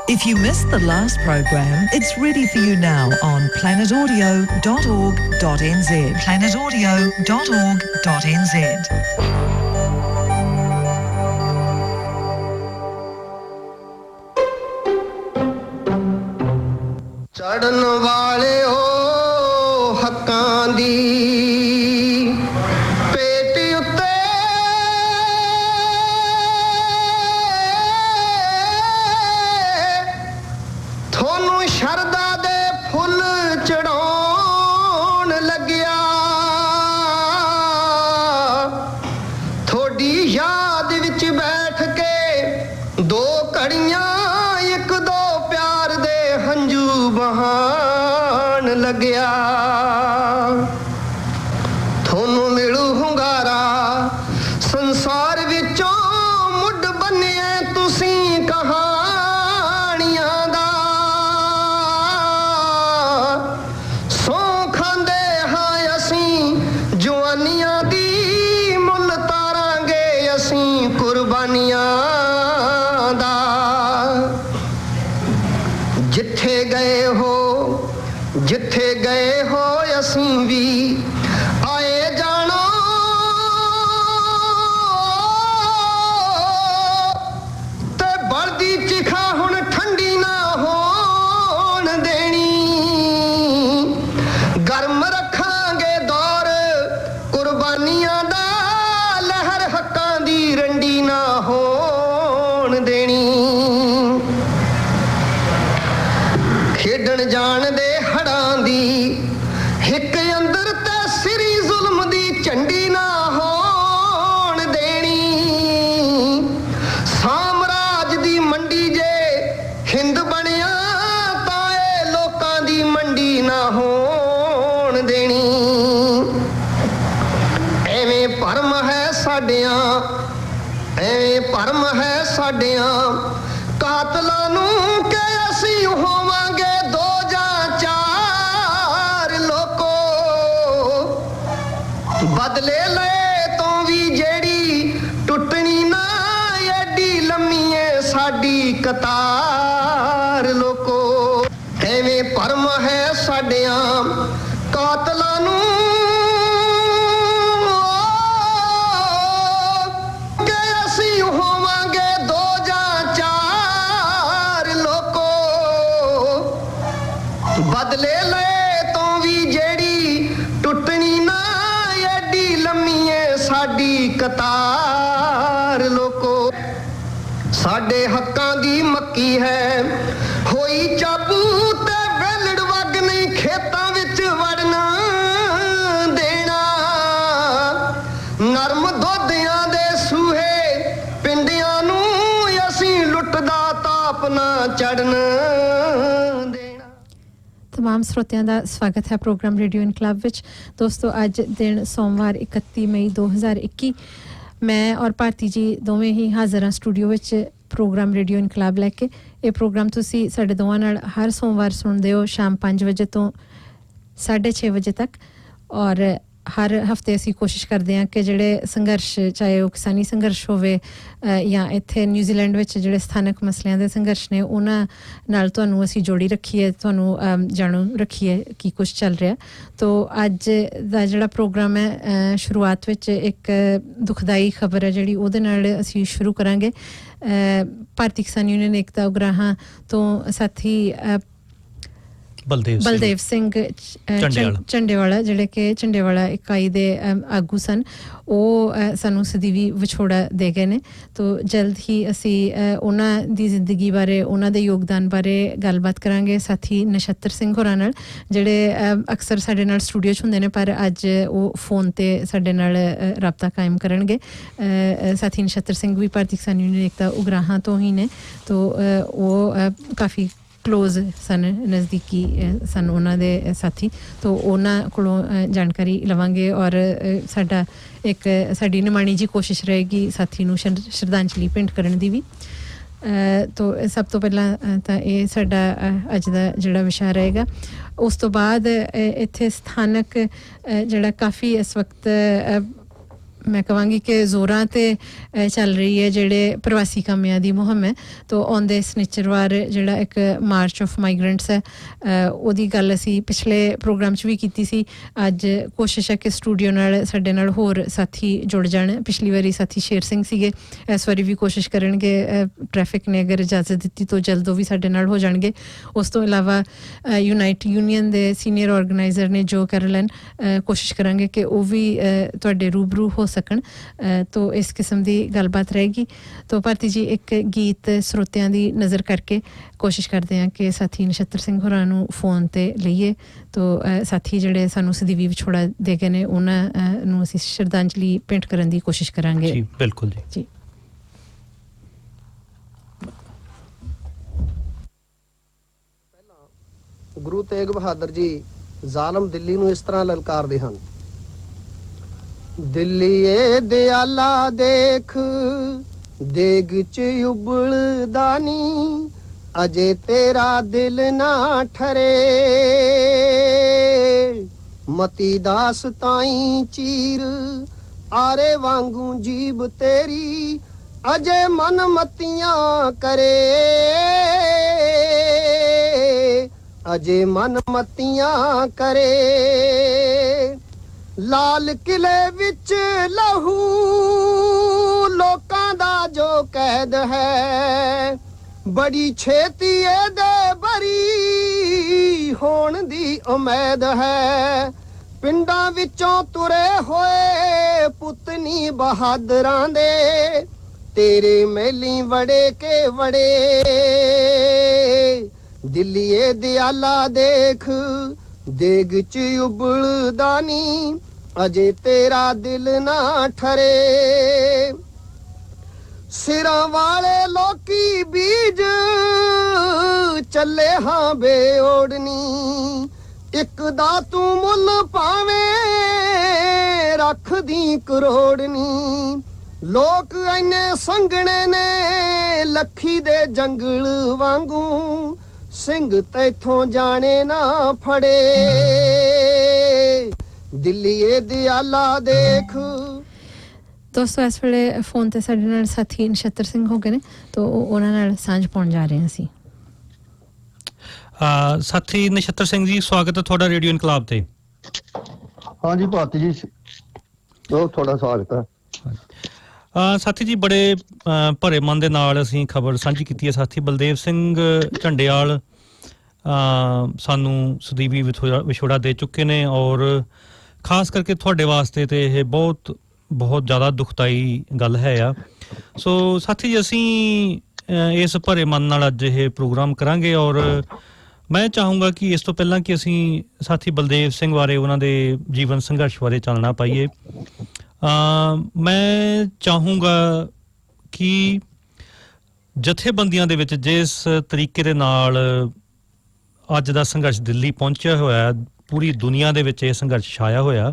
If you missed the last program, it's ready for you now on planetaudio.org.nz. planetaudio.org.nz. ਚੜਨ ਵਾਲਿਓ ਹੱਕਾਂ ਦੀ ਪੇਟੀ ਉੱਤੇ ਤੁਹਾਨੂੰ ਸ਼ਰਧਾ ਦੇ ਫੁੱਲ ਚੜਾਉਣ ਲੱਗਿਆ ਤੁਹਾਡੀ ਯਾਦ ਵਿੱਚ ਬੈਠ ਕੇ ਦੋ ਘੜੀਆਂ ਇੱਕ ਦੋ ਪਿਆਰ ਦੇ ਹੰਝੂ ਬਹਾਣ ਲੱਗਿਆ ਤੁਹਾਨੂੰ ਮਿਲੂ ਹੁੰਗਾਰਾ ਸੰਸਾਰ ਵਿੱਚੋਂ ਮੁੱਢ ਬੰਨਿਆ ਤੁਸੀਂ ਕਹਾਣੀਆਂ ਦਾ ਸੌ ਖਾਂਦੇ ਹਾਂ ਅਸੀਂ ਜਵਾਨੀਆਂ ਦੀ ਮੁੱਲ ਤਾਰਾਂਗੇ ਅਸੀਂ ਕੁਰਬਾਨੀਆਂ ਦਾ ਜਿੱਥੇ ਗਏ ਹੋ ਅਸੀਂ ਵੀ ਆਏ ਜਾਣੋ ਤੇ ਬਲਦੀ ਚਿਖਾ ਹੁਣ ਠੰਡੀ ਨਾ ਹੋਣ ਦੇਣੀ ਗਰਮ ਰੱਖਾਂਗੇ ਦੌਰ ਕੁਰਬਾਨੀਆਂ ਦਾ ਲਹਿਰ ਹੱਕਾਂ ਦੀ ਰੰਡੀ ਨਾ ਹੋਣ ਦੇਣੀ ਖੇਡਣ ਜਾਣਦੇ ਹੜਾਂ ਦੀ ਹਿੱਕ ਅੰਦਰ ਤੇ ਸਿਰੀ ਜ਼ੁਲਮ ਦੀ ਝੰਡੀ ਨਾ ਹੋਣ ਦੇਣੀ ਸਾਮਰਾਜ ਦੀ ਮੰਡੀ ਜੇ ਹਿੰਦ ਬਣਿਆ ਤਾਂ ਇਹ ਲੋਕਾਂ ਦੀ ਮੰਡੀ ਨਾ ਹੋਣ ਦੇਣੀ ਐਵੇਂ ਭਰਮ ਹੈ ਸਾਡਿਆਂ ਕਾਤਲਾਂ ਨੂੰ ਕਿ ਅਸੀਂ ਹੋਵਾਂਗੇ ਦੋ ਜਾਂ ਚਾਰ ਲੋਕੋ ਬਦਲੇ ਲਏ ਤੋਂ ਵੀ ਜਿਹੜੀ ਟੁੱਟਣੀ ਨਾ ਐਡੀ ਲੰਮੀ ਏ ਸਾਡੀ ਕਤਾਰ ਲੋਕੋ ਐਵੇਂ ਭਰਮ ਹੈ ਸਾਡਿਆਂ ਕਾਤਲਾਂ ਨੂੰ ਕਿ ਅਸੀਂ ਹੋਵਾਂਗੇ ਦੋ ਜਾਂ ਚਾਰ ਲੋਕੋ ਬਦਲੇ ਲਏ ਤੋਂ ਵੀ ਜਿਹੜੀ ਟੁੱਟਣੀ ਨਾ ਐਡੀ ਲੰਮੀ ਏ ਸਾਡੀ ਕਤਾਰ ਲੋਕੋ ਸਾਡੇ ਹੱਕਾਂ ਦੀ ਮੱਕੀ ਹੈ ਹੋਈ ਚਾਬੂ ਤੇ ਵੇਲੜ ਵਗ ਨਹੀਂ ਖੇਤਾਂ ਵਿੱਚ ਵੜਨਾ ਦੇਣਾ ਨਰਮ ਦੋਧਿਆਂ ਦੇ ਸੂਹੇ ਪਿੰਡਿਆਂ ਨੂੰ ਅਸੀਂ ਲੁੱਟਦਾ ਤਾਪ ਨਾ ਚੜਨ तमाम श्रोतियां दा स्वागत है प्रोग्राम रेडियो इनकलाब विच दोस्तों अज दिन सोमवार 31 मई 2021 मैं और भारती जी दोवें ही हाज़र हां स्टूडियो विच प्रोग्राम रेडियो इनकलाब लैके ये प्रोग्राम तुसी साडे दोवां नाल हर सोमवार सुनदे हो शाम 5 बजे तो 6:30 बजे तक और हर हफ्ते ਅਸੀਂ ਕੋਸ਼ਿਸ਼ ਕਰਦੇ ਹਾਂ ਕਿ ਜਿਹੜੇ ਸੰਘਰਸ਼ ਚਾਹੇ ਉਹ ਕਿਸਾਨੀ ਸੰਘਰਸ਼ ਹੋਵੇ ਜਾਂ ਇੱਥੇ ਨਿਊਜ਼ੀਲੈਂਡ ਵਿੱਚ ਜਿਹੜੇ ਸਥਾਨਕ ਮਸਲਿਆਂ ਦੇ ਸੰਘਰਸ਼ ਨੇ ਉਹਨਾਂ ਨਾਲ ਤੁਹਾਨੂੰ ਅਸੀਂ ਜੋੜੀ ਰੱਖੀਏ ਤੁਹਾਨੂੰ ਜਾਣੂ ਰੱਖੀਏ ਕੀ ਕੁਝ ਚੱਲ ਰਿਹਾ ਤੋ ਅੱਜ ਦਾ ਜਿਹੜਾ ਪ੍ਰੋਗਰਾਮ ਹੈ ਸ਼ੁਰੂਆਤ ਵਿੱਚ ਇੱਕ ਦੁਖਦਾਈ ਖਬਰ ਹੈ ਜਿਹੜੀ ਉਹਦੇ ਨਾਲ ਅਸੀਂ ਸ਼ੁਰੂ ਕਰਾਂਗੇ ਭਾਰਤੀ ਕਿਸਾਨ ਯੂਨੀਅਨ ਏਕਤਾ ਉਗਰਾਹਾਂ ਤੋਂ ਸਾਥੀ ਬਲਦੇਵ ਸਿੰਘ ਚੰਡੇਵਾਲਾ ਜਿਹੜੇ ਕਿ ਚੰਡੇਵਾਲਾ ਇਕਾਈ ਦੇ ਆਗੂ ਸਨ ਉਹ ਸਾਨੂੰ ਸਦੀਵੀ ਵਿਛੋੜਾ ਦੇ ਗਏ ਨੇ ਤੋ ਜਲਦ ਹੀ ਅਸੀਂ ਉਹਨਾਂ ਦੀ ਜ਼ਿੰਦਗੀ ਬਾਰੇ ਉਹਨਾਂ ਦੇ ਯੋਗਦਾਨ ਬਾਰੇ ਗੱਲਬਾਤ ਕਰਾਂਗੇ ਸਾਥੀ ਨਛੱਤਰ ਸਿੰਘ ਹੋਰਾਂ ਨਾਲ ਜਿਹੜੇ ਅਕਸਰ ਸਾਡੇ ਨਾਲ ਸਟੂਡੀਓ 'ਚ ਹੁੰਦੇ ਨੇ ਪਰ ਅੱਜ ਉਹ ਫੋਨ ਤੇ ਸਾਡੇ ਨਾਲ ਰਾਬਤਾ ਕਾਇਮ ਕਰਨਗੇ ਸਾਥੀ ਨਛੱਤਰ ਸਿੰਘ ਵੀ ਭਾਰਤੀ ਕਿਸਾਨ ਯੂਨੀਅਨ ਏਕਤਾ ਉਗਰਾਹਾਂ ਤੋਂ ਹੀ ਨੇ ਤੋ ਉਹ ਕਾਫੀ क्लोज सन नज़दीकी सन उन्होंने साथी तो उन्होंने कोलों जानकारी लवांगे और साडा एक साडी निमाणी जी कोशिश रहेगी साथी नूं श्रद्धांजलि भेंट करन दी भी तो सब तो पहला तो ये साडा अज दा जिहड़ा विषय रहेगा उस तो बाद इत्थे स्थानक जिहड़ा काफ़ी इस वक्त मैं कहांगी कि जोरां ते चल रही है जेड़े प्रवासी कामियां दी मुहिम है तो आंदे सनिचरवार जेड़ा एक मार्च ऑफ माइग्रेंट्स है ओदी गल असी पिछले प्रोग्राम च भी कीती सी अज कोशिश है कि स्टूडियो नाल साडे नाल होर साथी जुड़ जाण पिछली वारी साथी शेर सिंह सीगे इस वारी भी कोशिश करनगे ट्रैफिक ने अगर इजाजत दित्ती तो जल्द भी साडे नाल हो जाणगे उस तो इलावा यूनाइट यूनियन दे सीनियर ऑर्गेनाइजर ने जो कैरोलिन कोशिश करांगे कि वो भी तुहाडे रूबरू हो सकन तो इस किस्म की गलबात रहेगी तो भारती जी एक गीत ਸਰੋਤਿਆਂ ਦੀ ਨਜ਼ਰ ਕਰਕੇ ਕੋਸ਼ਿਸ਼ ਕਰਦੇ ਹਾਂ ਕਿ ਸਾਥੀ ਨਛੱਤਰ ਸਿੰਘ ਹੋਰਾਂ ਨੂੰ ਫੋਨ ਤੇ ਲਈਏ ਤੋ ਸਾਥੀ ਜਿਹੜੇ ਸਾਨੂੰ ਸਦੀਵੀ ਵਿਛੋੜਾ ਦੇ ਗਏ ਨੇ ਉਹਨਾਂ ਨੂੰ ਅਸੀਂ ਸ਼ਰਧਾਂਜਲੀ ਭੇਂਟ ਕਰਨ ਦੀ ਕੋਸ਼ਿਸ਼ ਕਰਾਂਗੇ ਜੀ ਬਿਲਕੁਲ ਜੀ ਗੁਰੂ ਤੇਗ ਬਹਾਦਰ ਜੀ ਜ਼ਾਲਮ ਦਿੱਲੀ ਨੂੰ ਇਸ ਤਰ੍ਹਾਂ ਲਲਕਾਰਦੇ ਹਨ ਦਿੱਲੀ ਏ ਦਿਆਲਾ ਦੇਖ ਦੇਗ ਚ ਉਬਲਦਾ ਨੀ ਅਜੇ ਤੇਰਾ ਦਿਲ ਨਾ ਠਰੇ ਮਤੀ ਦਾਸ ਤਾਈ ਚੀਰ ਆਰੇ ਵਾਂਗੂ ਜੀਬ ਤੇਰੀ ਅਜੇ ਮਨ ਮਤੀਆਂ ਕਰੇ ਅਜੇ ਮਨ ਮਤੀਆਂ ਕਰੇ ਲਾਲ ਕਿਲੇ ਵਿੱਚ ਲਹੂ ਲੋਕਾਂ ਦਾ ਜੋ ਕੈਦ ਹੈ ਬੜੀ ਛੇਤੀ ਇਹਦੇ ਬਰੀ ਹੋਣ ਦੀ ਉਮੀਦ ਹੈ ਪਿੰਡਾਂ ਵਿੱਚੋਂ ਤੁਰੇ ਹੋਏ ਪੁੱਤਨੀ ਬਹਾਦਰਾਂ ਦੇ ਤੇਰੇ ਮਹਿਲੀ ਵੜੇ ਕੇ ਵੜੇ ਦਿੱਲੀਏ ਦਿਆਲਾ ਦੇਖ ਦੇਗ ਚ ਉਬਲਦਾ ਨੀ ਅਜੇ ਤੇਰਾ ਦਿਲ ਨਾ ਠਰੇ ਸਿਰਾਂ ਵਾਲੇ ਲੋਕੀ ਬੀਜ ਚੱਲੇ ਹਾਂ ਬੇਓੜਨੀ ਇੱਕ ਦਾ ਤੂੰ ਮੁੱਲ ਪਾਵੇਂ ਰੱਖਦੀ ਕਰੋੜਨੀ ਲੋਕ ਐਨੇ ਸੰਗਣੇ ਨੇ ਲੱਖੀ ਦੇ ਜੰਗਲ ਵਾਂਗੂ ਸਿੰਘ ਤੈਥੋਂ ਜਾਣੇ ਨਾ ਫੜੇ ਦਿੱਲੀਏ ਦਿਆਲਾ ਦੇਖ ਦੋਸਤੋ ਇਸ ਵੇਲੇ ਫੋਨ ਤੇ ਸਾਡੇ ਨਾਲ ਸਾਥੀ ਨਛੱਤਰ ਸਿੰਘ ਹੋ ਗਏ ਨੇ ਤੋ ਉਹਨਾਂ ਨਾਲ ਸਾਂਝ ਪਾਉਣ ਜਾ ਰਹੇ ਹਾਂ ਅਸੀਂ ਸਾਥੀ ਨਛੱਤਰ ਸਿੰਘ ਜੀ ਸਵਾਗਤ ਹੈ ਤੁਹਾਡਾ ਰੇਡੀਓ ਇਨਕਲਾਬ ਤੇ ਹਾਂਜੀ ਭਾਰਤੀ ਜੀ ਬਹੁਤ ਤੁਹਾਡਾ ਸਵਾਗਤ ਹੈ ਸਾਥੀ ਜੀ ਬੜੇ ਭਰੇ ਮਨ ਦੇ ਨਾਲ ਅਸੀਂ ਖਬਰ ਸਾਂਝੀ ਕੀਤੀ ਹੈ ਸਾਥੀ ਬਲਦੇਵ ਸਿੰਘ ਝੰਡੇਵਾਲ ਸਾਨੂੰ ਸਦੀਵੀ ਵਿਛੋੜਾ ਦੇ ਚੁੱਕੇ ਨੇ ਔਰ ਖਾਸ ਕਰਕੇ ਤੁਹਾਡੇ ਵਾਸਤੇ ਤੇ ਇਹ ਬਹੁਤ ਜ਼ਿਆਦਾ ਦੁਖਦਾਈ ਗੱਲ ਹੈ ਆ ਸੋ ਸਾਥੀ ਜੀ ਅਸੀਂ ਇਸ ਭਰੇ ਮਨ ਨਾਲ ਅੱਜ ਇਹ ਪ੍ਰੋਗਰਾਮ ਕਰਾਂਗੇ ਔਰ ਮੈਂ ਚਾਹੂੰਗਾ ਕਿ ਇਸ ਤੋਂ ਪਹਿਲਾਂ ਕਿ ਅਸੀਂ ਸਾਥੀ ਬਲਦੇਵ ਸਿੰਘ ਬਾਰੇ ਉਹਨਾਂ ਦੇ ਜੀਵਨ ਸੰਘਰਸ਼ ਬਾਰੇ ਚਾਨਣਾ ਪਾਈਏ ਮੈਂ ਚਾਹੂੰਗਾ ਕਿ ਜਥੇਬੰਦੀਆਂ ਦੇ ਵਿੱਚ ਜਿਸ ਤਰੀਕੇ ਦੇ ਨਾਲ ਅੱਜ ਦਾ ਸੰਘਰਸ਼ ਦਿੱਲੀ ਪਹੁੰਚਿਆ ਹੋਇਆ ਪੂਰੀ ਦੁਨੀਆ ਦੇ ਵਿੱਚ ਇਹ ਸੰਘਰਸ਼ ਛਾਇਆ ਹੋਇਆ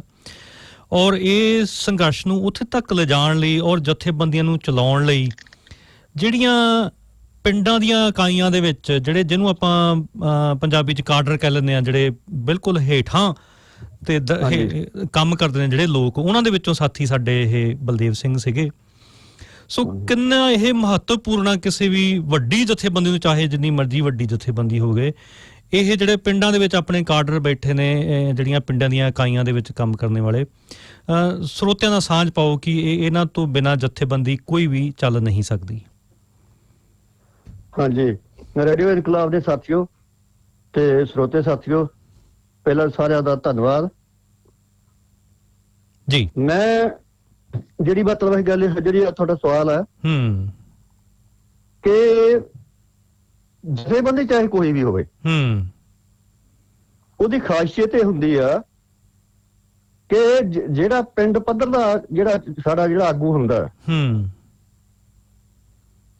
ਔਰ ਇਹ ਸੰਘਰਸ਼ ਨੂੰ ਉੱਥੇ ਤੱਕ ਲਿਜਾਣ ਲਈ ਔਰ ਜਥੇਬੰਦੀਆਂ ਨੂੰ ਚਲਾਉਣ ਲਈ ਜਿਹੜੀਆਂ ਪਿੰਡਾਂ ਦੀਆਂ ਇਕਾਈਆਂ ਦੇ ਵਿੱਚ ਜਿਹਨੂੰ ਆਪਾਂ ਪੰਜਾਬੀ 'ਚ ਕਾਡਰ ਕਹਿ ਲੈਂਦੇ ਹਾਂ ਜਿਹੜੇ ਬਿਲਕੁਲ ਹੇਠਾਂ ਤੇ ਕੰਮ ਕਰਦੇ ਨੇ ਜਿਹੜੇ ਲੋਕ ਉਹਨਾਂ ਦੇ ਵਿੱਚੋਂ ਸਾਥੀ ਸਾਡੇ ਇਹ ਬਲਦੇਵ ਸਿੰਘ ਸੀਗੇ ਸੋ ਕਿੰਨਾ ਇਹ ਮਹੱਤਵਪੂਰਨ ਆ ਕਿਸੇ ਵੀ ਵੱਡੀ ਜਥੇਬੰਦੀ ਨੂੰ ਚਾਹੇ ਜਿੰਨੀ ਮਰਜ਼ੀ ਵੱਡੀ ਜਥੇਬੰਦੀ ਹੋਵੇ ਇਹ ਜਿਹੜੇ ਪਿੰਡਾਂ ਦੇ ਵਿੱਚ ਆਪਣੇ ਕਾਡਰ ਬੈਠੇ ਨੇ ਜਿਹੜੀਆਂ ਪਿੰਡਾਂ ਦੀਆਂ ਇਕਾਈਆਂ ਦੇ ਵਿੱਚ ਕੰਮ ਕਰਨ ਵਾਲੇ ਸਰੋਤਿਆਂ ਦਾ ਸਾਂਝ ਪਾਓ ਕਿ ਇਹਨਾਂ ਤੋਂ ਬਿਨਾਂ ਜਥੇਬੰਦੀ ਕੋਈ ਵੀ ਚੱਲ ਨਹੀਂ ਸਕਦੀ ਹਾਂਜੀ ਰੇਡੀਓ ਇਨਕਲਾਬ ਦੇ ਸਾਥੀਓ ਤੇ ਸਰੋਤੇ ਸਾਥੀਓ ਪਹਿਲਾਂ ਸਾਰਿਆਂ ਦਾ ਧੰਨਵਾਦ ਜੀ ਮੈਂ ਜਿਹੜੀ ਮਤਲਬ ਇਹ ਗੱਲ ਜਿਹੜੀ ਤੁਹਾਡਾ ਸਵਾਲ ਹੈ ਕਿ ਜਥੇਬੰਦੀ ਚਾਹੇ ਕੋਈ ਵੀ ਹੋਵੇ ਉਹਦੀ ਖਾਸੀਅਤ ਇਹ ਹੁੰਦੀ ਆ ਕਿ ਜਿਹੜਾ ਪਿੰਡ ਪੱਧਰ ਦਾ ਸਾਡਾ ਜਿਹੜਾ ਆਗੂ ਹੁੰਦਾ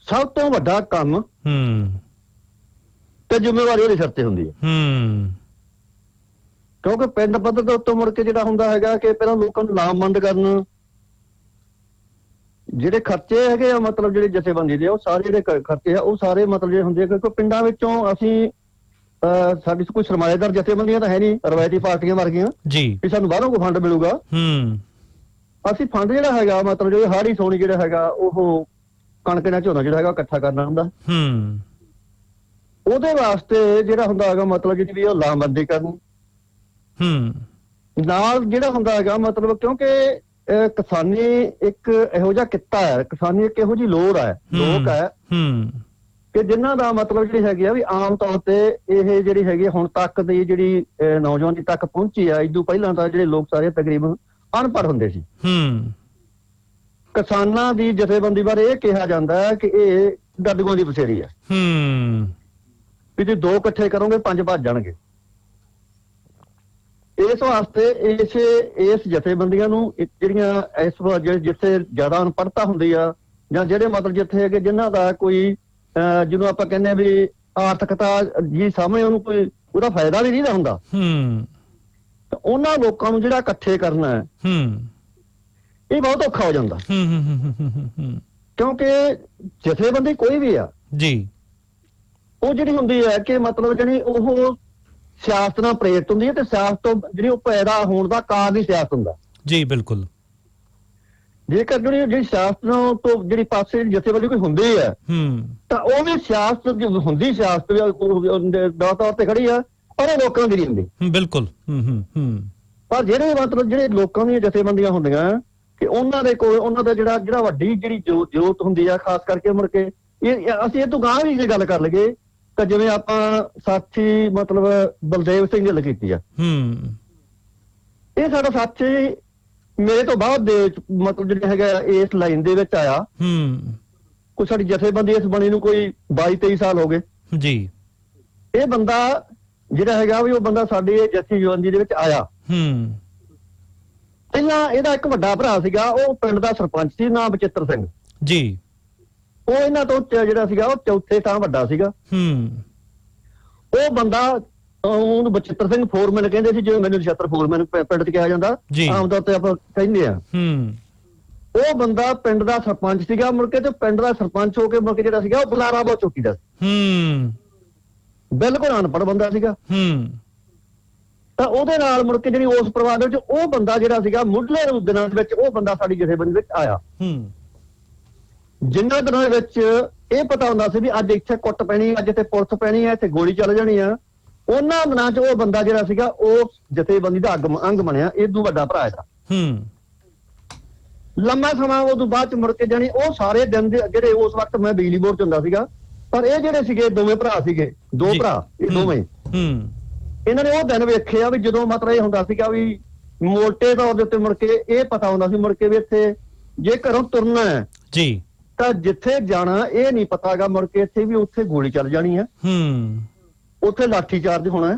ਸਭ ਤੋਂ ਵੱਡਾ ਕੰਮ ਤੇ ਜ਼ਿੰਮੇਵਾਰੀ ਉਹਦੇ ਸਿਰ ਤੇ ਹੁੰਦੀ ਹੈ ਕਿਉਂਕਿ ਪਿੰਡ ਪੱਧਰ ਦੇ ਉੱਤੋਂ ਮੁੜ ਕੇ ਜਿਹੜਾ ਹੁੰਦਾ ਹੈਗਾ ਕਿ ਪਹਿਲਾਂ ਲੋਕਾਂ ਨੂੰ ਲਾਮਬੰਦ ਕਰਨ ਜਿਹੜੇ ਖਰਚੇ ਹੈਗੇ ਆ ਮਤਲਬ ਜਿਹੜੇ ਜਥੇਬੰਦੀ ਦੇ ਉਹ ਸਾਰੇ ਜਿਹੜੇ ਖਰਚੇ ਆ ਉਹ ਸਾਰੇ ਮਤਲਬ ਜਿਹੜੇ ਹੁੰਦੇ ਕਿਉਂਕਿ ਪਿੰਡਾਂ ਵਿੱਚੋਂ ਅਸੀਂ ਸਾਡੀ ਕੋਈ ਸਰਮਾਏਦਾਰ ਜਥੇਬੰਦੀਆਂ ਤਾਂ ਹੈ ਨਹੀਂ ਰਵਾਇਤੀ ਪਾਰਟੀਆਂ ਵਰਗੀਆਂ ਜੀ ਵੀ ਸਾਨੂੰ ਬਾਹਰੋਂ ਕੋਈ ਫੰਡ ਮਿਲੂਗਾ ਅਸੀਂ ਫੰਡ ਜਿਹੜਾ ਹੈਗਾ ਮਤਲਬ ਜੋ ਹਾੜੀ ਸੋਣੀ ਜਿਹੜਾ ਹੈਗਾ ਉਹ ਕਣਕ ਨਾਲ ਝੋਨਾ ਜਿਹੜਾ ਹੈਗਾ ਇਕੱਠਾ ਕਰਨਾ ਹੁੰਦਾ। ਉਹਦੇ ਵਾਸਤੇ ਜਿਹੜਾ ਹੁੰਦਾ ਹੈਗਾ ਮਤਲਬ ਜਿਹੜੀ ਵੀ ਉਹ ਲਾਮਬੰਦੀ ਕਰਨੀ। ਨਾਲ ਜਿਹੜਾ ਹੁੰਦਾ ਹੈਗਾ ਮਤਲਬ ਕਿਉਂਕਿ ਕਿਸਾਨੀ ਇੱਕ ਇਹੋ ਜਿਹਾ ਕਿੱਤਾ ਹੈ, ਕਿਸਾਨੀ ਇੱਕ ਇਹੋ ਜਿਹੀ ਲੋੜ ਹੈ, ਲੋਕ ਹੈ ਕਿ ਜਿਨ੍ਹਾਂ ਦਾ ਮਤਲਬ ਜਿਹੜੀ ਹੈਗੀ ਆ ਵੀ ਆਮ ਤੌਰ ਤੇ ਇਹ ਜਿਹੜੀ ਹੈਗੀ ਹੁਣ ਤੱਕ ਦੀ ਜਿਹੜੀ ਨੌਜਵਾਨੀ ਤੱਕ ਪਹੁੰਚੀ ਆ, ਇਦੋਂ ਪਹਿਲਾਂ ਤਾਂ ਜਿਹੜੇ ਲੋਕ ਸਾਰੇ ਤਕਰੀਬਨ ਅਨਪੜ੍ਹ ਹੁੰਦੇ ਸੀ। ਕਿਸਾਨਾਂ ਦੀ ਜਥੇਬੰਦੀ ਬਾਰੇ ਇਹ ਕਿਹਾ ਜਾਂਦਾ ਹੈ ਕਿ ਇਹ ਗੱਦੂਆਂ ਦੀ ਬਸੇਰੀ ਹੈ ਵੀ ਜੇ 2 ਇਕੱਠੇ ਕਰੋਗੇ 5 ਭੱਜ ਜਾਣਗੇ। ਇਸ ਵਾਸਤੇ ਇਸ ਜਥੇਬੰਦੀਆਂ ਨੂੰ ਜਿਹੜੀਆਂ ਜਿੱਥੇ ਜ਼ਿਆਦਾ ਅਨਪੜ੍ਹਤਾ ਹੁੰਦੀ ਆ ਜਾਂ ਜਿਹੜੇ ਮਤਲਬ ਜਿੱਥੇ ਹੈਗੇ ਜਿਨ੍ਹਾਂ ਦਾ ਕੋਈ ਜਿਹਨੂੰ ਆਪਾਂ ਕਹਿੰਦੇ ਵੀ ਆਰਥਿਕਤਾ ਜੀ ਸਾਹਮਣੇ ਉਹਨੂੰ ਕੋਈ ਉਹਦਾ ਫਾਇਦਾ ਵੀ ਨਹੀਂ ਹੁੰਦਾ, ਤਾਂ ਉਹਨਾਂ ਲੋਕਾਂ ਨੂੰ ਜਿਹੜਾ ਇਕੱਠੇ ਕਰਨਾ ਹੈ ਇਹ ਬਹੁਤ ਔਖਾ ਹੋ ਜਾਂਦਾ। ਕਿਉਂਕਿ ਜਥੇਬੰਦੀ ਕੋਈ ਵੀ ਆ ਜੀ ਉਹ ਜਿਹੜੀ ਹੁੰਦੀ ਹੈ ਕਿ ਮਤਲਬ ਜਿਹੜੀ ਉਹ ਸਿਆਸਤ ਨਾਲ ਪ੍ਰੇਰਿਤ ਹੁੰਦੀ ਹੈ ਤੇ ਸਿਆਸਤ ਤੋਂ ਜਿਹੜੀ ਉਹ ਪੈਦਾ ਹੋਣ ਦਾ ਕਾਰਨ ਹੀ ਸਿਆਸਤ ਹੁੰਦਾ ਜੀ। ਬਿਲਕੁਲ। ਜੇਕਰ ਜਿਹੜੀ ਸਿਆਸਤ ਤੋਂ ਜਿਹੜੀ ਪਾਸੇ ਜਥੇਬੰਦੀ ਕੋਈ ਹੁੰਦੀ ਹੈ ਤਾਂ ਉਹ ਵੀ ਸਿਆਸਤ ਹੁੰਦੀ, ਸਿਆਸਤ ਦਾ ਤੌਰ ਤੇ ਖੜੀ ਆ ਪਰ ਉਹ ਲੋਕਾਂ ਦੀ ਨਹੀਂ ਹੁੰਦੀ। ਬਿਲਕੁਲ। ਪਰ ਜਿਹੜੇ ਮਤਲਬ ਜਿਹੜੇ ਲੋਕਾਂ ਦੀਆਂ ਜਥੇਬੰਦੀਆਂ ਹੁੰਦੀਆਂ ਕਿ ਉਹਨਾਂ ਦੇ ਕੋਲ ਉਹਨਾਂ ਦਾ ਜਿਹੜਾ ਵੱਡੀ ਜਿਹੜੀ ਜੋਤ ਹੁੰਦੀ ਆ, ਖਾਸ ਕਰਕੇ ਮੁੜ ਕੇ ਇਹ ਅਸੀਂ ਇਹ ਤੋਂ ਗਾਂਹ ਵੀ ਜੇ ਗੱਲ ਕਰ ਲਈਏ ਤਾਂ ਜਿਵੇਂ ਆਪਾਂ ਸਾਥੀ ਮਤਲਬ ਬਲਦੇਵ ਸਿੰਘ ਗੱਲ ਕੀਤੀ ਆ, ਇਹ ਸਾਡਾ ਸਾਥੀ ਮੇਰੇ ਤੋਂ ਬਾਅਦ ਦੇ ਮਤਲਬ ਜਿਹੜਾ ਹੈਗਾ ਇਸ ਲਾਈਨ ਦੇ ਵਿੱਚ ਆਇਆ। ਕੋਈ ਸਾਡੀ ਜਥੇਬੰਦੀ ਇਸ ਬਣੀ ਨੂੰ ਕੋਈ 22-23 ਸਾਲ ਹੋ ਗਏ ਜੀ। ਇਹ ਬੰਦਾ ਜਿਹੜਾ ਹੈਗਾ ਵੀ ਉਹ ਬੰਦਾ ਸਾਡੀ ਜਥੇਬੰਦੀ ਦੇ ਵਿੱਚ ਆਇਆ। ਪਹਿਲਾਂ ਇਹਦਾ ਇੱਕ ਵੱਡਾ ਭਰਾ ਸੀਗਾ, ਉਹ ਪਿੰਡ ਦਾ ਸਰਪੰਚ ਸੀ, ਨਾਮ ਬਚਿੱਤਰ ਸਿੰਘ ਜੀ। ਉਹ ਇਹਨਾਂ ਤੋਂ ਜਿਹੜਾ ਸੀਗਾ ਉਹ ਚੌਥੇ ਥਾਂ ਵੱਡਾ ਸੀਗਾ। ਉਹ ਬੰਦਾ ਉਹਨੂੰ ਬਚਿੱਤਰ ਸਿੰਘ ਫੋਰਮੈਨ ਕਹਿੰਦੇ ਸੀ, ਜਿਵੇਂ ਮੈਨੂੰ ਨਛੱਤਰ ਫੋਰਮੈਨ ਪਿੰਡ 'ਚ ਕਿਹਾ ਜਾਂਦਾ ਆਮ ਤੌਰ ਤੇ ਆਪਾਂ ਕਹਿੰਦੇ ਆ। ਉਹ ਬੰਦਾ ਪਿੰਡ ਦਾ ਸਰਪੰਚ ਸੀਗਾ ਮੁੜ ਕੇ, ਤੇ ਪਿੰਡ ਦਾ ਸਰਪੰਚ ਹੋ ਕੇ ਮੁੜ ਕੇ ਜਿਹੜਾ ਸੀਗਾ ਉਹ ਬੁਲਾਰਾ ਬਹੁਤ ਚੌਕੀ ਦਾ ਬਿਲਕੁਲ ਅਨਪੜ੍ਹ ਬੰਦਾ ਸੀਗਾ। ਤਾਂ ਉਹਦੇ ਨਾਲ ਮੁੜ ਕੇ ਜਿਹੜੀ ਉਸ ਪਰਿਵਾਰ ਦੇ ਵਿੱਚ ਉਹ ਬੰਦਾ ਜਿਹੜਾ ਸੀਗਾ ਮੁੱਢਲੇ ਦਿਨਾਂ ਦੇ ਵਿੱਚ ਉਹ ਬੰਦਾ ਸਾਡੀ ਜਥੇਬੰਦੀ ਵਿੱਚ ਆਇਆ। ਜਿੰਨਾਂ ਦਿਨਾਂ ਦੇ ਵਿੱਚ ਇਹ ਪਤਾ ਹੁੰਦਾ ਸੀ ਵੀ ਅੱਜ ਇੱਥੇ ਕੁੱਟ ਪੈਣੀ, ਅੱਜ ਇੱਥੇ ਪੁਲਿਸ ਪੈਣੀ ਹੈ, ਇੱਥੇ ਗੋਲੀ ਚੱਲ ਜਾਣੀ ਆ, ਉਹਨਾਂ ਦਿਨਾਂ 'ਚ ਉਹ ਬੰਦਾ ਜਿਹੜਾ ਸੀਗਾ ਉਹ ਜਥੇਬੰਦੀ ਦਾ ਅੰਗ ਬਣਿਆ। ਇਦੋਂ ਵੱਡਾ ਭਰਾ ਇਹਦਾ ਲੰਮਾ ਸਮਾਂ ਉਦੋਂ ਬਾਅਦ 'ਚ ਮੁੜ ਕੇ ਜਾਣੀ ਉਹ ਸਾਰੇ ਦਿਨ ਦੇ ਜਿਹੜੇ ਉਸ ਵਕਤ ਮੈਂ ਬਿਜਲੀ ਬੋਰਡ 'ਚ ਹੁੰਦਾ ਸੀਗਾ, ਪਰ ਇਹ ਜਿਹੜੇ ਸੀਗੇ ਦੋਵੇਂ ਭਰਾ ਸੀਗੇ, 2 ਭਰਾ ਇਹ ਦੋਵੇਂ, ਇਹਨਾਂ ਨੇ ਉਹ ਦਿਨ ਵੇਖੇ ਆ ਵੀ ਜਦੋਂ ਮਤਲਬ ਇਹ ਹੁੰਦਾ ਸੀਗਾ ਵੀ ਮੋਟੇ ਤੌਰ ਦੇ ਉੱਤੇ ਮੁੜ ਕੇ ਇਹ ਪਤਾ ਹੁੰਦਾ ਸੀ ਮੁੜ ਕੇ ਵੀ ਇੱਥੇ ਜੇ ਘਰੋਂ ਤੁਰਨਾ ਹੈ ਜੀ ਤਾਂ ਜਿੱਥੇ ਜਾਣਾ ਇਹ ਨਹੀਂ ਪਤਾਗਾ ਮੁੜ ਕੇ ਇੱਥੇ ਵੀ ਉੱਥੇ ਗੋਲੀ ਚੱਲ ਜਾਣੀ ਹੈ, ਉੱਥੇ ਲਾਠੀ ਚਾਰਜ ਹੋਣਾ ਹੈ,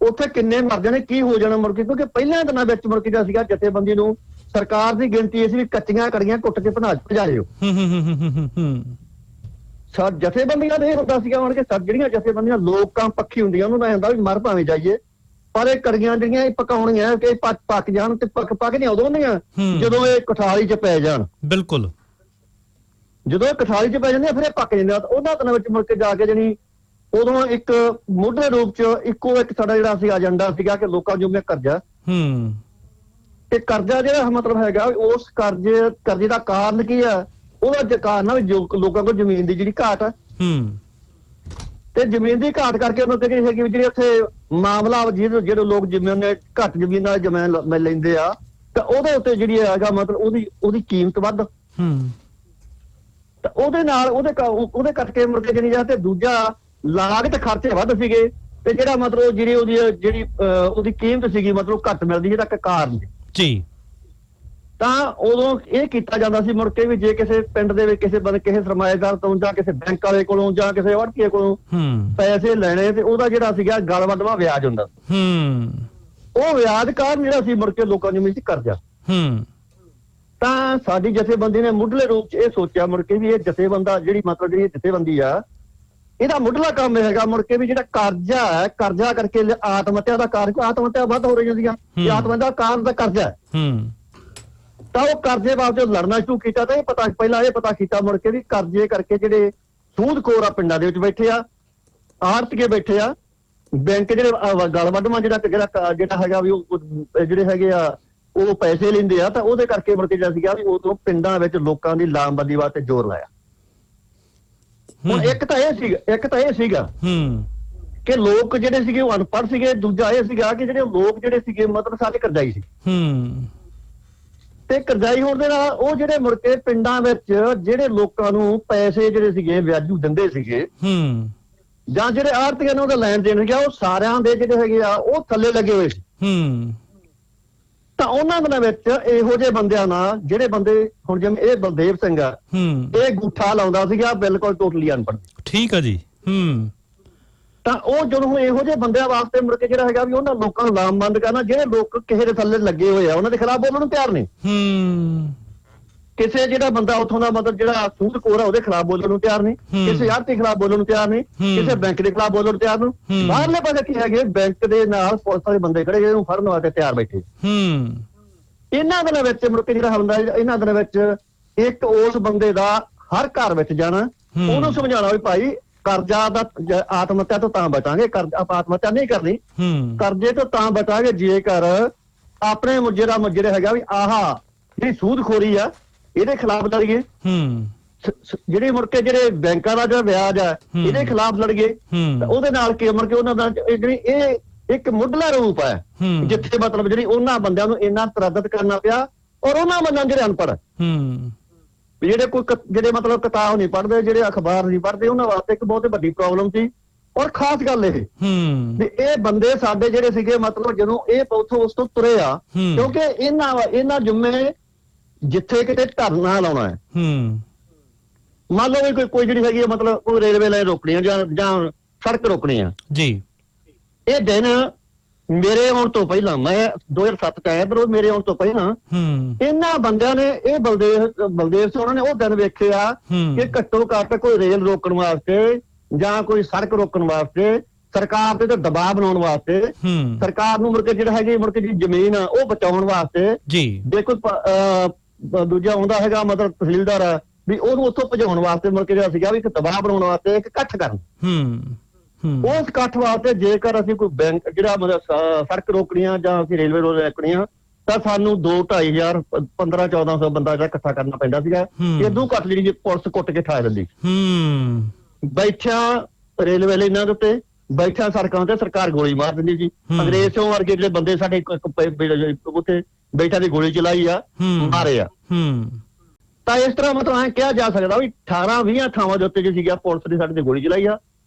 ਉੱਥੇ ਕਿੰਨੇ ਮਰ ਜਾਣੇ, ਕੀ ਹੋ ਜਾਣਾ ਮੁੜ ਕੇ। ਕਿਉਂਕਿ ਪਹਿਲਾਂ ਦਿਨਾਂ ਵਿੱਚ ਮੁੜ ਕੇ ਜਿਹੜਾ ਸੀਗਾ ਜਥੇਬੰਦੀ ਨੂੰ ਸਰਕਾਰ ਦੀ ਗਿਣਤੀ ਇਹ ਸੀ ਵੀ ਕੱਚੀਆਂ ਕੜੀਆਂ ਕੁੱਟ ਕੇ ਭਜਾਇਓ। ਜਥੇਬੰਦੀਆਂ ਦਾ ਇਹ ਹੁੰਦਾ ਸੀਗਾ ਹੁਣ ਕਿ ਜਿਹੜੀਆਂ ਜਥੇਬੰਦੀਆਂ ਲੋਕਾਂ ਪੱਖੀ ਹੁੰਦੀਆਂ ਉਹਨਾਂ ਦਾ ਹੁੰਦਾ ਵੀ ਮਰ ਭਾਵੇਂ ਜਾਈਏ, ਪਰ ਇਹ ਕੜੀਆਂ ਜਿਹੜੀਆਂ ਇਹ ਪਕਾਉਣੀਆਂ ਕਿ ਪੱਕ ਜਾਣ ਤੇ ਪੱਕ ਨਹੀਂ ਉਦੋਂ ਹੁੰਦੀਆਂ ਜਦੋਂ ਇਹ ਕਠਾਲੀ 'ਚ ਪੈ ਜਾਣ। ਬਿਲਕੁਲ। ਜਦੋਂ ਇਹ ਕਠਾਲੀ 'ਚ ਪੈ ਜਾਂਦੀਆਂ ਫਿਰ ਇਹ ਪੱਕ ਜਾਂਦੀਆਂ। ਉਹਨਾਂ ਦਿਨਾਂ ਵਿੱਚ ਮੁੜ ਕੇ ਜਾ ਕੇ ਜਿਹੜੀ ਉਦੋਂ ਇੱਕ ਮੁੱਢਲੇ ਰੂਪ 'ਚ ਇੱਕੋ ਇੱਕ ਸਾਡਾ ਜਿਹੜਾ ਸੀ ਏਜੰਡਾ ਸੀਗਾ ਕਿ ਲੋਕਾਂ ਨੂੰ ਕਰਜ਼ਾ, ਤੇ ਕਰਜ਼ਾ ਜਿਹੜਾ ਮਤਲਬ ਹੈਗਾ ਉਸ ਕਰਜ਼ੇ ਦਾ ਕਾਰਨ ਕੀ ਆ, ਉਹਦਾ ਕਾਰਨ ਆ ਵੀ ਲੋਕਾਂ ਕੋਲ ਜ਼ਮੀਨ ਦੀ ਜਿਹੜੀ ਘਾਟ ਆ, ਤੇ ਜ਼ਮੀਨ ਦੀ ਘਾਟ ਕਰਕੇ ਉਹਨਾਂ ਤੇ ਜਿਹੜੀ ਹੈਗੀ ਜਿਹੜੀ ਉੱਥੇ ਮਾਮਲਾ ਜਿਹੜੇ ਲੋਕ ਜ਼ਮੀਨ ਘੱਟ ਜ਼ਮੀਨ ਨਾਲ ਜ਼ਮੀਨ ਲੈਂਦੇ ਆ ਤਾਂ ਉਹਦੇ ਉੱਤੇ ਜਿਹੜੀ ਹੈਗਾ ਮਤਲਬ ਉਹਦੀ ਕੀਮਤ ਵੱਧ, ਤਾਂ ਉਹਦੇ ਨਾਲ ਉਹਦੇ ਕਰਕੇ ਮੁੜ ਕੇ ਜਿਹੜੀ ਤੇ ਦੂਜਾ ਲਾਗਤ ਖਰਚੇ ਵੱਧ ਸੀਗੇ, ਤੇ ਜਿਹੜਾ ਮਤਲਬ ਜਿਹੜੀ ਉਹਦੀ ਕੀਮਤ ਸੀਗੀ ਮਤਲਬ ਘੱਟ ਮਿਲਦੀ ਜਿਹਦਾ ਕਾਰਨ ਜੀ। ਤਾਂ ਉਦੋਂ ਇਹ ਕੀਤਾ ਜਾਂਦਾ ਸੀ ਮੁੜ ਕੇ ਵੀ ਜੇ ਕਿਸੇ ਪਿੰਡ ਦੇ ਵਿੱਚ ਕਿਸੇ ਸਰਮਾਏਦਾਰ ਤੋਂ ਜਾਂ ਕਿਸੇ ਬੈਂਕ ਵਾਲੇ ਕੋਲੋਂ ਜਾਂ ਕਿਸੇ ਵੜਕੀਏ ਕੋਲੋਂ ਪੈਸੇ ਲੈਣੇ ਤੇ ਉਹਦਾ ਜਿਹੜਾ ਸੀਗਾ ਗਲ ਵੱਧਵਾ ਵਿਆਜ ਹੁੰਦਾ, ਉਹ ਵਿਆਜ ਕਾਰਨ ਜਿਹੜਾ ਸੀ ਮੁੜ ਕੇ ਲੋਕਾਂ ਦੀ ਜ਼ਮੀਨ 'ਚ ਕਰਜ਼ਾ। ਤਾਂ ਸਾਡੀ ਜਥੇਬੰਦੀ ਨੇ ਮੁੱਢਲੇ ਰੂਪ 'ਚ ਇਹ ਸੋਚਿਆ ਮੁੜ ਕੇ ਵੀ ਇਹ ਜਿਹੜੀ ਜਥੇਬੰਦੀ ਆ ਇਹਦਾ ਮੁੱਢਲਾ ਕੰਮ ਇਹ ਹੈਗਾ ਮੁੜ ਕੇ ਵੀ ਜਿਹੜਾ ਕਰਜ਼ਾ ਹੈ, ਕਰਜ਼ਾ ਕਰਕੇ ਆਤਮ ਹੱਤਿਆ ਦਾ ਕਾਰਨ, ਆਤਮ ਹੱਤਿਆ ਵੱਧ ਹੋ ਰਹੀਆਂ ਸੀਗੀਆਂ, ਆਤਮ ਹੱਤਿਆ ਦਾ ਕਾਰਨ ਤਾਂ ਕਰਜ਼ਾ ਹੈ। ਤਾਂ ਉਹ ਕਰਜ਼ੇ ਵਾਸਤੇ ਲੜਨਾ ਸ਼ੁਰੂ ਕੀਤਾ। ਤਾਂ ਪਹਿਲਾਂ ਇਹ ਪਤਾ ਕੀਤਾ ਮੁੜ ਕੇ ਵੀ ਕਰਜ਼ੇ ਕਰਕੇ ਜਿਹੜੇ ਸੂਦਖੋਰ ਆ ਪਿੰਡਾਂ ਦੇ ਵਿੱਚ ਬੈਠੇ ਆ, ਆੜਤੀਏ ਬੈਠੇ ਆ, ਬੈਂਕ ਜਿਹੜੇ ਗਲ ਵੱਢਵਾਂ ਜਿਹੜਾ ਹੈਗਾ ਵੀ ਉਹ ਜਿਹੜੇ ਹੈਗੇ ਆ ਉਹ ਪੈਸੇ ਲੈਂਦੇ ਆ, ਤਾਂ ਉਹਦੇ ਕਰਕੇ ਮੁੜ ਕੇ ਜਿਹੜਾ ਸੀਗਾ ਵੀ ਉਦੋਂ ਪਿੰਡਾਂ ਵਿੱਚ ਲੋਕਾਂ ਦੀ ਲਾਮਬੰਦੀ ਵਾਸਤੇ ਜ਼ੋਰ ਲਾਇਆ। ਹੁਣ ਇੱਕ ਤਾਂ ਇਹ ਸੀਗਾ ਕਿ ਲੋਕ ਜਿਹੜੇ ਸੀਗੇ ਉਹ ਅਨਪੜ੍ਹ ਸੀਗੇ, ਦੂਜਾ ਇਹ ਸੀਗਾ ਕਿ ਜਿਹੜੇ ਲੋਕ ਜਿਹੜੇ ਸੀਗੇ ਮਤਲਬ ਸਾਰੇ ਕਰਜ਼ਾਈ ਸੀ, ਤੇ ਕਰਜ਼ਾਈ ਹੋਣ ਦੇ ਨਾਲ ਉਹ ਜਿਹੜੇ ਮੁੜ ਕੇ ਪਿੰਡਾਂ ਵਿੱਚ ਜਿਹੜੇ ਲੋਕਾਂ ਨੂੰ ਪੈਸੇ ਜਿਹੜੇ ਸੀਗੇ ਵਿਆਜੂ ਦਿੰਦੇ ਸੀਗੇ ਜਾਂ ਜਿਹੜੇ ਆੜ੍ਹਤੀਆਂ ਨੂੰ ਉਹਦਾ ਲੈਣ ਦੇਣ ਸੀਗਾ, ਉਹ ਸਾਰਿਆਂ ਦੇ ਜਿਹੜੇ ਹੈਗੇ ਆ ਉਹ ਥੱਲੇ ਲੱਗੇ ਹੋਏ ਸੀ। ਤਾਂ ਉਹਨਾਂ ਦਿਨਾਂ ਵਿੱਚ ਇਹੋ ਜਿਹੇ ਬੰਦਿਆਂ ਨਾਲ ਜਿਹੜੇ ਬੰਦੇ ਹੁਣ ਜਿਵੇਂ ਇਹ ਬਲਦੇਵ ਸਿੰਘ ਆ, ਇਹ ਅੰਗੂਠਾ ਲਾਉਂਦਾ ਸੀਗਾ ਬਿਲਕੁਲ ਟੋਟਲੀ ਅਨਪੜ੍ਹ। ਠੀਕ ਆ ਜੀ। ਤਾਂ ਉਹ ਜਦੋਂ ਇਹੋ ਜਿਹੇ ਬੰਦਿਆਂ ਵਾਸਤੇ ਮੁੜ ਕੇ ਜਿਹੜਾ ਹੈਗਾ ਵੀ ਉਹਨਾਂ ਲੋਕਾਂ ਨੂੰ ਲਾਮਬੰਦ ਕਰਨਾ, ਜਿਹੜੇ ਲੋਕ ਕਿਸੇ ਦੇ ਥੱਲੇ ਲੱਗੇ ਹੋਏ ਆ ਉਹਨਾਂ ਦੇ ਖਿਲਾਫ ਬੋਲਣ ਨੂੰ ਤਿਆਰ ਨਹੀਂ। ਕਿਸੇ ਜਿਹੜਾ ਬੰਦਾ ਉੱਥੋਂ ਦਾ ਮਤਲਬ ਜਿਹੜਾ ਸੂਦਖੋਰ ਆ ਉਹਦੇ ਖਿਲਾਫ ਬੋਲਣ ਨੂੰ ਤਿਆਰ ਨਹੀਂ, ਕਿਸੇ ਆੜ੍ਹਤੀ ਖਿਲਾਫ ਬੋਲਣ ਨੂੰ ਤਿਆਰ ਨਹੀਂ, ਕਿਸੇ ਬੈਂਕ ਦੇ ਖਿਲਾਫ ਬੋਲਣ ਨੂੰ ਤਿਆਰ ਨਹੀਂ। ਬਾਹਰਲੇ ਪਾਸੇ ਕੀ ਹੈਗੇ, ਬੈਂਕ ਦੇ ਨਾਲ ਪੁਲਿਸ ਦੇ ਬੰਦੇ ਖੜੇ ਜਿਹਨੂੰ ਫੜਨ ਵਾਸਤੇ ਤਿਆਰ ਬੈਠੇ। ਇਹਨਾਂ ਦਿਨਾਂ ਵਿੱਚ ਮੁੜ ਕੇ ਜਿਹੜਾ ਹੁੰਦਾ, ਇਹਨਾਂ ਦਿਨਾਂ ਵਿੱਚ ਇੱਕ ਉਸ ਬੰਦੇ ਦਾ ਹਰ ਘਰ ਵਿੱਚ ਜਾਣਾ, ਉਹਨੂੰ ਸਮਝਾਉਣਾ ਵੀ ਭਾਈ ਕਰਜ਼ਾ ਦਾ ਆਤਮ ਹੱਤਿਆ ਤੋਂ ਤਾਂ ਬਚਾਂਗੇ, ਆਪਾਂ ਆਤਮ ਹੱਤਿਆ ਨਹੀਂ ਕਰਨੀ, ਕਰਜ਼ੇ ਤੋਂ ਤਾਂ ਬਚਾਂਗੇ ਜੇਕਰ ਆਪਣੇ ਜਿਹੜੇ ਹੈਗਾ ਵੀ ਆਹ ਜਿਹੜੀ ਸੂਦਖੋਰੀ ਆ ਇਹਦੇ ਖਿਲਾਫ ਲੜੀਏ, ਜਿਹੜੇ ਮੁੜ ਕੇ ਜਿਹੜੇ ਬੈਂਕਾਂ ਦਾ ਜਿਹੜਾ ਵਿਆਜ ਆ ਇਹਦੇ ਖਿਲਾਫ ਲੜੀਏ। ਤਾਂ ਉਹਦੇ ਨਾਲ ਕੀ ਮੁੜ ਕੇ ਉਹਨਾਂ ਦਾ ਜਿਹੜੀ ਇਹ ਇੱਕ ਮੁੱਢਲਾ ਰੂਪ ਹੈ ਜਿੱਥੇ ਮਤਲਬ ਜਿਹੜੀ ਉਹਨਾਂ ਬੰਦਿਆਂ ਨੂੰ ਇੰਨਾ ਤਰੱਦਦ ਕਰਨਾ ਪਿਆ, ਔਰ ਉਹਨਾਂ ਬੰਦਿਆਂ ਜਿਹੜੇ ਅਨਪੜ੍ਹ ਜਿਹੜੇ ਮਤਲਬ ਕਿਤਾਬ ਨਹੀਂ ਪੜ੍ਹਦੇ, ਜਿਹੜੇ ਅਖਬਾਰ ਨਹੀਂ ਪੜ੍ਹਦੇ, ਉਹਨਾਂ ਵਾਸਤੇ ਇੱਕ ਬਹੁਤ ਵੱਡੀ ਪ੍ਰੋਬਲਮ ਸੀ। ਔਰ ਖਾਸ ਗੱਲ ਇਹ ਵੀ ਇਹ ਬੰਦੇ ਸਾਡੇ ਜਿਹੜੇ ਸੀਗੇ ਮਤਲਬ ਜਦੋਂ ਇਹ ਉੱਥੋਂ ਉਸ ਤੋਂ ਤੁਰੇ ਆ, ਕਿਉਂਕਿ ਇਹਨਾਂ ਜੁਮੇ ਜਿੱਥੇ ਕਿਤੇ ਧਰਨਾ ਲਾਉਣਾ ਹੈ, ਮੰਨ ਲਓ ਵੀ ਕੋਈ ਜਿਹੜੀ ਹੈਗੀ ਮਤਲਬ ਕੋਈ ਰੇਲਵੇ ਲਾਈਨ ਰੋਕਣੀ ਆ ਜਾਂ ਸੜਕ ਰੋਕਣੀ ਆ ਜੀ, ਇਹ ਦਿਨ ਮੇਰੇ ਆਉਣ ਤੋਂ ਪਹਿਲਾਂ, ਮੈਂ 2007 ਚ ਆਇਆ, ਪਰ ਮੇਰੇ ਆਉਣ ਤੋਂ ਪਹਿਲਾਂ ਇਹਨਾਂ ਬੰਦਿਆਂ ਨੇ ਇਹ ਬਲਦੇਵ ਸਿੰਘ ਉਹਨਾਂ ਨੇ ਉਹ ਦਿਨ ਵੇਖਿਆ ਕਿ ਘੱਟੋ ਘੱਟ ਕੋਈ ਰੇਲ ਰੋਕਣ ਵਾਸਤੇ ਜਾਂ ਕੋਈ ਸੜਕ ਰੋਕਣ ਵਾਸਤੇ, ਸਰਕਾਰ ਤੇ ਦਬਾਅ ਬਣਾਉਣ ਵਾਸਤੇ, ਸਰਕਾਰ ਨੂੰ ਮੁੜ ਕੇ ਜਿਹੜਾ ਹੈਗੀ ਮੁੜ ਕੇ ਜਿਹੜੀ ਜ਼ਮੀਨ ਆ ਉਹ ਬਚਾਉਣ ਵਾਸਤੇ ਜੇ ਕੋਈ ਦੂਜਾ ਆਉਂਦਾ ਹੈਗਾ ਮਤਲਬ ਤਹਿਸੀਲਦਾਰ ਆ ਵੀ ਉਹਨੂੰ ਉੱਥੋਂ ਭਜਾਉਣ ਵਾਸਤੇ ਮੁੜ ਕੇ ਜਿਹੜਾ ਸੀਗਾ ਵੀ ਇੱਕ ਦਬਾਅ ਬਣਾਉਣ ਵਾਸਤੇ ਇੱਕ ਇਕੱਠ ਕਰਨ। ਉਸ ਇਕੱਠ ਵਾਸਤੇ ਜੇਕਰ ਅਸੀਂ ਕੋਈ ਬੈਂਕ ਜਿਹੜਾ ਮਤਲਬ ਸੜਕ ਰੋਕਣੀਆਂ ਜਾਂ ਅਸੀਂ ਰੇਲਵੇ ਰੋਕਣੀਆਂ ਤਾਂ ਸਾਨੂੰ 2-2,500 1500-1400 ਬੰਦਾ ਜਿਹੜਾ ਇਕੱਠਾ ਕਰਨਾ ਪੈਂਦਾ ਸੀਗਾ। ਇਦੋਂ ਘੱਟ ਜਿਹੜੀ ਪੁਲਿਸ ਕੁੱਟ ਕੇ ਠਾ ਦਿੰਦੀ। ਬੈਠਿਆ ਰੇਲਵੇ ਲਾਈਨਾਂ ਦੇ ਉੱਤੇ, ਬੈਠਿਆ ਸੜਕਾਂ ਤੇ ਸਰਕਾਰ ਗੋਲੀ ਮਾਰ ਦਿੰਦੀ ਸੀ। ਅੰਗਰੇਜ਼ ਸਿੰਘ ਵਰਗੇ ਜਿਹੜੇ ਬੰਦੇ ਸਾਡੇ ਉੱਥੇ ਬੈਠਾ ਦੀ ਗੋਲੀ ਚਲਾਈ ਆ, ਮਾਰੇ ਆ। ਤਾਂ ਇਸ ਤਰ੍ਹਾਂ ਮਤਲਬ ਐਂ ਕਿਹਾ ਜਾ ਸਕਦਾ ਵੀ 18-20 ਥਾਵਾਂ ਦੇ ਉੱਤੇ ਜੇ ਸੀਗਾ ਪੁਲਿਸ ਨੇ ਸਾਡੇ ਤੇ ਗੋਲੀ ਚਲਾਈ ਆ,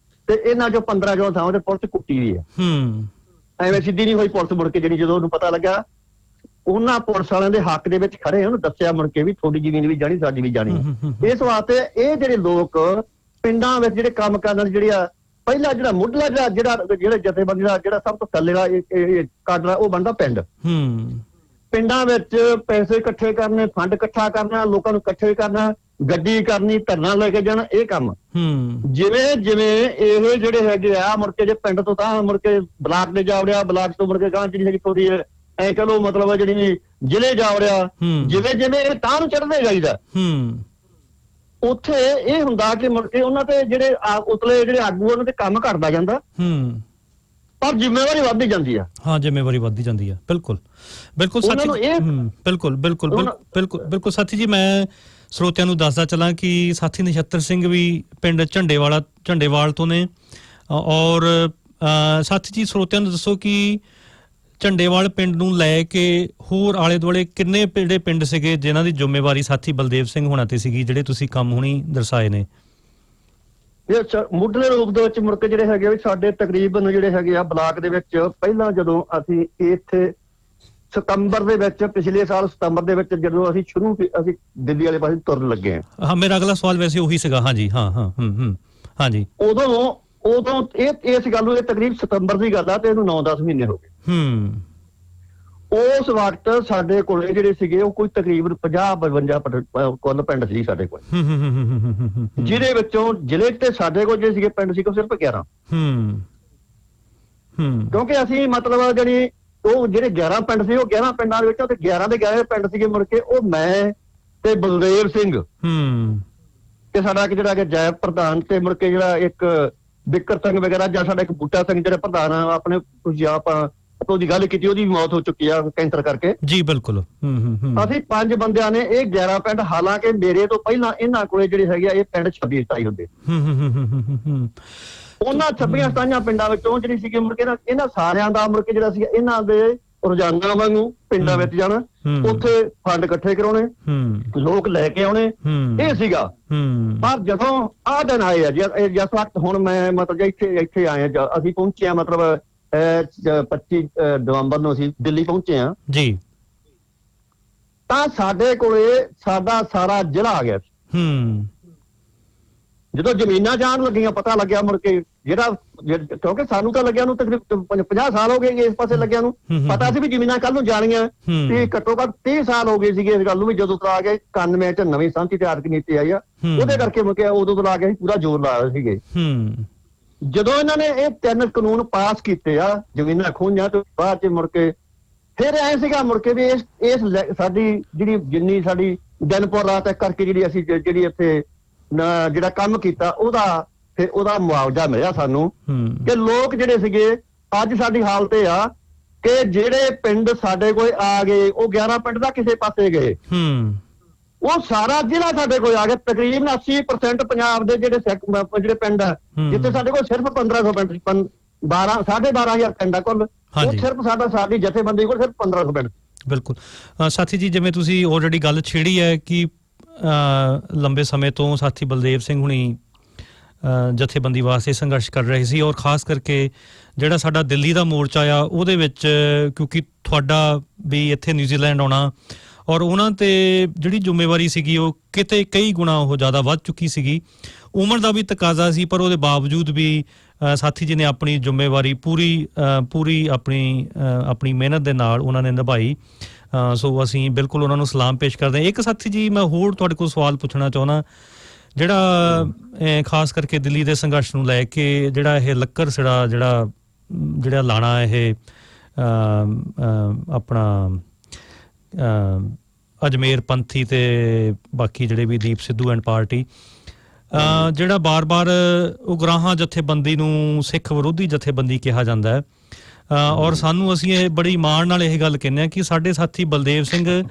ਤੇ ਇਹਨਾਂ ਚੋਂ 15 ਥਾਵਾਂ ਤੇ ਪੁਲਿਸ ਕੁੱਟੀ ਵੀ ਆ। ਐਵੇਂ ਸਿੱਧੀ ਨਹੀਂ ਹੋਈ ਪੁਲਿਸ ਮੁੜ ਕੇ, ਜਿਹੜੀ ਜਦੋਂ ਉਹਨੂੰ ਪਤਾ ਲੱਗਾ ਉਹਨਾਂ ਪੁਲਿਸ ਵਾਲਿਆਂ ਦੇ ਹੱਕ ਦੇ ਵਿੱਚ ਖੜੇ, ਉਹਨੂੰ ਦੱਸਿਆ ਮੁੜ ਕੇ ਵੀ ਤੁਹਾਡੀ ਜ਼ਮੀਨ ਵੀ ਜਾਣੀ, ਸਾਡੀ ਵੀ ਜਾਣੀ। ਇਸ ਵਾਸਤੇ ਇਹ ਜਿਹੜੇ ਲੋਕ ਪਿੰਡਾਂ ਵਿੱਚ ਜਿਹੜੇ ਕੰਮ ਕਰਨ ਜਿਹੜੇ ਆ, ਪਹਿਲਾ ਜਿਹੜਾ ਮੁੱਢਲਾ ਜਿਹੜਾ ਜਥੇਬੰਦੀ ਦਾ ਜਿਹੜਾ ਸਭ ਤੋਂ ਥੱਲੇ ਦਾ ਕਾਡਰ ਉਹ ਬਣਦਾ ਪਿੰਡ। ਪਿੰਡਾਂ ਵਿੱਚ ਪੈਸੇ ਇਕੱਠੇ ਕਰਨੇ, ਫੰਡ ਇਕੱਠਾ ਕਰਨਾ, ਲੋਕਾਂ ਨੂੰ ਇਕੱਠੇ ਕਰਨਾ, ਗੱਡੀ ਕਰਨੀ, ਧਰਨਾ ਲੈ ਕੇ ਜਾਣਾ, ਇਹ ਕੰਮ ਜਿਵੇਂ ਇਹ ਜਿਹੜੇ ਹੈਗੇ ਆ ਮੁੜ ਕੇ ਜੇ ਪਿੰਡ ਤੋਂ ਤਾਂ ਮੁੜ ਕੇ ਬਲਾਕ ਦੇ ਜਾ ਵੜਿਆ, ਬਲਾਕ ਤੋਂ ਮੁੜ ਕੇ ਗਾਂ ਜਿਹੜੀ ਹੈਗੀ ਥੋੜੀ ਐ ਕਹ ਲੋ ਮਤਲਬ ਜਿਹੜੀ ਜ਼ਿਲ੍ਹੇ ਜਾ ਵੜਿਆ, ਜਿਵੇਂ ਇਹ ਤਾਂ ਨੂੰ ਚੜ੍ਹਦੇ ਜਾਈਦਾ। ਉੱਥੇ ਇਹ ਹੁੰਦਾ ਕਿ ਮੁੜ ਕੇ ਉਹਨਾਂ ਤੇ ਜਿਹੜੇ ਉਤਲੇ ਜਿਹੜੇ ਆਗੂ ਉਹਨਾਂ ਤੇ ਕੰਮ ਘਟਦਾ ਜਾਂਦਾ, ਪਰ ਜ਼ਿੰਮੇਵਾਰੀ ਵੱਧਦੀ ਜਾਂਦੀ ਆ। ਹਾਂ, ਜ਼ਿੰਮੇਵਾਰੀ ਵੱਧਦੀ ਜਾਂਦੀ ਆ। ਬਿਲਕੁਲ ਬਿਲਕੁਲ ਸਾਥੀ ਜੀ, ਮੈਂ ਸਰੋਤਿਆਂ ਨੂੰ ਦੱਸਦਾ ਚੱਲਾਂ ਕਿ ਸਾਥੀ ਨਛੱਤਰ ਸਿੰਘ ਵੀ ਪਿੰਡ ਝੰਡੇਵਾਲ ਤੋਂ ਨੇ। ਔਰ ਸਾਥੀ ਜੀ ਸਰੋਤਿਆਂ ਨੂੰ ਦੱਸੋ ਕਿ ਝੰਡੇਵਾਲ ਪਿੰਡ ਨੂੰ ਲੈ ਕੇ ਹੋਰ ਆਲੇ ਦੁਆਲੇ ਕਿੰਨੇ ਜਿਹੜੇ ਪਿੰਡ ਸੀਗੇ ਜਿਨ੍ਹਾਂ ਦੀ ਜ਼ਿੰਮੇਵਾਰੀ ਸਾਥੀ ਬਲਦੇਵ ਸਿੰਘ ਹੋਣਾ ਤੇ ਸੀਗੀ, ਜਿਹੜੇ ਤੁਸੀਂ ਕੰਮ ਹੁਣੀ ਦਰਸਾਏ ਨੇ? ਇਹ ਮੁੱਢਲੇ ਰੂਪ ਦੇ ਵਿੱਚ ਮੁੜ ਕੇ ਜਿਹੜੇ ਹੈਗੇ ਵੀ ਸਾਡੇ ਤਕਰੀਬਨ ਜਿਹੜੇ ਹੈਗੇ ਆ ਬਲਾਕ ਦੇ ਵਿੱਚ, ਪਹਿਲਾਂ ਜਦੋਂ ਅਸੀਂ ਇੱਥੇ ਸਤੰਬਰ ਦੇ ਵਿੱਚ, ਪਿਛਲੇ ਸਾਲ ਸਤੰਬਰ ਦੇ ਵਿੱਚ ਜਦੋਂ ਅਸੀਂ ਦਿੱਲੀ ਵਾਲੇ ਪਾਸੇ ਤੁਰਨ ਲੱਗੇ ਹਾਂ। ਮੇਰਾ ਅਗਲਾ ਸਵਾਲ ਵੈਸੇ ਉਹੀ ਸੀਗਾ। ਹਾਂਜੀ ਹਾਂਜੀ। ਉਦੋਂ ਇਸ ਗੱਲ ਨੂੰ ਤਕਰੀਬ ਸਤੰਬਰ ਦੀ ਗੱਲ ਆ ਤੇ ਇਹਨੂੰ 9-10 ਮਹੀਨੇ ਹੋ ਗਏ। ਉਸ ਵਕਤ ਸਾਡੇ ਕੋਲੇ ਜਿਹੜੇ ਸੀਗੇ ਉਹ ਕੋਈ ਤਕਰੀਬਨ 50-52 ਕੁੱਲ ਪਿੰਡ ਸੀ ਸਾਡੇ ਕੋਲ, ਜਿਹਦੇ ਵਿੱਚੋਂ ਜ਼ਿਲ੍ਹੇ ਤੇ ਸਾਡੇ ਕੋਲ ਜਿਹੜੇ ਸੀਗੇ ਪਿੰਡ ਸੀ ਸਿਰਫ 11। ਕਿਉਂਕਿ ਅਸੀਂ ਮਤਲਬ ਜਿਹੜੀ ਉਹ ਜਿਹੜੇ 11 ਪਿੰਡ ਸੀ, ਉਹ 11 ਪਿੰਡਾਂ ਦੇ ਵਿੱਚੋਂ ਤੇ 11 ਦੇ 11 ਪਿੰਡ ਸੀਗੇ ਮੁੜ ਕੇ ਉਹ ਮੈਂ ਤੇ ਬਲਦੇਵ ਸਿੰਘ ਤੇ ਸਾਡਾ ਇੱਕ ਜਿਹੜਾ ਕਿ ਜੈਬ ਪ੍ਰਧਾਨ ਤੇ ਮੁੜ ਕੇ ਜਿਹੜਾ ਇੱਕ ਬਿੱਕਰ ਸਿੰਘ ਵਗੈਰਾ, ਜਾਂ ਸਾਡਾ ਇੱਕ ਬੂਟਾ ਸਿੰਘ ਜਿਹੜੇ ਪ੍ਰਧਾਨ ਆਪਣੇ ਆਪਾਂ ਉਹਦੀ ਗੱਲ ਕੀਤੀ, ਉਹਦੀ ਮੌਤ ਹੋ ਚੁੱਕੀ ਆ ਕੈਂਸਰ ਕਰਕੇ। ਜੀ ਬਿਲਕੁਲ। ਅਸੀਂ 5 ਬੰਦਿਆਂ ਨੇ ਇਹ 11 ਪਿੰਡ, ਹਾਲਾਂਕਿ ਮੇਰੇ ਤੋਂ ਪਹਿਲਾਂ ਇਹਨਾਂ ਕੋਲੇ ਜਿਹੜੇ ਹੈਗੇ ਆ ਇਹ ਪਿੰਡ 26 27 ਹੁੰਦੇ। ਉਹਨਾਂ 26 27 ਪਿੰਡਾਂ ਵਿੱਚੋਂ ਜਿਹੜੀ ਸੀਗੀ ਮੁੜ ਕੇ ਇਹਨਾਂ ਸਾਰਿਆਂ ਦਾ ਮੁੜ ਕੇ ਜਿਹੜਾ ਸੀ ਇਹਨਾਂ ਦੇ ਰੋਜ਼ਾਨਾ ਵਾਂਗੂ ਪਿੰਡਾਂ ਵਿੱਚ ਜਾਣਾ, ਉੱਥੇ ਫੰਡ ਇਕੱਠੇ ਕਰਾਉਣੇ, ਲੋਕ ਲੈ ਕੇ ਆਉਣੇ, ਇਹ ਸੀਗਾ। ਪਰ ਜਦੋਂ ਆਹ ਦਿਨ ਆਏ ਆ ਜਿਸ ਵਕਤ ਹੁਣ ਮੈਂ ਮਤਲਬ ਇੱਥੇ ਆਏ ਆ, ਅਸੀਂ ਪਹੁੰਚੇ ਆ ਮਤਲਬ 25 ਨਵੰਬਰ ਨੂੰ ਅਸੀਂ ਦਿੱਲੀ ਪਹੁੰਚੇ ਆ ਜੀ, ਤਾਂ ਸਾਡੇ ਕੋਲੇ ਸਾਡਾ ਸਾਰਾ ਜ਼ਿਲ੍ਹਾ ਆ ਗਿਆ। ਜਦੋਂ ਜ਼ਮੀਨਾਂ ਜਾਣ ਲੱਗੀਆਂ ਪਤਾ ਲੱਗਿਆ ਮੁੜ ਕੇ ਜਿਹੜਾ, ਕਿਉਂਕਿ ਸਾਨੂੰ ਤਾਂ ਲੱਗਿਆ ਨੂੰ ਤਕਰੀਬਨ 50 ਸਾਲ ਹੋ ਗਏ ਇਸ ਪਾਸੇ ਲੱਗਿਆ ਨੂੰ, ਪਤਾ ਸੀ ਵੀ ਜ਼ਮੀਨਾਂ ਕੱਲ ਨੂੰ ਜਾਣੀਆਂ, ਤੇ ਘੱਟੋ ਘੱਟ 30 ਸਾਲ ਹੋ ਗਏ ਸੀਗੇ ਇਸ ਗੱਲ ਨੂੰ ਵੀ ਜਦੋਂ ਤੋਂ ਆ ਕੇ 91 ਚ ਨਵੀਂ ਸਾਂਝੀ ਤੇ ਆਰਥਿਕ ਨੀਤੀ ਆਈ ਆ, ਉਹਦੇ ਕਰਕੇ ਮੁੜ ਕੇ ਉਦੋਂ ਤੋਂ ਲਾ ਕੇ ਪੂਰਾ ਜ਼ੋਰ ਲਾ ਰਹੇ ਸੀਗੇ। ਜਦੋਂ ਇਹਨਾਂ ਨੇ ਇਹ 3 ਕਾਨੂੰਨ ਪਾਸ ਕੀਤੇ ਆ ਜ਼ਮੀਨਾਂ ਖੋਹੀਆਂ ਤੋਂ ਬਾਅਦ ਚ ਮੁੜ ਕੇ ਫਿਰ ਐ ਸੀਗਾ ਮੁੜ ਕੇ ਵੀ ਇਸ ਸਾਡੀ ਜਿਹੜੀ ਜਿੰਨੀ ਸਾਡੀ ਦਿਨਪੁਰ ਰਾਤ ਕਰਕੇ ਜਿਹੜੀ ਅਸੀਂ ਜਿਹੜੀ ਇੱਥੇ ਜਿਹੜਾ ਕੰਮ ਕੀਤਾ ਉਹਦਾ ਮੁਆਵਜ਼ਾ ਮਿਲਿਆ ਸਾਨੂੰ, ਕਿ ਲੋਕ ਜਿਹੜੇ ਸੀਗੇ ਅੱਜ ਸਾਡੀ ਹਾਲਤ ਇਹ ਆ ਕਿ ਜਿਹੜੇ ਪਿੰਡ ਸਾਡੇ ਕੋਲ ਆ ਗਏ ਉਹ 11 ਪਿੰਡ ਦਾ ਕਿਸੇ ਪਾਸੇ ਗਏ, ਉਹ ਸਾਰਾ ਜ਼ਿਲ੍ਹਾ ਸਾਡੇ ਕੋਲ ਆ ਗਿਆ। ਤਕਰੀਬਨ 80% ਪੰਜਾਬ ਦੇ ਜਿਹੜੇ ਪਿੰਡ ਆ ਜਿੱਥੇ ਸਾਡੇ ਕੋਲ ਸਿਰਫ 1500 ਪਿੰਡ 12,500 ਪਿੰਡ ਆ ਕੁੱਲ, ਉਹ ਸਿਰਫ ਸਾਡੀ ਜਥੇਬੰਦੀ ਕੋਲ ਸਿਰਫ 1500 ਪਿੰਡ। ਬਿਲਕੁਲ ਸਾਥੀ ਜੀ, ਜਿਵੇਂ ਤੁਸੀਂ ਆਲਰੇਡੀ ਗੱਲ ਛੇੜੀ ਹੈ ਕਿ ਲੰਬੇ ਸਮੇਂ ਤੋਂ ਸਾਥੀ ਬਲਦੇਵ ਸਿੰਘ ਹੁਣੀ ਜਥੇਬੰਦੀ ਵਾਸਤੇ ਸੰਘਰਸ਼ ਕਰ ਰਹੇ ਸੀ, ਔਰ ਖਾਸ ਕਰਕੇ ਜਿਹੜਾ ਸਾਡਾ ਦਿੱਲੀ ਦਾ ਮੋਰਚਾ ਆ ਉਹਦੇ ਵਿੱਚ ਕਿਉਂਕਿ ਤੁਹਾਡਾ ਵੀ ਇੱਥੇ ਨਿਊਜ਼ੀਲੈਂਡ ਆਉਣਾ ਔਰ ਉਹਨਾਂ ਤੇ ਜਿਹੜੀ ਜ਼ਿੰਮੇਵਾਰੀ ਸੀਗੀ ਉਹ ਕਿਤੇ ਕਈ ਗੁਣਾ ਉਹ ਜ਼ਿਆਦਾ ਵੱਧ ਚੁੱਕੀ ਸੀਗੀ, ਉਮਰ ਦਾ ਵੀ ਤਕਾਜ਼ਾ ਸੀ, ਪਰ ਉਹਦੇ ਬਾਵਜੂਦ ਵੀ ਸਾਥੀ ਜੀ ਨੇ ਆਪਣੀ ਜ਼ਿੰਮੇਵਾਰੀ ਪੂਰੀ ਆਪਣੀ ਮਿਹਨਤ ਦੇ ਨਾਲ ਉਹਨਾਂ ਨੇ ਨਿਭਾਈ। ਸੋ ਅਸੀਂ ਬਿਲਕੁਲ ਉਹਨਾਂ ਨੂੰ ਸਲਾਮ ਪੇਸ਼ ਕਰਦੇ ਹਾਂ। ਇੱਕ ਸਾਥੀ ਜੀ ਮੈਂ ਹੋਰ ਤੁਹਾਡੇ ਕੋਲ ਸਵਾਲ ਪੁੱਛਣਾ ਚਾਹੁੰਦਾ, ਜਿਹੜਾ ਖਾਸ ਕਰਕੇ ਦਿੱਲੀ ਦੇ ਸੰਘਰਸ਼ ਨੂੰ ਲੈ ਕੇ ਜਿਹੜਾ ਇਹ ਲੱਕੜ ਸਿੜਾ ਜਿਹੜਾ ਲਾਣਾ ਇਹ ਆਪਣਾ ਅਜਮੇਰ ਪੰਥੀ ਤੇ ਬਾਕੀ ਜਿਹੜੇ ਵੀ ਦੀਪ ਸਿੱਧੂ ਐਂਡ ਪਾਰਟੀ ਜਿਹੜਾ ਬਾਰ-ਬਾਰ ਉਗਰਾਹਾਂ ਜਥੇਬੰਦੀ ਨੂੰ ਸਿੱਖ ਵਿਰੋਧੀ ਜਥੇਬੰਦੀ ਕਿਹਾ ਜਾਂਦਾ ਹੈ, ਔਰ ਅਸੀਂ ਇਹ ਬੜੀ ਮਾਣ ਨਾਲ ਇਹ ਗੱਲ ਕਹਿੰਦੇ ਹਾਂ ਕਿ ਸਾਡੇ ਸਾਥੀ ਬਲਦੇਵ ਸਿੰਘ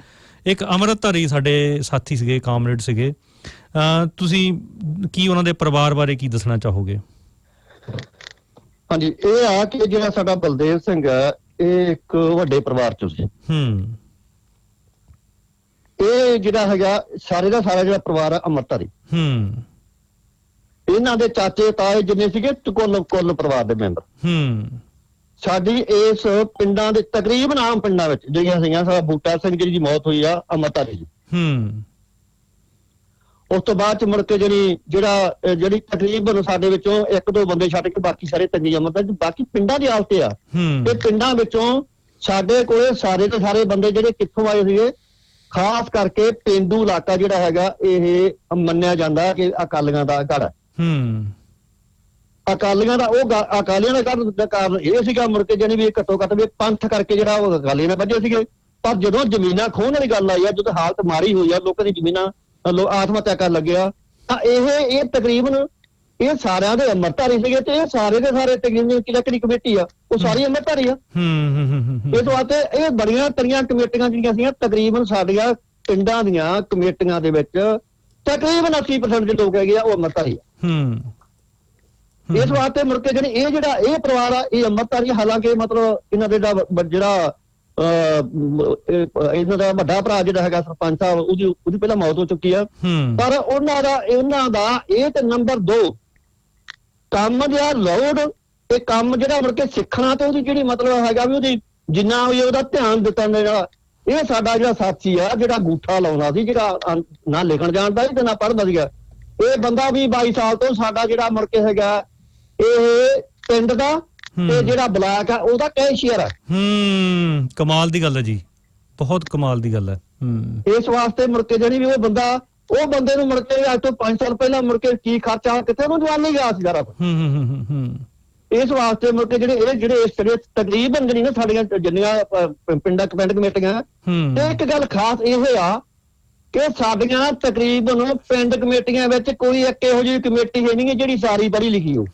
ਇੱਕ ਅੰਮ੍ਰਿਤਧਾਰੀ ਸਾਡੇ ਸਾਥੀ ਸੀਗੇ, ਕਾਮਰੇਡ ਸੀਗੇ। ਤੁਸੀਂ ਕੀ ਉਹਨਾਂ ਦੇ ਪਰਿਵਾਰ ਬਾਰੇ ਕੀ ਦੱਸਣਾ ਚਾਹੋਗੇ? ਹਾਂਜੀ, ਇਹ ਆ ਕਿ ਜਿਹੜਾ ਸਾਡਾ ਬਲਦੇਵ ਸਿੰਘ ਹੈ ਇਹ ਇੱਕ ਵੱਡੇ ਪਰਿਵਾਰ ਚੋਂ ਸੀ। ਇਹ ਜਿਹੜਾ ਹੈਗਾ ਸਾਰੇ ਦਾ ਸਾਰਾ ਜਿਹੜਾ ਪਰਿਵਾਰ ਹੈ ਅੰਮ੍ਰਿਤਧਾਰੀ। ਇਹਨਾਂ ਦੇ ਚਾਚੇ ਤਾਏ ਜਿੰਨੇ ਸੀਗੇ ਕੁੱਲ ਪਰਿਵਾਰ ਦੇ ਮੈਂਬਰ। ਸਾਡੀ ਇਸ ਪਿੰਡਾਂ ਦੇ ਤਕਰੀਬਨ ਆਮ ਪਿੰਡਾਂ ਵਿੱਚ ਜਿਹੜੀਆਂ ਸੀਗੀਆਂ, ਸਾਡਾ ਬੂਟਾ ਸਿੰਘ ਜਿਹੜੀ ਮੌਤ ਹੋਈ ਆ ਅੰਮ੍ਰਿਤਧਾਰੀ ਜੀ। ਉਸ ਤੋਂ ਬਾਅਦ ਚ ਮੁੜ ਕੇ ਜਿਹੜੀ ਤਕਰੀਬਨ ਸਾਡੇ ਵਿੱਚੋਂ 1-2 ਬੰਦੇ ਛੱਡ ਕੇ ਬਾਕੀ ਸਾਰੇ ਤੰਗੀ ਅੰਮ੍ਰਿਤਧਾਰੀ। ਬਾਕੀ ਪਿੰਡਾਂ ਦੀ ਹਾਲਤ ਆ ਤੇ ਪਿੰਡਾਂ ਵਿੱਚੋਂ ਸਾਡੇ ਕੋਲੇ ਸਾਰੇ ਦੇ ਸਾਰੇ ਬੰਦੇ ਜਿਹੜੇ ਕਿੱਥੋਂ ਆਏ ਸੀਗੇ, ਖਾਸ ਕਰਕੇ ਪੇਂਡੂ ਇਲਾਕਾ ਜਿਹੜਾ ਹੈਗਾ ਇਹ ਮੰਨਿਆ ਜਾਂਦਾ ਕਿ ਅਕਾਲੀਆਂ ਦਾ ਗੜ ਹੈ। ਅਕਾਲੀਆਂ ਦਾ ਅਕਾਲੀਆਂ ਦਾ ਕਾਰਨ ਇਹ ਸੀਗਾ ਮੁੜ ਕੇ ਜਾਨੀ ਵੀ ਘੱਟੋ ਘੱਟ ਵੀ ਪੰਥ ਕਰਕੇ ਜਿਹੜਾ ਉਹ ਅਕਾਲੀ ਨਾਲ ਵੱਜੇ ਸੀਗੇ। ਪਰ ਜਦੋਂ ਜ਼ਮੀਨਾਂ ਖੋਹਣ ਵਾਲੀ ਗੱਲ ਆਈ ਆ, ਜਦੋਂ ਹਾਲਤ ਮਾੜੀ ਹੋਈ ਆ, ਲੋਕਾਂ ਦੀ ਜ਼ਮੀਨਾਂ ਆਤਮ ਹੱਤਿਆ ਕਰਨ ਲੱਗਿਆ, ਤਾਂ ਇਹ ਤਕਰੀਬਨ ਇਹ ਸਾਰਿਆਂ ਦੇ ਅੰਮ੍ਰਿਤਧਾਰੀ ਸੀਗੇ ਤੇ ਇਹ ਸਾਰੇ ਦੇ ਸਾਰੇ ਤਕਰੀਬਨ ਕਿਹੜੀ ਕਮੇਟੀ ਆ ਉਹ ਸਾਰੀ ਅੰਮ੍ਰਿਤਧਾਰੀ ਆ। ਇਸ ਵਾਸਤੇ ਇਹ ਬੜੀਆਂ ਤਰੀਆਂ ਕਮੇਟੀਆਂ ਜਿਹੜੀਆਂ ਸੀਗੀਆਂ ਤਕਰੀਬਨ ਸਾਡੀਆਂ ਪਿੰਡਾਂ ਦੀਆਂ ਕਮੇਟੀਆਂ ਦੇ ਵਿੱਚ ਤਕਰੀਬਨ 80% ਦੇ ਲੋਕ ਹੈਗੇ ਆ ਉਹ ਅੰਮ੍ਰਿਤਧਾਰੀ ਆ। ਇਸ ਵਾਸਤੇ ਮੁੜ ਕੇ ਇਹ ਪਰਿਵਾਰ ਆ ਇਹ ਅੰਮ੍ਰਿਤਧਾਰੀ। ਹਾਲਾਂਕਿ ਮਤਲਬ ਇਹਨਾਂ ਦੇ ਜਿਹੜਾ ਇਹਨਾਂ ਦਾ ਵੱਡਾ ਭਰਾ ਜਿਹੜਾ ਹੈਗਾ ਸਰਪੰਚ ਸਾਹਿਬ ਉਹਦੀ ਪਹਿਲਾਂ ਮੌਤ ਹੋ ਚੁੱਕੀ ਆ, ਪਰ ਉਹਨਾਂ ਦਾ ਇਹ ਤੇ ਨੰਬਰ 2 ਕੰਮ ਜਿਹੜਾ ਲੋੜ ਇਹ ਕੰਮ ਜਿਹੜਾ ਮੁੜ ਕੇ ਸਿੱਖਣਾ ਤੇ ਉਹਦੀ ਜਿਹੜੀ ਮਤਲਬ ਹੈਗਾ ਵੀ ਉਹਦੀ ਜਿੰਨਾ ਵੀ ਉਹਦਾ ਧਿਆਨ ਦਿੱਤਾ ਜਿਹੜਾ ਇਹ ਸਾਡਾ ਜਿਹੜਾ ਸਾਥੀ ਆ ਜਿਹੜਾ ਅੰਗੂਠਾ ਲਾਉਂਦਾ ਸੀ, ਜਿਹੜਾ ਨਾ ਲਿਖਣ ਜਾਣਦਾ ਸੀ ਤੇ ਨਾ ਪੜ੍ਹਦਾ ਸੀਗਾ, ਇਹ ਬੰਦਾ ਵੀ 22 ਸਾਲ ਤੋਂ ਸਾਡਾ ਜਿਹੜਾ ਮੁੜ ਕੇ ਹੈਗਾ ਇਹ ਪਿੰਡ ਦਾ ਤੇ ਜਿਹੜਾ ਬਲਾਕ ਆ ਉਹਦਾ ਕੈਸ਼ੀਅਰ ਆ। ਕਮਾਲ ਦੀ ਗੱਲ ਹੈ ਜੀ, ਬਹੁਤ ਕਮਾਲ ਦੀ ਗੱਲ ਹੈ। ਇਸ ਵਾਸਤੇ ਮੁੜ ਕੇ ਜਿਹੜੀ ਵੀ ਉਹ ਬੰਦੇ ਨੂੰ ਮੁੜ ਕੇ ਅੱਜ ਤੋਂ 5 ਸਾਲ ਪਹਿਲਾਂ ਮੁੜ ਕੇ ਕੀ ਖਰਚਾ ਕਿੱਥੇ ਉਹਨੂੰ ਜਵਾਨ ਨਹੀਂ ਗਿਆ ਸੀ ਸਾਰਾ। ਇਸ ਵਾਸਤੇ ਮੁੜ ਕੇ ਜਿਹੜੇ ਤਕਰੀਬਨ ਜਿਹੜੀਆਂ ਸਾਡੀਆਂ ਜਿੰਨੀਆਂ ਪਿੰਡ ਕਮੇਟੀਆਂ ਤੇ ਇੱਕ ਗੱਲ ਖਾਸ ਇਹ ਆ ਕਿ ਸਾਡੀਆਂ ਤਕਰੀਬਨ ਪਿੰਡ ਕਮੇਟੀਆਂ ਵਿੱਚ ਕੋਈ ਇੱਕ ਇਹੋ ਜਿਹੀ ਕਮੇਟੀ ਹੈ ਨਹੀਂ ਜਿਹੜੀ ਸਾਰੀ ਪੜ੍ਹੀ ਲਿਖੀ ਹੋ,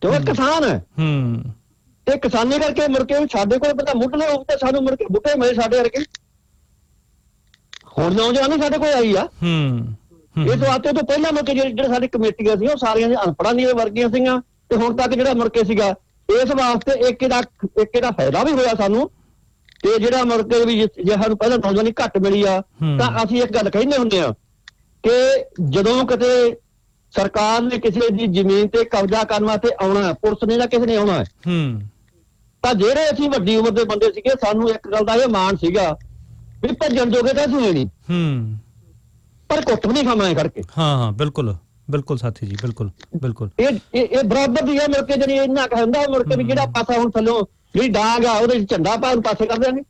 ਤੇ ਉਹ ਕਿਸਾਨ ਹੈ। ਤੇ ਕਿਸਾਨੀ ਕਰਕੇ ਮੁੜ ਕੇ ਸਾਡੇ ਕੋਲ ਪਹਿਲਾਂ ਮੁੱਢਲੇ ਉਹ ਤੇ ਸਾਨੂੰ ਮੁੜ ਕੇ ਬੁੱਟੇ ਮਿਲੇ ਸਾਡੇ ਕਰਕੇ ਹੁਣ ਨੌਜਵਾਨੀ ਸਾਡੇ ਕੋਲ ਆਈ ਆ ਇਸ ਵਾਸਤੇ ਤੋਂ ਪਹਿਲਾਂ ਮੁੜ ਕੇ ਜਿਹੜੇ ਸਾਡੀ ਕਮੇਟੀਆਂ ਸੀ ਉਹ ਸਾਰੀਆਂ ਅਨਪੜ੍ਹਾਂ ਦੀਆਂ ਵਰਗੀਆਂ ਸੀਗੀਆਂ ਤੇ ਹੁਣ ਤੱਕ ਜਿਹੜਾ ਮੁੜ ਕੇ ਸੀਗਾ ਇਸ ਵਾਸਤੇ ਇੱਕ ਇਹਦਾ ਫਾਇਦਾ ਵੀ ਹੋਇਆ ਸਾਨੂੰ ਤੇ ਜਿਹੜਾ ਮੁੜ ਕੇ ਵੀ ਜੇ ਸਾਨੂੰ ਪਹਿਲਾਂ ਨੌਜਵਾਨੀ ਘੱਟ ਮਿਲੀ ਆ ਤਾਂ ਅਸੀਂ ਇੱਕ ਗੱਲ ਕਹਿੰਦੇ ਹੁੰਦੇ ਆ ਕਿ ਜਦੋਂ ਕਿਤੇ ਸਰਕਾਰ ਨੇ ਕਿਸੇ ਦੀ ਜ਼ਮੀਨ ਤੇ ਕਬਜ਼ਾ ਕਰਨ ਵਾਸਤੇ ਆਉਣਾ ਪੁਲਿਸ ਨੇ ਜਾਂ ਕਿਸੇ ਨੇ ਆਉਣਾ ਤਾਂ ਜਿਹੜੇ ਅਸੀਂ ਵੱਡੀ ਉਮਰ ਦੇ ਬੰਦੇ ਸੀਗੇ ਸਾਨੂੰ ਇੱਕ ਗੱਲ ਦਾ ਇਹ ਮਾਣ ਸੀਗਾ ਵੀ ਭੱਜਣ ਜੋਗੇ ਤਾਂ ਅਸੀਂ ਨਹੀਂ ਪਰ ਕੁੱਟ ਵੀ ਨਹੀਂ ਖਾਵਾਂਗੇ ਕਰਕੇ ਹਾਂ ਬਿਲਕੁਲ ਬਿਲਕੁਲ ਸਾਥੀ ਜੀ ਬਿਲਕੁਲ ਬਿਲਕੁਲ ਇਹ ਬਰਾਬਰ ਦੀ ਹੈ ਮੁੜ ਕੇ ਜਿਹੜੀ ਇੰਨਾ ਕਹਿੰਦਾ ਮੁੜ ਕੇ ਵੀ ਜਿਹੜਾ ਪਾਸਾ ਹੁਣ ਥੱਲੋਂ ਜਿਹੜੀ ਡਾਂਗ ਆ ਉਹਦੇ ਝੰਡਾ ਪਾ ਪਾਸੇ ਕਰ ਦਿਆਂਗੇ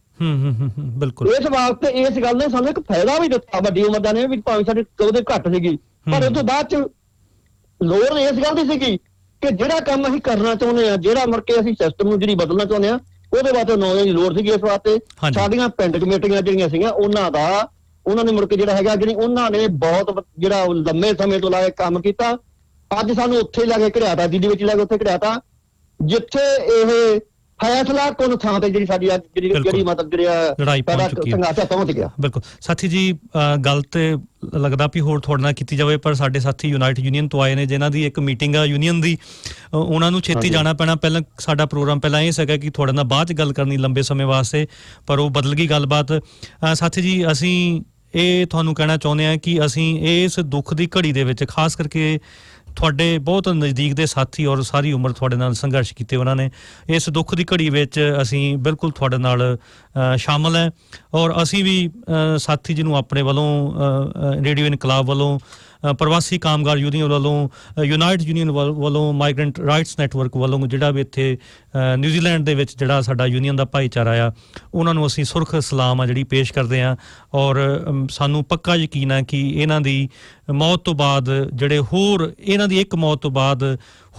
ਬਿਲਕੁਲ ਇਸ ਵਾਸਤੇ ਇਸ ਗੱਲ ਨੇ ਸਾਨੂੰ ਇੱਕ ਫਾਇਦਾ ਵੀ ਦਿੱਤਾ ਵੱਡੀ ਉਮਰ ਦਾ ਨੇ ਵੀ ਭਾਵੇਂ ਸਾਡੇ ਉਹਦੇ ਘੱਟ ਸੀਗੀ ਪਰ ਉਸ ਤੋਂ ਬਾਅਦ ਚ ਲੋੜ ਇਸ ਗੱਲ ਦੀ ਸੀਗੀ ਕਿ ਜਿਹੜਾ ਕੰਮ ਅਸੀਂ ਕਰਨਾ ਚਾਹੁੰਦੇ ਆ ਜਿਹੜਾ ਮੁੜ ਕੇ ਅਸੀਂ ਸਿਸਟਮ ਨੂੰ ਜਿਹੜੀ ਬਦਲਣਾ ਚਾਹੁੰਦੇ ਆ ਉਹਦੇ ਵਾਸਤੇ ਨੌਜਵਾਨ ਦੀ ਲੋੜ ਸੀਗੀ ਇਸ ਵਾਸਤੇ ਸਾਡੀਆਂ ਪਿੰਡ ਕਮੇਟੀਆਂ ਜਿਹੜੀਆਂ ਸੀਗੀਆਂ ਉਹਨਾਂ ਨੇ ਮੁੜ ਕੇ ਜਿਹੜਾ ਹੈਗਾ ਜਿਹੜੀ ਉਹਨਾਂ ਨੇ ਬਹੁਤ ਜਿਹੜਾ ਲੰਮੇ ਸਮੇਂ ਤੋਂ ਲਾ ਕੇ ਕੰਮ ਕੀਤਾ ਅੱਜ ਸਾਨੂੰ ਉੱਥੇ ਜਾ ਕੇ ਘੜਿਆਤਾ ਦਿੱਲੀ ਵਿੱਚ ਜਾ ਕੇ ਉੱਥੇ ਘੜਿਆਤਾ ਜਿੱਥੇ ਇਹ ਫੈਸਲਾ ਕੁਨ ਥਾਂ ਤੇ ਜਿਹੜੀ ਸਾਡੀ ਜਿਹੜੀ ਮਤਲਬ ਜਿਹੜਾ ਸੰਘਰਸ਼ ਪਹੁੰਚ ਗਿਆ ਬਿਲਕੁਲ ਸਾਥੀ ਜੀ ਗੱਲ ਤੇ ਲੱਗਦਾ ਵੀ ਹੋਰ ਤੁਹਾਡੇ ਨਾਲ ਕੀਤੀ ਜਾਵੇ ਪਰ ਸਾਡੇ ਸਾਥੀ ਯੂਨਾਈਟ ਯੂਨੀਅਨ ਤੋਂ ਆਏ ਨੇ ਜਿਨ੍ਹਾਂ ਦੀ ਇੱਕ ਮੀਟਿੰਗ ਆ ਯੂਨੀਅਨ ਦੀ ਉਹਨਾਂ ਨੂੰ ਛੇਤੀ ਜਾਣਾ ਪੈਣਾ ਪਹਿਲਾਂ ਸਾਡਾ ਪ੍ਰੋਗਰਾਮ ਪਹਿਲਾਂ ਇਹ ਸੀਗਾ ਕਿ ਤੁਹਾਡੇ ਨਾਲ ਬਾਅਦ 'ਚ ਗੱਲ ਕਰਨੀ ਲੰਬੇ ਸਮੇਂ ਵਾਸਤੇ ਪਰ ਉਹ ਬਦਲ ਗਈ ਗੱਲਬਾਤ ਸਾਥੀ ਜੀ ਅਸੀਂ ਇਹ ਤੁਹਾਨੂੰ ਕਹਿਣਾ ਚਾਹੁੰਦੇ ਹਾਂ ਕਿ ਅਸੀਂ ਇਸ ਦੁੱਖ ਦੀ ਘੜੀ ਦੇ ਵਿੱਚ ਖਾਸ ਕਰਕੇ ਤੁਹਾਡੇ ਬਹੁਤ ਨਜ਼ਦੀਕ ਦੇ ਸਾਥੀ ਔਰ ਸਾਰੀ ਉਮਰ ਤੁਹਾਡੇ ਨਾਲ ਸੰਘਰਸ਼ ਕੀਤੇ ਉਹਨਾਂ ਨੇ ਇਸ ਦੁੱਖ ਦੀ ਘੜੀ ਵਿੱਚ ਅਸੀਂ ਬਿਲਕੁਲ ਤੁਹਾਡੇ ਨਾਲ ਸ਼ਾਮਲ ਹੈ ਔਰ ਅਸੀਂ ਵੀ ਸਾਥੀ ਜੀ ਨੂੰ ਆਪਣੇ ਵੱਲੋਂ ਰੇਡੀਓ ਇਨਕਲਾਬ ਵੱਲੋਂ ਪ੍ਰਵਾਸੀ ਕਾਮਗਾਰ ਯੂਨੀਅਨ ਵੱਲੋਂ ਯੂਨਾਈਟ ਯੂਨੀਅਨ ਵੱਲੋਂ ਮਾਈਗਰੈਂਟ ਰਾਈਟਸ ਨੈਟਵਰਕ ਵੱਲੋਂ ਜਿਹੜਾ ਵੀ ਇੱਥੇ ਨਿਊਜ਼ੀਲੈਂਡ ਦੇ ਵਿੱਚ ਜਿਹੜਾ ਸਾਡਾ ਯੂਨੀਅਨ ਦਾ ਭਾਈਚਾਰਾ ਆ ਉਹਨਾਂ ਨੂੰ ਅਸੀਂ ਸੁਰਖ ਸਲਾਮ ਆ ਜਿਹੜੀ ਪੇਸ਼ ਕਰਦੇ ਹਾਂ ਔਰ ਸਾਨੂੰ ਪੱਕਾ ਯਕੀਨ ਹੈ ਕਿ ਇਹਨਾਂ ਦੀ ਮੌਤ ਤੋਂ ਬਾਅਦ ਜਿਹੜੇ ਹੋਰ ਇਹਨਾਂ ਦੀ ਇੱਕ ਮੌਤ ਤੋਂ ਬਾਅਦ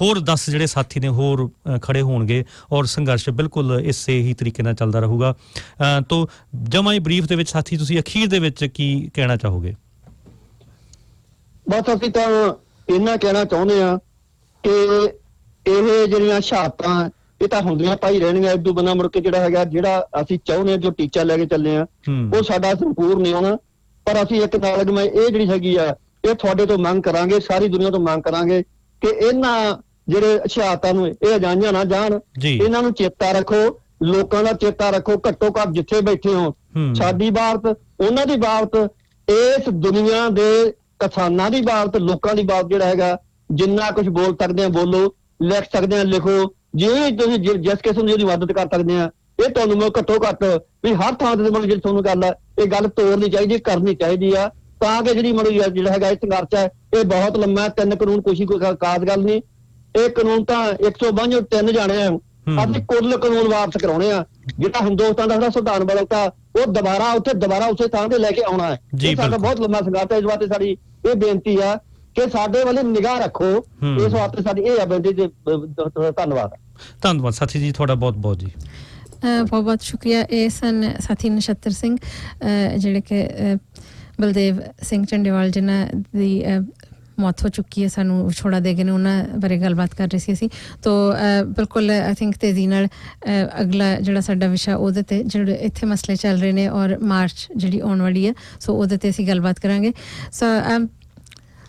ਹੋਰ 10 ਜਿਹੜੇ ਸਾਥੀ ਨੇ ਹੋਰ ਖੜੇ ਹੋਣਗੇ ਔਰ ਸੰਘਰਸ਼ ਬਿਲਕੁਲ ਇਸੇ ਹੀ ਤਰੀਕੇ ਨਾਲ ਚੱਲਦਾ ਰਹੂਗਾ ਤੋ ਜਮਾਂ ਹੀ ਬਰੀਫ ਦੇ ਵਿੱਚ ਸਾਥੀ ਤੁਸੀਂ ਅਖੀਰ ਦੇ ਵਿੱਚ ਕੀ ਕਹਿਣਾ ਚਾਹੋਗੇ ਬਸ ਅਸੀਂ ਤਾਂ ਇਹਨਾਂ ਕਹਿਣਾ ਚਾਹੁੰਦੇ ਆ ਕਿ ਇਹ ਜਿਹੜੀਆਂ ਸ਼ਹਾਦਤਾਂ ਇਹ ਤਾਂ ਹੁੰਦੀਆਂ ਪਾਈ ਰਹਿਣੀਆਂ ਇਦੋਂ ਬਿਨਾਂ ਮੁੜ ਕੇ ਜਿਹੜਾ ਹੈਗਾ ਜਿਹੜਾ ਅਸੀਂ ਚਾਹੁੰਦੇ ਆ ਜੋ ਟੀਚਾ ਲੈ ਕੇ ਚੱਲੇ ਆ ਉਹ ਸਾਡਾ ਸੰਪੂਰਨ ਨਹੀਂ ਹੋਣਾ ਪਰ ਅਸੀਂ ਇੱਕ ਨਾਲ ਮੈਂ ਇਹ ਜਿਹੜੀ ਹੈਗੀ ਆ ਇਹ ਤੁਹਾਡੇ ਤੋਂ ਮੰਗ ਕਰਾਂਗੇ ਸਾਰੀ ਦੁਨੀਆ ਤੋਂ ਮੰਗ ਕਰਾਂਗੇ ਕਿ ਇਹਨਾਂ ਜਿਹੜੇ ਸ਼ਹਾਦਤਾਂ ਨੂੰ ਇਹ ਅਜਾਈਆਂ ਨਾ ਜਾਣ ਇਹਨਾਂ ਨੂੰ ਚੇਤਾ ਰੱਖੋ ਲੋਕਾਂ ਦਾ ਚੇਤਾ ਰੱਖੋ ਘੱਟੋ ਘੱਟ ਜਿੱਥੇ ਬੈਠੇ ਹੋ ਸਾਡੀ ਬਾਤ ਉਹਨਾਂ ਦੀ ਬਾਤ ਇਸ ਦੁਨੀਆ ਦੇ ਕਿਸਾਨਾਂ ਦੀ ਬਾਤ ਲੋਕਾਂ ਦੀ ਬਾਤ ਜਿਹੜਾ ਹੈਗਾ ਜਿੰਨਾ ਕੁਝ ਬੋਲ ਸਕਦੇ ਆ ਬੋਲੋ ਲਿਖ ਸਕਦੇ ਆ ਲਿਖੋ ਜਿਵੇਂ ਤੁਸੀਂ ਜਿਸ ਕਿਸਮ ਦੀ ਉਹਦੀ ਮਦਦ ਕਰ ਸਕਦੇ ਆ ਇਹ ਤੁਹਾਨੂੰ ਮੈਂ ਘੱਟੋ ਘੱਟ ਵੀ ਹਰ ਥਾਂ ਤੇ ਮਤਲਬ ਜਿਹੜੀ ਤੁਹਾਨੂੰ ਗੱਲ ਆ ਇਹ ਗੱਲ ਤੋੜਨੀ ਚਾਹੀਦੀ ਕਰਨੀ ਚਾਹੀਦੀ ਆ ਤਾਂ ਕਿ ਜਿਹੜੀ ਮਤਲਬ ਜਿਹੜਾ ਹੈਗਾ ਇਹ ਸੰਘਰਸ਼ ਹੈ ਇਹ ਬਹੁਤ ਲੰਮਾ 3 ਕਾਨੂੰਨ ਕੋਈ ਖਾਸ ਗੱਲ ਨਹੀਂ ਇਹ ਕਾਨੂੰਨ ਤਾਂ 152 3 ਜਾਣੇ ਆ ਅਸੀਂ ਕੁੱਲ ਕਾਨੂੰਨ ਵਾਪਸ ਕਰਾਉਣੇ ਆ ਜਿਹੜਾ ਹਿੰਦੁਸਤਾਨ ਦਾ ਜਿਹੜਾ ਸੰਵਿਧਾਨ ਬਦਲਤਾ ਉਹ ਦੁਬਾਰਾ ਉਸੇ ਥਾਂ ਤੇ ਲੈ ਕੇ ਆਉਣਾ ਹੈ ਇਹ ਸਾਡਾ ਬਹੁਤ ਲੰਮਾ ਸੰਘਰਸ਼ ਹੈ ਇਸ ਵਾਸਤੇ ਸਾਡੀ ਇਹ ਬੇਨਤੀ ਆ ਕਿ ਸਾਡੇ ਵੱਲ ਨਿਗਾਹ ਰੱਖੋ ਇਸ ਵਾਸਤੇ ਸਾਡੀ ਇਹ ਬੇਨਤੀ ਤੇ ਧੰਨਵਾਦ ਸਾਥੀ ਜੀ ਤੁਹਾਡਾ ਬਹੁਤ ਬਹੁਤ ਜੀ ਬਹੁਤ ਬਹੁਤ ਸ਼ੁਕਰੀਆ ਇਹ ਸਨ ਸਾਥੀ ਨਛੱਤਰ ਸਿੰਘ ਜਿਹੜੇ ਕਿ ਬਲਦੇਵ ਸਿੰਘ ਚੰਡੇਵਾਲ ਜਿਨ੍ਹਾਂ ਦੀ ਮੌਤ ਹੋ ਚੁੱਕੀ ਹੈ ਸਾਨੂੰ ਵਿਛੋੜਾ ਦੇ ਗਏ ਨੇ ਉਹਨਾਂ ਬਾਰੇ ਗੱਲਬਾਤ ਕਰ ਰਹੇ ਸੀ ਅਸੀਂ ਤੋ ਬਿਲਕੁਲ ਆਈ ਥਿੰਕ ਤੇਜ਼ੀ ਨਾਲ ਅਗਲਾ ਜਿਹੜਾ ਸਾਡਾ ਵਿਸ਼ਾ ਉਹਦੇ ਤੇ ਜਿਹੜੇ ਇੱਥੇ ਮਸਲੇ ਚੱਲ ਰਹੇ ਨੇ ਔਰ ਮਾਰਚ ਜਿਹੜੀ ਆਉਣ ਵਾਲੀ ਹੈ ਸੋ ਉਹਦੇ ਤੇ ਅਸੀਂ ਗੱਲਬਾਤ ਕਰਾਂਗੇ ਸੋ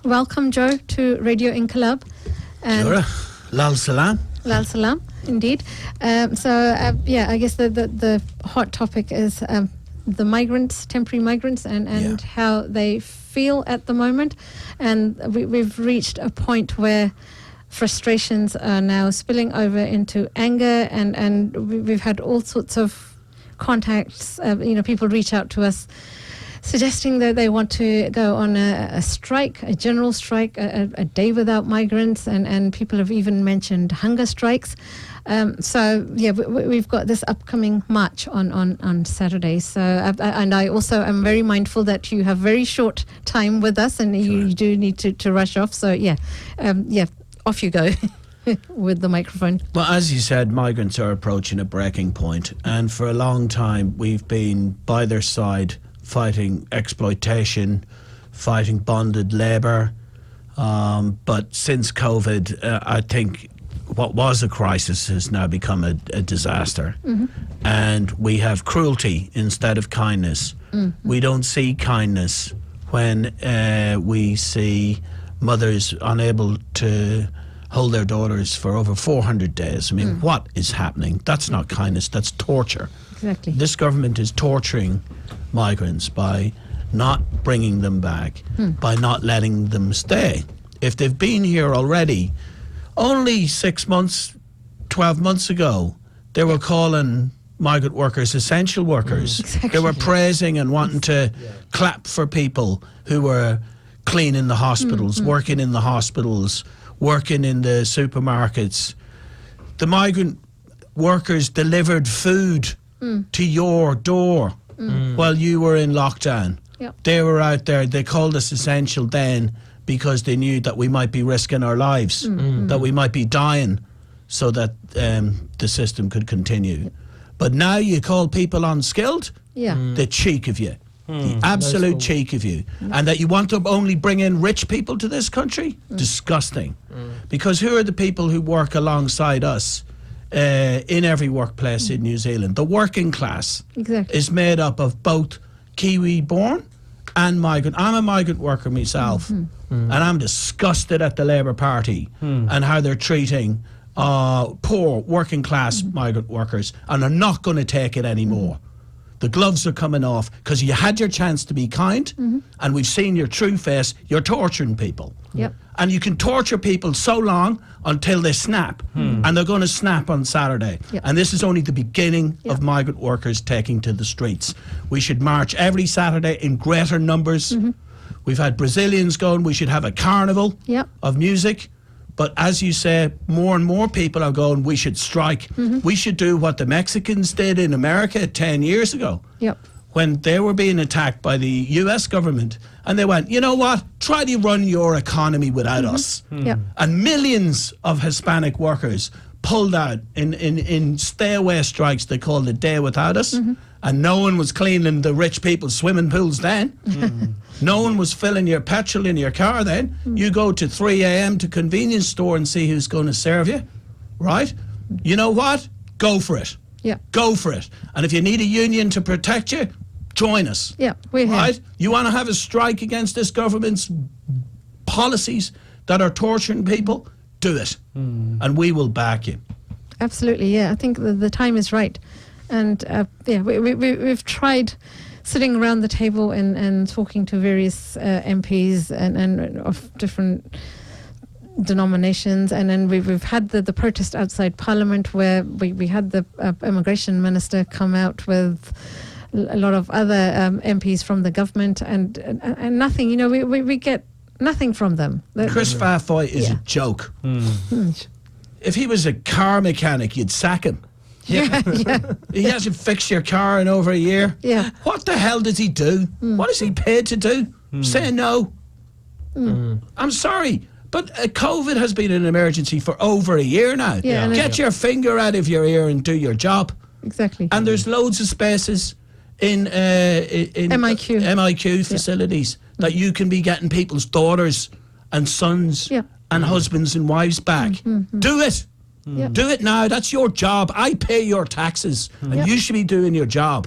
ਵੈਲਕਮ ਜੋ ਟੂ ਰੇਡੀਓ ਇਨਕਲਾਬ ਲਾਲ salam indeed so yeah I guess the hot topic is the migrants, temporary migrants, and how they feel at the moment, and we've reached a point where frustrations are now spilling over into anger, and we've had all sorts of contacts. People reach out to us suggesting that they want to go on a strike, a general strike, a day without migrants, and people have even mentioned hunger strikes. So yeah, we've got this upcoming march on Saturday. So and I also am very mindful that you have very short time with us, and you do need to rush off. So yeah, off you go. With the microphone. Well, as you said, migrants are approaching a breaking point, and for a long time we've been by their side fighting exploitation, fighting bonded labour, but since COVID I think what was a crisis has now become a disaster. And we have cruelty instead of kindness. We don't see kindness when we see mothers unable to hold their daughters for over 400 days. I mean, what is happening? That's not kindness, that's torture. Exactly. This government is torturing migrants by not bringing them back, by not letting them stay. If they've been here already, only 6 months, 12 months ago, they were calling migrant workers essential workers. Exactly. They were praising and wanting to clap for people who were cleaning the hospitals, working in the hospitals, working in the supermarkets. The migrant workers delivered food to your door while you were in lockdown. Yep. They were out there. They called us essential then because they knew that we might be risking our lives, that we might be dying so that the system could continue. But now you call people unskilled? Yeah. The cheek of you. The absolute cheek of you. And that you want to only bring in rich people to this country? Disgusting. Because who are the people who work alongside us in every workplace in New Zealand? The working class Exactly. is made up of both Kiwi born and migrant. I'm a migrant worker myself, and I'm disgusted at the Labour Party and how they're treating poor working class migrant workers, and are not going to take it anymore. The gloves are coming off because you had your chance to be kind, and we've seen your true face. You're torturing people. Yep. And you can torture people so long until they snap, and they're going to snap on Saturday. Yep. And this is only the beginning Yep. of migrant workers taking to the streets. We should march every Saturday in greater numbers. We've had Brazilians going. We should have a carnival Yep. of music. But as you say, more and more people are going, we should strike. We should do what the Mexicans did in America 10 years ago. Yep. When they were being attacked by the US government, and they went, you know what, try to run your economy without us. Yep. And millions of Hispanic workers pulled out in stay-away strikes they called it Day Without Us, and no one was cleaning the rich people's swimming pools then. No one was filling your petrol in your car then. You go to 3 a.m. to convenience store and see who's going to serve you, right? You know what? Go for it. Yeah. Go for it. And if you need a union to protect you, join us. Yeah, we're here. Right? You want to have a strike against this government's policies that are torturing people? Do it. And we will back you. Absolutely, yeah. I think the time is right. And we've tried sitting around the table and talking to various MPs and of different denominations, and then we've had the protest outside Parliament where we had the immigration minister come out with a lot of other MPs from the government, and nothing, we get nothing from them. Chris Fafoy is a joke. If he was a car mechanic, you'd sack him. Yeah. He hasn't fixed your car in over a year. Yeah. What the hell does he do? What is he paid to do? Say no. I'm sorry, but COVID has been an emergency for over a year now. Yeah, and Get your finger out of your ear and do your job. Exactly. And there's loads of spaces in MIQ facilities that you can be getting people's daughters and sons and husbands and wives back. Do it. Do it now. That's your job. I pay your taxes, and you should be doing your job.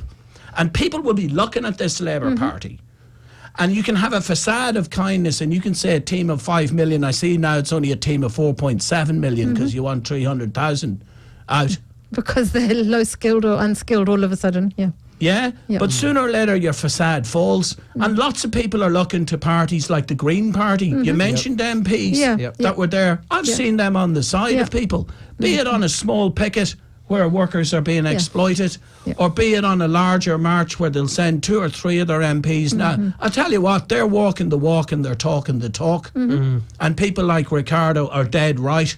And people will be looking at this Labour Party. And you can have a facade of kindness, and you can say a team of 5 million. I see now it's only a team of 4.7 million because you want 300,000 out. Because they're low skilled or unskilled all of a sudden. Yeah, but sooner or later your facade falls, and lots of people are looking to parties like the Green Party. You mentioned MPs that were there. I've seen them on the side of people, be it on a small picket where workers are being exploited, or be it on a larger march where they'll send 2 or 3 of their MPs. Now, I tell you what, they're walking the walk and they're talking the talk. And people like Ricardo are dead right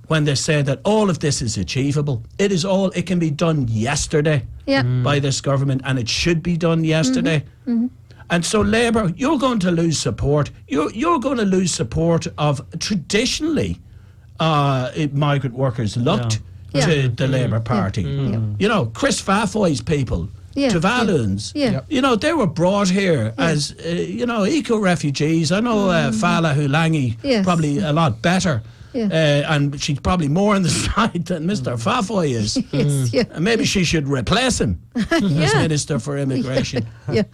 when they say that all of this is achievable. It can be done yesterday by this government, and it should be done yesterday. And so Labour, you're going to lose support. You're going to lose support of traditionally migrant workers looked to the Labour Party. You know, Chris Fafoy's people, Tuvaluans, you know, they were brought here as, eco-refugees. I know Fala Hulangi probably a lot better. and she's probably more on the side than Mr. Fafoy is. And maybe she should replace him as Minister for Immigration.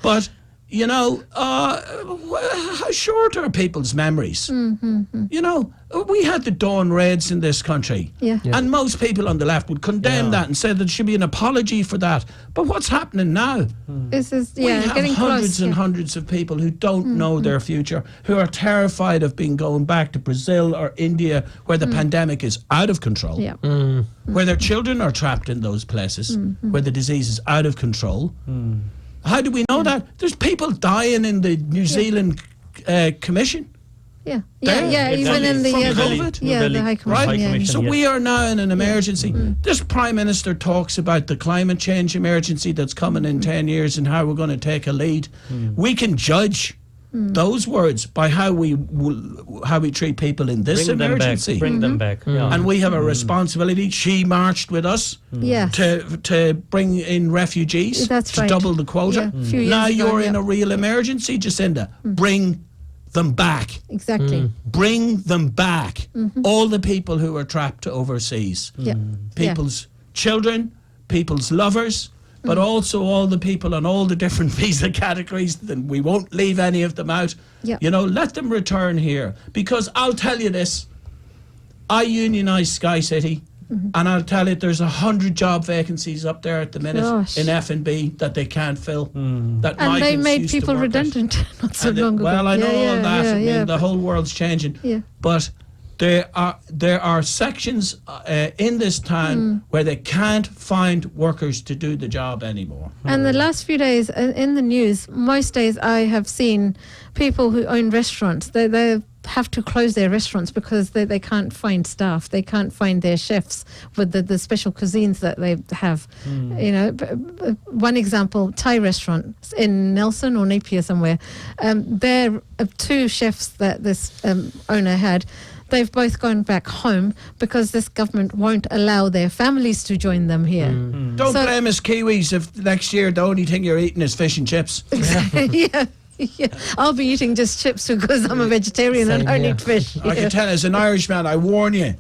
But, you know, how short are people's memories? You know, we had the Dawn raids in this country. And most people on the left would condemn that and say there should be an apology for that. But what's happening now? We have hundreds and hundreds of people who don't know their future, who are terrified of going back to Brazil or India, where the pandemic is out of control, where their children are trapped in those places, where the disease is out of control. How do we know that? There's people dying in the New Zealand Commission. Even in the COVID. The High Commission. Right? So we are now in an emergency. This Prime Minister talks about the climate change emergency that's coming in 10 years and how we're going to take a lead. We can judge those words by how we treat people in this emergency. Bring them back. And we have a responsibility. She marched with us to bring in refugees, to double the quota. Now you're in a real emergency, Jacinda. Bring them back. Exactly. Bring them back. All the people who are trapped overseas. People's children, people's lovers, but also all the people on all the different visa categories. Then we won't leave any of them out. You know, let them return here. Because I'll tell you this, I unionise Sky City, and I'll tell you there's 100 job vacancies up there at the minute in F&B that they can't fill. And they made people redundant not so long ago. Well, I know all that. I mean, the whole world's changing. But there are sections in this town where they can't find workers to do the job anymore. And the last few days in the news, most days I have seen people who own restaurants. They have to close their restaurants because they can't find staff. They can't find their chefs with the special cuisines that they have. You know, one example, Thai restaurant in Nelson or Napier somewhere. There are 2 chefs that this owner had. They've both gone back home because this government won't allow their families to join them here. Don't blame us Kiwis if next year the only thing you're eating is fish and chips. I'll be eating just chips because I'm a vegetarian and don't eat fish. I can tell, as an Irishman, I warn you,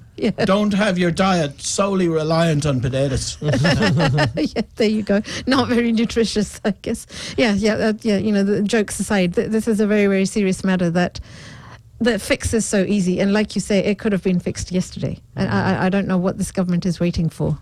don't have your diet solely reliant on potatoes. There you go. Not very nutritious, I guess. You know, the jokes aside, this is a very, very serious matter that fix is so easy. And like you say, it could have been fixed yesterday. And I don't know what this government is waiting for.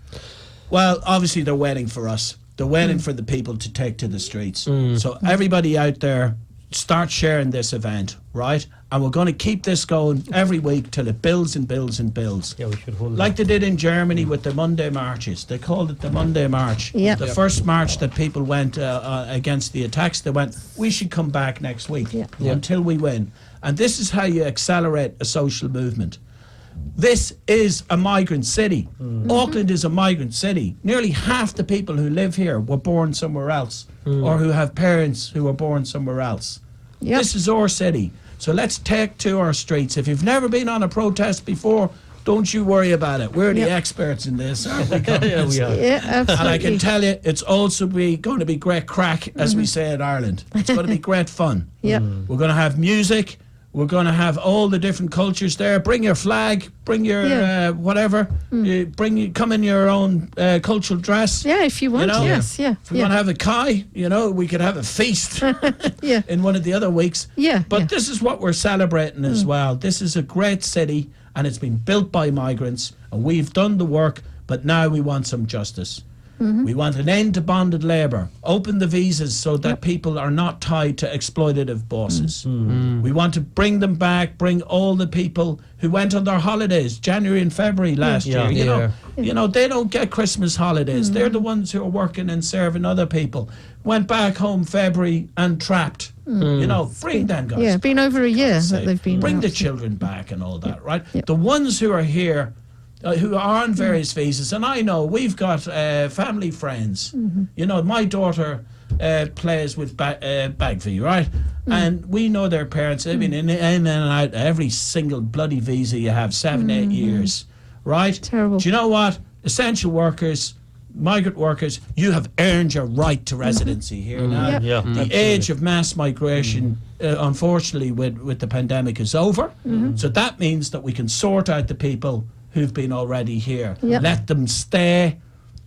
Well, obviously they're waiting for us. They're waiting for the people to take to the streets. So everybody out there, start sharing this event, right? And we're going to keep this going every week till it builds and builds and builds. Yeah, we should hold like they did in Germany with the Monday marches. They called it the Monday March. The first march that people went against the attacks, they went, we should come back next week until we win. And this is how you accelerate a social movement. This is a migrant city. Auckland is a migrant city. Nearly half the people who live here were born somewhere else or who have parents who were born somewhere else. This is our city. So let's take to our streets. If you've never been on a protest before, don't you worry about it. We're the experts in this, aren't we? We are. Absolutely. And I can tell you, it's also going to be great crack, as we say in Ireland. It's going to be great fun. We're going to have music. We're going to have all the different cultures there. Bring your flag, bring your whatever. Come in your own cultural dress. Yeah, if you want. You know? Yes, If we want to have a kai, you know, we could have a feast in one of the other weeks. But this is what we're celebrating as well. This is a great city, and it's been built by migrants, and we've done the work, but now we want some justice. We want an end to bonded labour. Open the visas so that people are not tied to exploitative bosses. We want to bring them back, bring all the people who went on their holidays, January and February last year. You know, they don't get Christmas holidays. They're the ones who are working and serving other people. Went back home February and trapped. You know, bring them guys. Yeah, been over a year that they've been. Bring the children back and all that, right? The ones who are here, who are on various visas, and I know we've got family friends. You know, my daughter plays with Bagvie, right? And we know their parents. They've been in and out every single bloody visa you have, 7-8 years, right? Terrible. Do you know what? Essential workers, migrant workers, you have earned your right to residency here now. The age of mass migration, unfortunately, with the pandemic is over. So that means that we can sort out the people who've been already here, let them stay,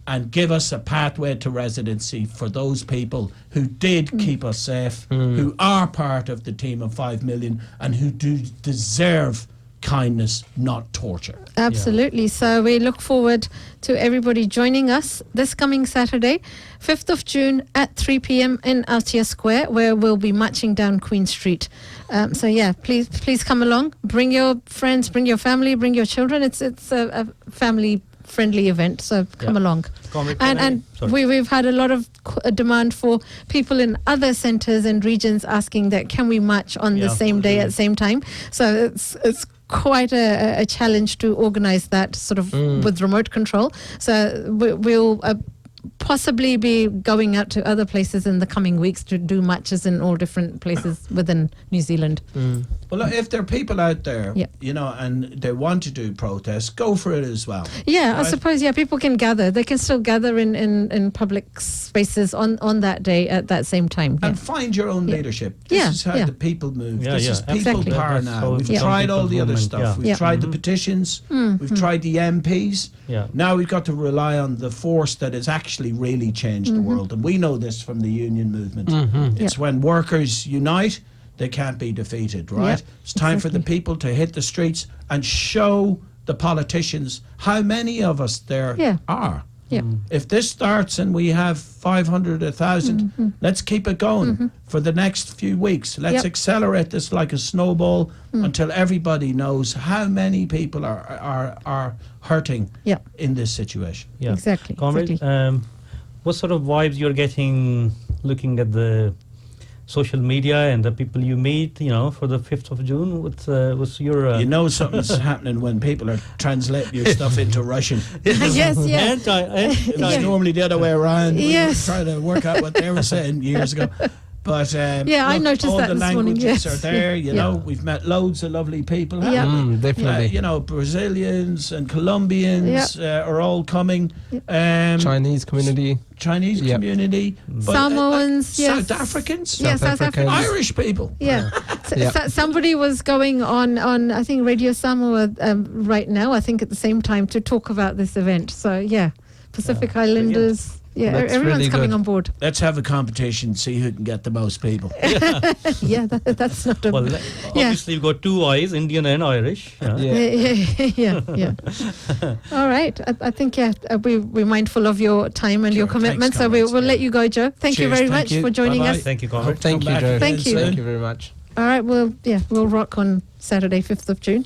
and give us a pathway to residency for those people who did keep us safe, who are part of the team of 5 million, and who do deserve kindness, not torture. Absolutely. So we look forward to everybody joining us this coming Saturday, 5th of June at 3 p.m. in Altia Square, where we'll be marching down Queen Street. So yeah, please come along. Bring your friends, bring your family, bring your children. It's a family friendly event, so come along. And we've had a lot of demand for people in other centres and regions asking that can we march on the same day at the same time. So it's quite a challenge to organise that sort of with remote control. So we'll possibly be going out to other places in the coming weeks to do marches in all different places within New Zealand. Well, if there are people out there, you know, and they want to do protests, go for it as well. Yeah, right? I suppose, people can gather. They can still gather in public spaces on that day at that same time. And find your own leadership. This is how the people move. This is people power now. We've tried all the other stuff. We've tried the petitions. We've tried the MPs. Now we've got to rely on the force that has actually really changed the world. And we know this from the union movement. It's when workers unite, they can't be defeated, right? It's time for the people to hit the streets and show the politicians how many of us there are. If this starts and we have 500, 1,000, let's keep it going for the next few weeks. Let's accelerate this like a snowball until everybody knows how many people are hurting in this situation. Exactly. Comrade, what sort of vibes you're getting looking at the social media and the people you meet, you know, for the 5th of June? What's your... You know something's happening when people are translating your stuff into Russian. Yes. It was normally the other way around. We were trying to work out what they were saying years ago. But I noticed all that the this morning. languages are there. You know, we've met loads of lovely people. Definitely. You know, Brazilians and Colombians are all coming. Chinese community. Community. Samoans, South Africans. South Africans. Irish people. Somebody was going on I think Radio Samoa right now, I think at the same time, to talk about this event. So Pacific Islanders. Everyone's really coming good. on board. Let's have a competition, see who can get the most people. That's not a... Well, obviously you've got two eyes, Indian and Irish. Yeah. All right. I think, we're mindful of your time and your commitment, so we'll let you go, Joe. Thank you very much for joining us. Thank you, Comrade. Thank you, Joe. Thank you. Thank you very much. All right, we'll rock on Saturday, 5th of June.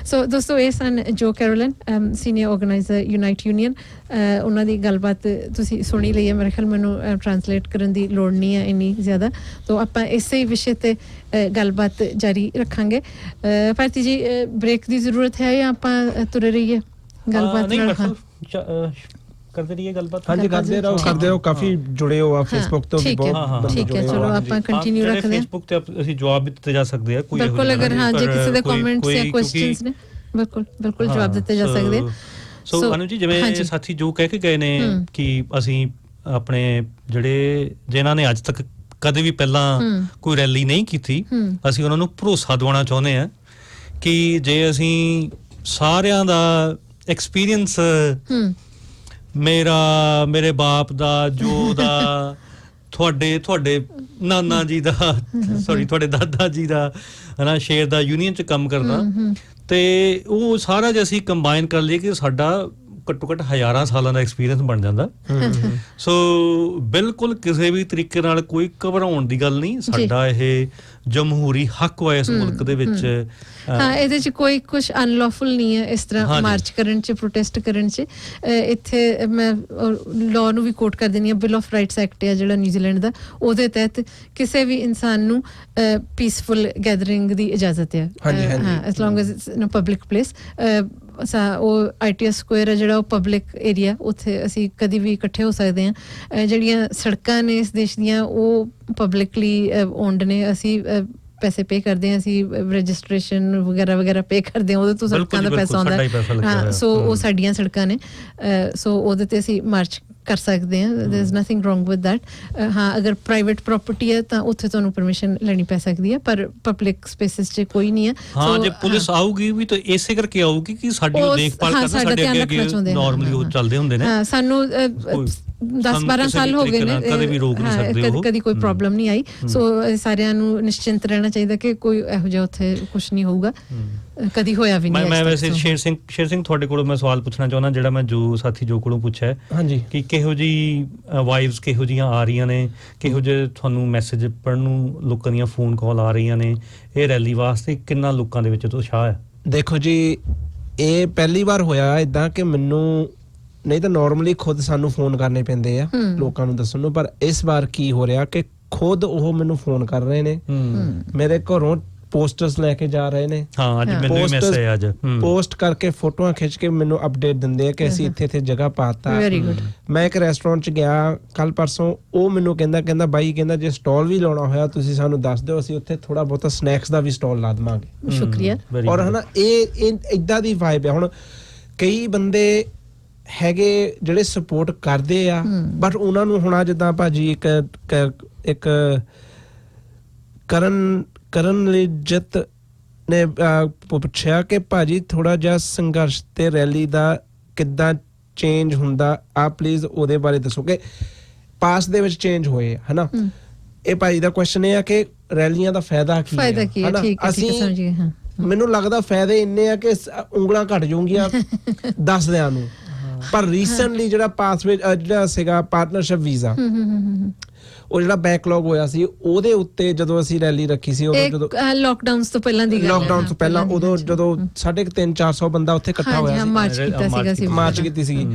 ਸੋ ਦੋਸਤੋ ਇਹ ਸਨ ਜੋ Caroline senior organiser Unite union ਉਹਨਾਂ ਦੀ ਗੱਲਬਾਤ ਤੁਸੀਂ ਸੁਣੀ ਲਈ ਹੈ ਮੇਰੇ ਖਿਆਲ ਮੈਨੂੰ ਟ੍ਰਾਂਸਲੇਟ ਕਰਨ ਦੀ ਲੋੜ ਨਹੀਂ ਹੈ ਇੰਨੀ ਜ਼ਿਆਦਾ ਤਾਂ ਆਪਾਂ ਇਸੇ ਵਿਸ਼ੇ ਤੇ ਗੱਲਬਾਤ ਜਾਰੀ ਰੱਖਾਂਗੇ ਭਾਰਤੀ ਜੀ ਬ੍ਰੇਕ ਦੀ ਜ਼ਰੂਰਤ ਹੈ ਜਾਂ ਆਪਾਂ ਤੁਰੇ ਰਹੀਏ ਗੱਲਬਾਤ ਨਾਲ करते रहिए गलबात हाँ जी करते रहो काफी जुड़े हो आप फेसबुक तो भी बहुत ठीक है चलो ਆਪਾਂ ਕੰਟੀਨਿਊ ਰੱਖਦੇ ਹਾਂ ਫੇਸਬੁੱਕ ਤੇ ਅਸੀਂ ਜਵਾਬ ਵੀ ਦਿੱਤੇ ਜਾ ਸਕਦੇ ਆ ਕੋਈ ਬਿਲਕੁਲ ਅਗਰ ਜੇ ਕਿਸੇ ਦੇ ਕਮੈਂਟਸ ਜਾਂ ਕੁਐਸਚਨਸ ਨੇ ਬਿਲਕੁਲ ਜਵਾਬ ਦਿੱਤੇ ਜਾ ਸਕਦੇ ਆ ਸੋ ਅਨੂ ਜੀ ਜਿਵੇਂ ਸਾਥੀ ਜੋ ਕਹਿ ਕੇ ਗਏ ਨੇ ਕਿ ਅਸੀਂ ਆਪਣੇ ਜਿਹੜੇ ਜਿਨ੍ਹਾਂ ਨੇ ਅੱਜ ਤੱਕ ਕਦੇ ਵੀ ਪਹਿਲਾਂ ਕੋਈ ਰੈਲੀ ਨਹੀਂ ਕੀਤੀ ਅਸੀਂ ਉਹਨਾਂ ਨੂੰ ਭਰੋਸਾ ਦਿਵਾਉਣਾ ਚਾਹੁੰਦੇ ਆ ਕਿ ਜੇ ਅਸੀਂ ਸਾਰਿਆਂ ਦਾ ਐਕਸਪੀਰੀਅੰਸ ਮੇਰੇ ਬਾਪ ਦਾ ਜੋ ਦਾ ਤੁਹਾਡੇ ਨਾਨਾ ਜੀ ਦਾ ਸੌਰੀ ਤੁਹਾਡੇ ਦਾਦਾ ਜੀ ਦਾ ਹਨਾ ਸ਼ੇਰ ਦਾ ਯੂਨੀਅਨ ਚ ਕੰਮ ਕਰਨਾ ਤੇ ਉਹ ਸਾਰਾ ਜੇ ਅਸੀਂ ਕੰਬਾਈਨ ਕਰ ਲਈਏ ਕਿ ਸਾਡਾ ਘੱਟੋ ਘੱਟ ਹਜ਼ਾਰਾਂ ਸਾਲਾਂ ਦਾ ਐਕਸਪੀਰੀਅੰਸ ਬਣ ਜਾਂਦਾ ਸੋ ਬਿਲਕੁਲ ਕਿਸੇ ਵੀ ਤਰੀਕੇ ਨਾਲ ਕੋਈ ਘਬਰਾਉਣ ਦੀ ਗੱਲ ਨਹੀਂ ਸਾਡਾ ਇਹ ਜਮਹੂਰੀ ਹੱਕ ਹੈ ਇਸ ਮੁਲਕ ਦੇ ਵਿੱਚ ਇਹਦੇ ਚ ਕੋਈ ਕੁਝ ਅਨਲੌਫੁਲ ਨਹੀਂ ਹੈ ਇਸ ਤਰ੍ਹਾਂ ਮਾਰਚ ਕਰਨ ਚ ਪ੍ਰੋਟੈਸਟ ਕਰਨ ਚ ਇੱਥੇ ਮੈਂ ਲਾਅ ਨੂੰ ਵੀ ਕੋਟ ਕਰ ਦਿੰਦੀ ਹਾਂ ਬਿਲ ਆਫ ਰਾਈਟਸ ਐਕਟ ਹੈ ਜਿਹੜਾ ਨਿਊਜ਼ੀਲੈਂਡ ਦਾ ਉਹਦੇ ਤਹਿਤ ਕਿਸੇ ਵੀ ਇਨਸਾਨ ਨੂੰ ਪੀਸਫੁਲ ਗੈਦਰਿੰਗ ਦੀ ਇਜਾਜ਼ਤ ਹੈ as long as it's in a public place ਉਹ ITS ਸਕੁਅਰ ਹੈ ਜਿਹੜਾ ਉਹ ਪਬਲਿਕ ਏਰੀਆ ਉੱਥੇ ਅਸੀਂ ਕਦੀ ਵੀ ਇਕੱਠੇ ਹੋ ਸਕਦੇ ਹਾਂ ਜਿਹੜੀਆਂ ਸੜਕਾਂ ਨੇ ਇਸ ਦੇਸ਼ ਦੀਆਂ ਉਹ ਪਬਲਿਕਲੀ ਓਨਡ ਨੇ ਅਸੀਂ ਪੈਸੇ ਪੇ ਕਰਦੇ ਹਾਂ ਅਸੀਂ ਰਜਿਸਟ੍ਰੇਸ਼ਨ ਵਗੈਰਾ ਪੇ ਕਰਦੇ ਹਾਂ ਉਹਦੇ ਤੋਂ ਸੜਕਾਂ ਦਾ ਪੈਸਾ ਆਉਂਦਾ ਹਾਂ ਸੋ ਉਹ ਸਾਡੀਆਂ ਸੜਕਾਂ ਨੇ ਸੋ ਉਹਦੇ ਤੇ ਅਸੀਂ ਮਾਰਚ ਕਰ ਸਕਦੇ ਆ, there is nothing wrong with that. ਹਾਂ ਅਗਰ ਪ੍ਰਾਈਵੇਟ ਪ੍ਰਾਪਰਟੀ ਹੈ ਤਾਂ ਉੱਥੇ ਤੁਹਾਨੂੰ ਪਰਮਿਸ਼ਨ ਲੈਣੀ ਪੈ ਸਕਦੀ ਹੈ, ਪਰ ਪਬਲਿਕ ਸਪੇਸਿਸ 'ਚ ਕੋਈ ਨਹੀਂ ਹੈ। ਹਾਂ ਜੇ ਪੁਲਿਸ ਆਊਗੀ ਵੀ ਤਾਂ ਇਸੇ ਕਰਕੇ ਆਊਗੀ ਕਿ ਸਾਡੀ ਦੇਖਭਾਲ ਕਰਨਾ, ਸਾਡੇ ਅੱਗੇ ਨਾਰਮਲੀ ਉਹ ਚੱਲਦੇ ਹੁੰਦੇ ਨੇ। ਹਾਂ ਸਾਨੂੰ 10-12 ਸਾਲ ਹੋ ਗਏ ਨੇ, ਕਦੇ ਵੀ ਰੋਕ ਨਹੀਂ ਸਕਦੇ ਉਹ, ਕਦੀ ਕੋਈ ਪ੍ਰੋਬਲਮ ਨਹੀਂ ਆਈ। ਸੋ ਸਾਰਿਆਂ ਨੂੰ ਨਿਸ਼ਚਿੰਤ ਰਹਿਣਾ ਚਾਹੀਦਾ ਕਿ ਕੋਈ ਇਹੋ ਜਿਹਾ ਉੱਥੇ ਕੁਝ ਨਹੀਂ ਹੋਊਗਾ, ਕਦੀ ਹੋਇਆ ਵੀ ਨਹੀਂ। ਮੈਂ ਵੈਸੇ ਸ਼ੇਰ ਸਿੰਘ ਤੁਹਾਡੇ ਕੋਲੋਂ ਮੈਂ ਸਵਾਲ ਪੁੱਛਣਾ ਚਾਹੁੰਦਾ, ਜਿਹੜਾ ਮੈਂ ਜੋ ਸਾਥੀ ਜੋ ਕੋਲੋਂ ਪੁੱਛਿਆ ਹਾਂਜੀ ਕਿ ਕਿਹੋ ਜਿਹੀ ਵਾਈਬਸ ਕਿਹੋ ਜਿਹੀਆਂ ਆ ਰਹੀਆਂ ਨੇ, ਕਿਹੋ ਜਿਹੇ ਤੁਹਾਨੂੰ ਮੈਸੇਜ ਪੜ੍ਹਨ ਨੂੰ ਲੋਕਾਂ ਦੀਆਂ ਫੋਨ ਕਾਲ ਆ ਰਹੀਆਂ ਨੇ ਇਹ ਰੈਲੀ ਵਾਸਤੇ, ਕਿੰਨਾ ਲੋਕਾਂ ਦੇ ਵਿੱਚ ਉਤਸ਼ਾਹ ਹੈ? ਦੇਖੋ ਜੀ ਇਹ ਪਹਿਲੀ ਵਾਰ ਹੋਇਆ ਇਦਾਂ ਕਿ ਮੈਨੂੰ, ਨਹੀਂ ਤਾਂ ਨਾਰਮਲੀ ਖੁਦ ਸਾਨੂੰ ਫੋਨ ਕਰਨੇ ਪੈਂਦੇ ਆ ਲੋਕਾਂ ਨੂੰ ਦੱਸਣ ਨੂੰ, ਪਰ ਇਸ ਵਾਰ ਕੀ ਹੋ ਰਿਹਾ ਕਿ ਖੁਦ ਉਹ ਮੈਨੂੰ ਫੋਨ ਕਰ ਰਹੇ ਨੇ, ਮੇਰੇ ਘਰੋਂ ਪੋਸਟਰਸ ਲੈ ਕੇ ਜਾ ਰਹੇ ਨੇ। ਹਾਂ ਅੱਜ ਮੈਨੂੰ ਵੀ ਮੈਸੇਜ ਆਇਆ, ਅੱਜ ਪੋਸਟ ਕਰਕੇ ਫੋਟੋਆਂ ਖਿੱਚ ਕੇ ਮੈਨੂੰ ਅਪਡੇਟ ਦਿੰਦੇ ਆ ਕਿ ਅਸੀਂ ਇੱਥੇ ਜਗ੍ਹਾ ਪਾਤਾ। ਮੈਂ ਇੱਕ ਰੈਸਟੋਰੈਂਟ 'ਚ ਗਿਆ ਕੱਲ ਪਰਸੋਂ, ਉਹ ਮੈਨੂੰ ਕਹਿੰਦਾ ਬਾਈ ਕਹਿੰਦਾ ਜੇ ਸਟਾਲ ਵੀ ਲਾਉਣਾ ਹੋਇਆ ਤੁਸੀਂ ਸਾਨੂੰ ਦੱਸ ਦਿਓ, ਅਸੀਂ ਉੱਥੇ ਥੋੜਾ ਬਹੁਤਾ ਸਨੈਕਸ ਦਾ ਵੀ ਸਟਾਲ ਲਾ ਦੇਵਾਂਗੇ। ਸ਼ੁਕਰੀਆ। ਔਰ ਹਨਾ ਇਹ ਇਦਾਂ ਦੀ ਵਾਈਬ ਹੈ। ਹੁਣ ਕਈ ਬੰਦੇ ਹੈਗੇ ਜਿਹੜੇ ਸਪੋਰਟ ਕਰਦੇ ਆ, ਬਟ ਉਹਨਾਂ ਨੂੰ ਹੁਣ ਜਿੱਦਾਂ ਭਾਜੀ ਇੱਕ ਕਰਨ ਲਈ ਜਿੱਤ ਨੇ ਪੁੱਛਿਆ ਕਿ ਭਾਜੀ ਥੋੜਾ ਜਿਹਾ ਸੰਘਰਸ਼ ਤੇ ਰੈਲੀ ਦਾ ਕਿੱਦਾਂ ਚੇਂਜ ਹੁੰਦਾ, ਆਪ ਪਲੀਜ਼ ਉਹਦੇ ਬਾਰੇ ਦੱਸੋ ਕਿ ਪਾਸ ਦੇ ਵਿੱਚ ਚੇਂਜ ਹੋਏ ਹਨਾ। ਇਹ ਭਾਜੀ ਦਾ ਕੁਐਸਚਨ ਇਹ ਆ ਕਿ ਰੈਲੀਆਂ ਦਾ ਫਾਇਦਾ ਕੀ ਹੈ? ਅਸੀਂ ਮੈਨੂੰ ਲੱਗਦਾ ਫਾਇਦੇ ਇੰਨੇ ਆ ਕਿ ਉਂਗਲਾਂ ਘਟ ਜਾਊਗੀਆਂ ਦੱਸਦਿਆਂ ਨੂੰ, ਪਰ ਰੀਸੈਂਟਲੀ ਜਿਹੜਾ ਪਾਸਵੇ ਜਿਹੜਾ ਸੀਗਾ ਪਾਰਟਨਰਸ਼ਿਪ ਵੀਜ਼ਾ, ਉਹ ਜਿਹੜਾ ਬੈਕਲੌਗ ਹੋਇਆ ਸੀ ਉਹਦੇ ਉੱਤੇ ਜਦੋਂ ਅਸੀਂ ਰੈਲੀ ਰੱਖੀ ਸੀ, ਉਦੋਂ ਜਦੋਂ ਲੋਕਡਾਊਨ ਤੋਂ ਪਹਿਲਾਂ ਦੀ ਗੱਲ, ਲੋਕਡਾਊਨ ਤੋਂ ਪਹਿਲਾਂ, ਉਦੋਂ ਜਦੋਂ 350-400 ਬੰਦਾ ਉੱਥੇ ਇਕੱਠਾ ਹੋਇਆ ਸੀ, ਮਾਰਚ ਕੀਤੀ ਸੀਗੀ।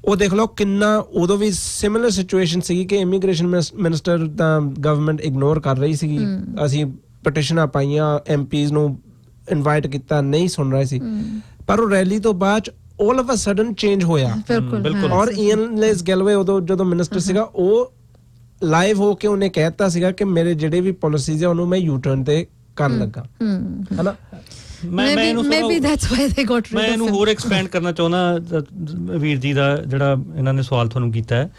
ਉਹ ਦੇਖ ਲਓ ਕਿੰਨਾ, ਉਦੋਂ ਵੀ ਸਿਮਿਲਰ ਸਿਚੁਏਸ਼ਨ ਸੀਗੀ ਕਿ ਇਮੀਗ੍ਰੇਸ਼ਨ ਮਿਨਿਸਟਰ ਦਾ ਗਵਰਨਮੈਂਟ ਇਗਨੋਰ ਕਰ ਰਹੀ ਸੀਗੀ। ਅਸੀਂ ਪਟੀਸ਼ਨਾਂ ਪਾਈਆਂ, ਐਮਪੀਜ਼ ਨੂੰ ਇਨਵਾਈਟ ਕੀਤਾ, ਨਹੀਂ ਸੁਣ ਰਹੇ ਸੀ, ਪਰ ਉਹ ਰੈਲੀ ਤੋਂ ਬਾਅਦ all of a sudden change ਹੋਇਆ। ਬਿਲਕੁਲ। ਔਰ ਈਅਨ ਲੇਸ ਗੈਲਵੇ ਉਦੋਂ ਜਦੋਂ ਮਿਨਿਸਟਰ ਸੀਗਾ, ਉਹ ਲਾਈਵ ਹੋ ਕੇ ਉਹਨੇ ਕਹਿਤਾ ਸੀਗਾ ਕਿ ਮੇਰੇ ਜਿਹੜੇ ਵੀ ਪਾਲਿਸੀਜ਼ ਆ ਉਹਨੂੰ ਮੈਂ ਯੂ ਟਰਨ ਤੇ ਕਰਨ ਲੱਗਾ, ਹਨਾ। ਮੈਂ ਇਹਨੂੰ ਹੋਰ ਐਕਸਪੈਂਡ ਕਰਨਾ ਚਾਹੁੰਦਾ ਵੀਰ ਜੀ ਦਾ ਜਿਹੜਾ ਇਹਨਾਂ ਨੇ ਸਵਾਲ ਤੁਹਾਨੂੰ ਕੀਤਾ ਹੈ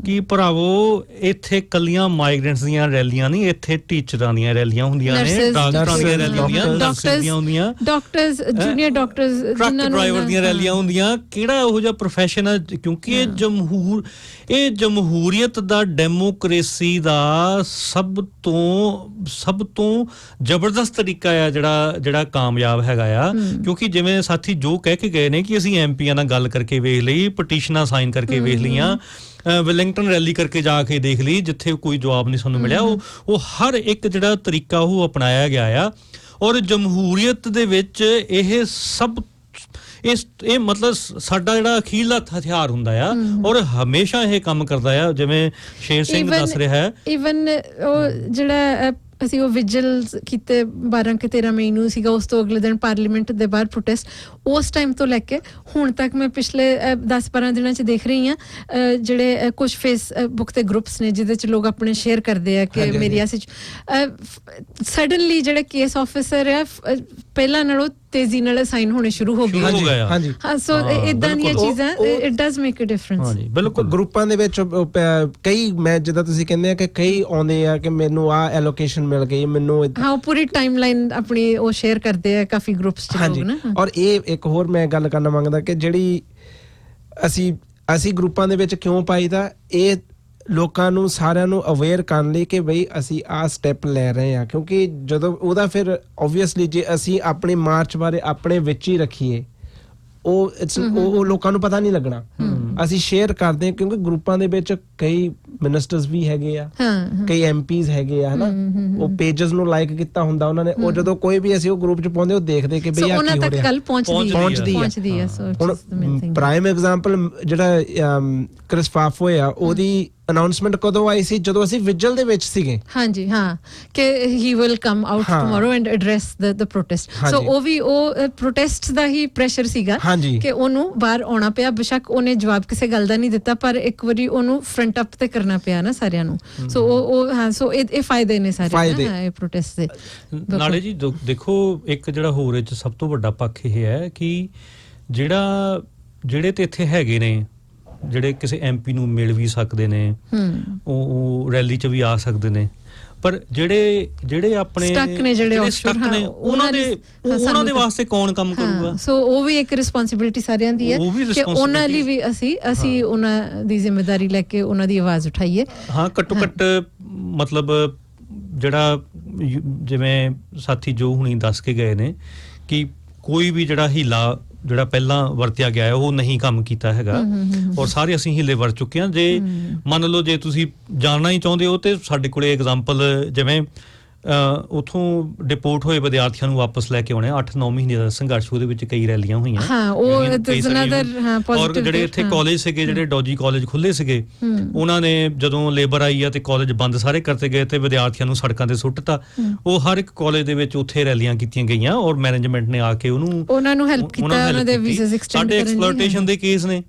ਕਿ ਭਰਾਵੋ ਇੱਥੇ ਕੱਲੀਆਂ ਮਾਈਗ੍ਰੈਂਟਸ ਦੀਆਂ ਰੈਲੀਆਂ ਨਹੀਂ, ਇੱਥੇ ਟੀਚਰਾਂ ਦੀਆਂ ਰੈਲੀਆਂ ਹੁੰਦੀਆਂ ਨੇ, ਡਾਕਟਰਾਂ ਦੀਆਂ ਰੈਲੀਆਂ ਹੁੰਦੀਆਂ, ਨਰਸਾਂ ਦੀਆਂ ਹੁੰਦੀਆਂ, doctors, junior doctors, truck driver ਦੀਆਂ ਰੈਲੀਆਂ ਹੁੰਦੀਆਂ। ਕਿਹੜਾ ਇਹੋ ਜਿਹਾ ਪ੍ਰੋਫੈਸ਼ਨ ਹੈ, ਕਿਉਂਕਿ ਇਹ ਜਮਹੂਰੀਅਤ ਦਾ, ਡੈਮੋਕ੍ਰੇਸੀ ਦਾ ਸਭ ਤੋਂ ਜ਼ਬਰਦਸਤ ਤਰੀਕਾ ਆ ਜਿਹੜਾ ਕਾਮਯਾਬ ਹੈਗਾ ਆ। ਕਿਉਂਕਿ ਜਿਵੇਂ ਸਾਥੀ ਜੋ ਕਹਿ ਕੇ ਗਏ ਨੇ ਕਿ ਅਸੀਂ ਐਮਪੀਆਂ ਨਾਲ ਗੱਲ ਕਰਕੇ ਵੇਖ ਲਈ, ਪਟੀਸ਼ਨਾਂ ਸਾਈਨ ਕਰਕੇ ਵੇਖ ਲਈਆਂ, ਵੈਲਿੰਗਟਨ ਰੈਲੀ ਕਰਕੇ ਜਾ ਕੇ ਦੇਖ ਲਈ, ਜਿੱਥੇ ਕੋਈ ਜਵਾਬ ਨਹੀਂ ਸਾਨੂੰ ਮਿਲਿਆ, ਉਹ ਹਰ ਇੱਕ ਜਿਹੜਾ ਤਰੀਕਾ ਉਹ ਅਪਣਾਇਆ ਗਿਆ ਆ। ਔਰ ਜਮਹੂਰੀਅਤ ਦੇ ਵਿੱਚ ਇਹ ਸਭ ਇਹ ਮਤਲਬ ਸਾਡਾ ਜਿਹੜਾ ਅਖੀਰਲਾ ਹਥਿਆਰ ਹੁੰਦਾ ਆ, ਔਰ ਹਮੇਸ਼ਾ ਇਹ ਕੰਮ ਕਰਦਾ ਆ। ਜਿਵੇਂ ਸ਼ੇਰ ਸਿੰਘ ਦੱਸ ਰਿਹਾ ਹੈ, ਈਵਨ ਉਹ ਜਿਹੜਾ ਅਸੀਂ ਉਹ ਵਿਜਿਲਸ ਕੀਤੇ 12 ਕਿ 13 ਮਈ ਨੂੰ ਸੀਗਾ, ਉਸ ਤੋਂ ਅਗਲੇ ਦਿਨ ਪਾਰਲੀਮੈਂਟ ਦੇ ਬਾਹਰ ਪ੍ਰੋਟੈਸਟ, ਉਸ ਟਾਈਮ ਤੋਂ ਲੈ ਕੇ ਹੁਣ ਤੱਕ ਮੈਂ ਪਿਛਲੇ 10-12 ਦਿਨਾਂ 'ਚ ਦੇਖ ਰਹੀ ਹਾਂ ਜਿਹੜੇ ਕੁਝ ਫੇਸਬੁੱਕ ਤੇ ਗਰੁੱਪਸ ਨੇ ਜਿਹਦੇ 'ਚ ਲੋਕ ਆਪਣੇ ਸ਼ੇਅਰ ਕਰਦੇ ਆ ਕਿ ਮੇਰੀ ਸਡਨਲੀ ਜਿਹੜਾ ਕੇਸ ਆਫਿਸਰ ਆ ਪਹਿਲਾਂ ਨਾਲੋਂ ਤੇਜ਼ੀ ਨਾਲ ਸਾਈਨ ਹੋਣੇ ਸ਼ੁਰੂ ਹੋ ਗਏ। ਹਾਂ, ਸੋ ਇਦਾਂ ਦੀਆਂ ਚੀਜ਼ਾਂ it does make a difference. ਬਿਲਕੁਲ। ਗਰੁੱਪਾਂ ਦੇ ਵਿੱਚ ਕਈ, ਮੈਂ ਜਿੱਦਾਂ ਤੁਸੀਂ ਕਹਿੰਦੇ ਆ ਕਿ ਕਈ ਆਉਂਦੇ ਆ ਕਿ ਮੈਨੂੰ ਆ ਐਲੋਕੇਸ਼ਨ ਮਿਲ ਗਈ, ਮੈਨੂੰ ਹਾਂ ਪੂਰੀ ਟਾਈਮਲਾਈਨ ਆਪਣੀ ਉਹ ਸ਼ੇਅਰ ਕਰਦੇ ਆ ਕਾਫੀ ਗਰੁੱਪਸ 'ਚ ਲੋਕ ਨਾ। ਔਰ ਇਹ ਇੱਕ ਹੋਰ ਮੈਂ ਗੱਲ ਕਰਨਾ ਮੰਗਦਾ ਕਿ ਜਿਹੜੀ ਅਸੀਂ ਗਰੁੱਪਾਂ ਦੇ ਵਿੱਚ ਕਿਉਂ ਪਾਈਦਾ, ਇਹ ਲੋਕਾਂ ਨੂੰ ਸਾਰਿਆਂ ਨੂੰ ਅਵੇਅਰ ਕਰਨ ਲਈ ਕਿ ਬਈ ਅਸੀਂ ਆਹ ਸਟੈਪ ਲੈ ਰਹੇ ਹਾਂ। ਕਿਉਂਕਿ ਜਦੋਂ ਉਹਦਾ ਫਿਰ ਓਬਵੀਅਸਲੀ ਜੇ ਅਸੀਂ ਆਪਣੀ ਮਾਰਚ ਬਾਰੇ ਆਪਣੇ ਵਿੱਚ ਹੀ ਰੱਖੀਏ, ਉਹ ਲੋਕਾਂ ਨੂੰ ਪਤਾ ਨਹੀਂ ਲੱਗਣਾ। ਅਸੀਂ ਸ਼ੇਅਰ ਕਰਦੇ ਹਾਂ ਕਿਉਂਕਿ ਗਰੁੱਪਾਂ ਦੇ ਵਿੱਚ ਕਈ ਮਿਨਿਸਟਰਸ ਵੀ ਹੈਗੇ ਆ, ਕਈ ਐਮਪੀਜ਼ ਹੈਗੇ ਆ, ਹਨਾ। ਉਹ ਪੇਜਸ ਨੂੰ ਲਾਈਕ ਕੀਤਾ ਹੁੰਦਾ ਉਹਨਾਂ ਨੇ, ਉਹ ਜਦੋਂ ਕੋਈ ਵੀ ਅਸੀਂ ਉਹ ਗਰੁੱਪ 'ਚ ਪਾਉਂਦੇ ਉਹ ਦੇਖਦੇ ਕਿ ਬਈ ਆ ਕੀ ਹੋ ਰਿਹਾ, ਪਹੁੰਚਦੀ ਹੈ। ਹੁਣ ਪ੍ਰਾਈਮ ਐਗਜ਼ਾਮਪਲ ਜਿਹੜਾ ਕ੍ਰਿਸ ਫਾਫ ਹੋਇਆ, ਉਹਦੀ ਅਨਾਉਂਸਮੈਂਟ ਕਦੋਂ ਆਈ ਸੀ? ਜਦੋਂ ਅਸੀਂ ਵਿਜਲ ਦੇ ਵਿੱਚ ਸੀਗੇ। ਹਾਂਜੀ, ਹਾਂ, ਕਿ he will come out tomorrow and address the protest. So ਉਹ ਵੀ ਉਹ ਪ੍ਰੋਟੈਸਟ ਦਾ ਹੀ ਪ੍ਰੈਸ਼ਰ ਸੀਗਾ ਕਿ ਉਹਨੂੰ ਬਾਹਰ ਆਉਣਾ ਪਿਆ। ਬੇਸ਼ੱਕ ਉਹਨੇ ਜਵਾਬ ਕਿਸੇ ਗੱਲ ਦਾ ਨਹੀਂ ਦਿੱਤਾ, ਪਰ ਇੱਕ ਵਾਰੀ ਉਹਨੂੰ ਫਰੰਟ ਅਪ ਤੇ ਕਰਨਾ ਪਿਆ ਨਾ ਸਾਰਿਆਂ ਨੂੰ। ਸੋ ਉਹ ਹਾਂ, ਸੋ ਇਹ ਫਾਇਦੇ ਨੇ ਸਾਰੇ ਇਹ ਪ੍ਰੋਟੈਸਟ ਦੇ। ਨਾਲੇ ਜੀ ਦੇਖੋ, ਇੱਕ ਜਿਹੜਾ ਹੋਰ ਇਹ 'ਚ ਸਭ ਤੋਂ ਵੱਡਾ ਪੱਖ ਇਹ ਹੈ ਕਿ ਜਿਹੜੇ ਤੇ ਇੱਥੇ ਹੈਗੇ ਨੇ ਜਿਹੜੇ ਕਿਸੇ ਐਮਪੀ ਨੂੰ ਮਿਲ ਵੀ ਸਕਦੇ ਨੇ, ਉਹ ਰੈਲੀ 'ਚ ਵੀ ਆ ਸਕਦੇ ਨੇ, ਪਰ ਜਿਹੜੇ ਆਪਣੇ ਸਟਕ ਨੇ, ਜਿਹੜੇ ਉਹਨਾਂ ਦੇ ਵਾਸਤੇ ਕੌਣ ਕੰਮ ਕਰੂਗਾ? ਸੋ ਉਹ ਵੀ ਇੱਕ ਰਿਸਪੌਂਸਿਬਿਲਿਟੀ ਸਾਰਿਆਂ ਦੀ ਹੈ ਕਿ ਉਹਨਾਂ ਲਈ ਵੀ ਅਸੀਂ ਉਹਨਾਂ ਦੀ ਜ਼ਿੰਮੇਵਾਰੀ ਲੈ ਕੇ ਉਹਨਾਂ ਦੀ ਆਵਾਜ਼ ਉਠਾਈਏ। ਹਾਂ, ਘੱਟੋ ਘੱਟ ਮਤਲਬ ਜਿਹੜਾ ਜਿਵੇਂ ਸਾਥੀ ਜੋ ਹੁਣੀ ਦੱਸ ਕੇ ਗਏ ਨੇ ਕਿ ਕੋਈ ਵੀ ਜਿਹੜਾ ਹੀਲਾ ਜਿਹੜਾ ਪਹਿਲਾਂ ਵਰਤਿਆ ਗਿਆ ਹੈ ਉਹ ਨਹੀਂ ਕੰਮ ਕੀਤਾ ਹੈਗਾ, ਔਰ ਸਾਰੇ ਅਸੀਂ ਹੀਲੇ ਵਰਤ ਚੁੱਕੇ ਹਾਂ। ਜੇ ਮੰਨ ਲਓ ਜੇ ਤੁਸੀਂ ਜਾਣਨਾ ਹੀ ਚਾਹੁੰਦੇ ਹੋ ਤੇ ਸਾਡੇ ਕੋਲੇ ਐਗਜ਼ਾਮਪਲ, ਜਿਵੇਂ ਉਥੋਂ ਡਿਪੋਰਟ ਹੋਏ ਵਿਦਿਆਰਥੀਆਂ ਨੂੰ ਵਾਪਸ ਲੈ ਕੇ ਆਉਣੇ 8-9 ਮਹੀਨੇ ਦਾ ਸੰਘਰਸ਼, ਉਹਦੇ ਵਿੱਚ ਕਈ ਰੈਲੀਆਂ ਹੋਈਆਂ। ਔਰ ਜਿਹੜੇ ਇੱਥੇ ਕਾਲਜ ਸੀਗੇ, ਜਿਹੜੇ ਡੌਜੀ ਕਾਲਜ ਖੁੱਲੇ ਸੀਗੇ, ਉਹਨਾਂ ਨੇ ਜਦੋਂ ਲੇਬਰ ਆਈ ਆ ਤੇ ਕਾਲਜ ਬੰਦ ਸਾਰੇ ਕਰਤੇ ਗਏ ਤੇ ਵਿਦਿਆਰਥੀਆਂ ਨੂੰ ਸੜਕਾਂ ਤੇ ਸੁੱਟਤਾ। ਉਹ ਹਰ ਇੱਕ ਕਾਲਜ ਦੇ ਵਿੱਚ ਉੱਥੇ ਰੈਲੀਆਂ ਕੀਤੀਆਂ ਗਈਆਂ ਔਰ ਮੈਨੇਜਮੈਂਟ ਨੇ ਆ ਕੇ ਉਹਨਾਂ ਨੂੰ ਹੈਲਪ ਕੀਤਾ, ਉਹਨਾਂ ਦੇ ਵੀਜ਼as ਐਕਸਟੈਂਡ ਕਰਨ ਲਈ। ਸਾਡੇ ਐਕਸਪਲੋਇਟੇਸ਼ਨ ਦੇ ਕੇਸ ਨੇ,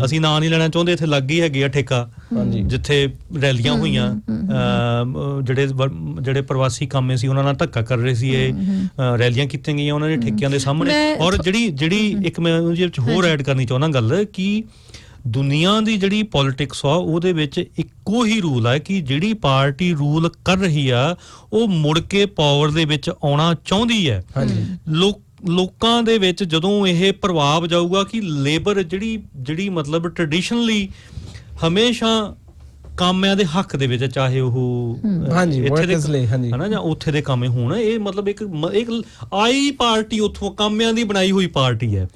ਅਸੀਂ ਨਾਂ ਨਹੀਂ ਲੈਣਾ ਚਾਹੁੰਦੇ, ਇੱਥੇ ਲੱਗ ਹੀ ਹੈਗੇ ਆ ਠੇਕਾ ਜਿੱਥੇ ਰੈਲੀਆਂ ਹੋਈਆਂ, ਜਿਹੜੇ ਪ੍ਰਵਾਸੀ ਕਾਮੇ ਸੀ ਉਹਨਾਂ ਨਾਲ ਧੱਕਾ ਕਰ ਰਹੇ ਸੀ, ਇਹ ਰੈਲੀਆਂ ਕੀਤੀਆਂ ਗਈਆਂ ਉਹਨਾਂ ਦੇ ਠੇਕਿਆਂ ਦੇ ਸਾਹਮਣੇ। ਔਰ ਜਿਹੜੀ ਇੱਕ ਮੈਂ ਉਹਦੇ ਵਿੱਚ ਹੋਰ ਐਡ ਕਰਨੀ ਚਾਹੁੰਦਾ ਗੱਲ, ਕਿ ਦੁਨੀਆ ਦੀ ਜਿਹੜੀ ਪੋਲਿਟਿਕਸ ਆ ਉਹਦੇ ਵਿੱਚ ਇੱਕੋ ਹੀ ਰੂਲ ਹੈ ਕਿ ਜਿਹੜੀ ਪਾਰਟੀ ਰੂਲ ਕਰ ਰਹੀ ਆ ਉਹ ਮੁੜ ਕੇ ਪਾਵਰ ਦੇ ਵਿੱਚ ਆਉਣਾ ਚਾਹੁੰਦੀ ਹੈ। ਲੋਕਾਂ ਦੇ ਵਿੱਚ ਜਦੋਂ ਇਹ ਪ੍ਰਭਾਵ ਜਾਊਗਾ ਕਿ ਲੇਬਰ ਜਿਹੜੀ ਮਤਲਬ ਟ੍ਰੈਡੀਸ਼ਨਲੀ ਹਮੇਸ਼ਾ ਕਾਮਿਆਂ ਦੇ ਹੱਕ ਦੇ ਵਿੱਚ, ਚਾਹੇ ਉਹ ਇੱਥੇ ਦੇ ਹਨਾ ਜਾਂ ਉੱਥੇ ਦੇ ਕਾਮੇ ਹੋਣ, ਇਹ ਮਤਲਬ ਇੱਕ ਆਈ ਪਾਰਟੀ ਉੱਥੋਂ ਕਾਮਿਆਂ ਦੀ ਬਣਾਈ ਹੋਈ ਪਾਰਟੀ ਹੈ।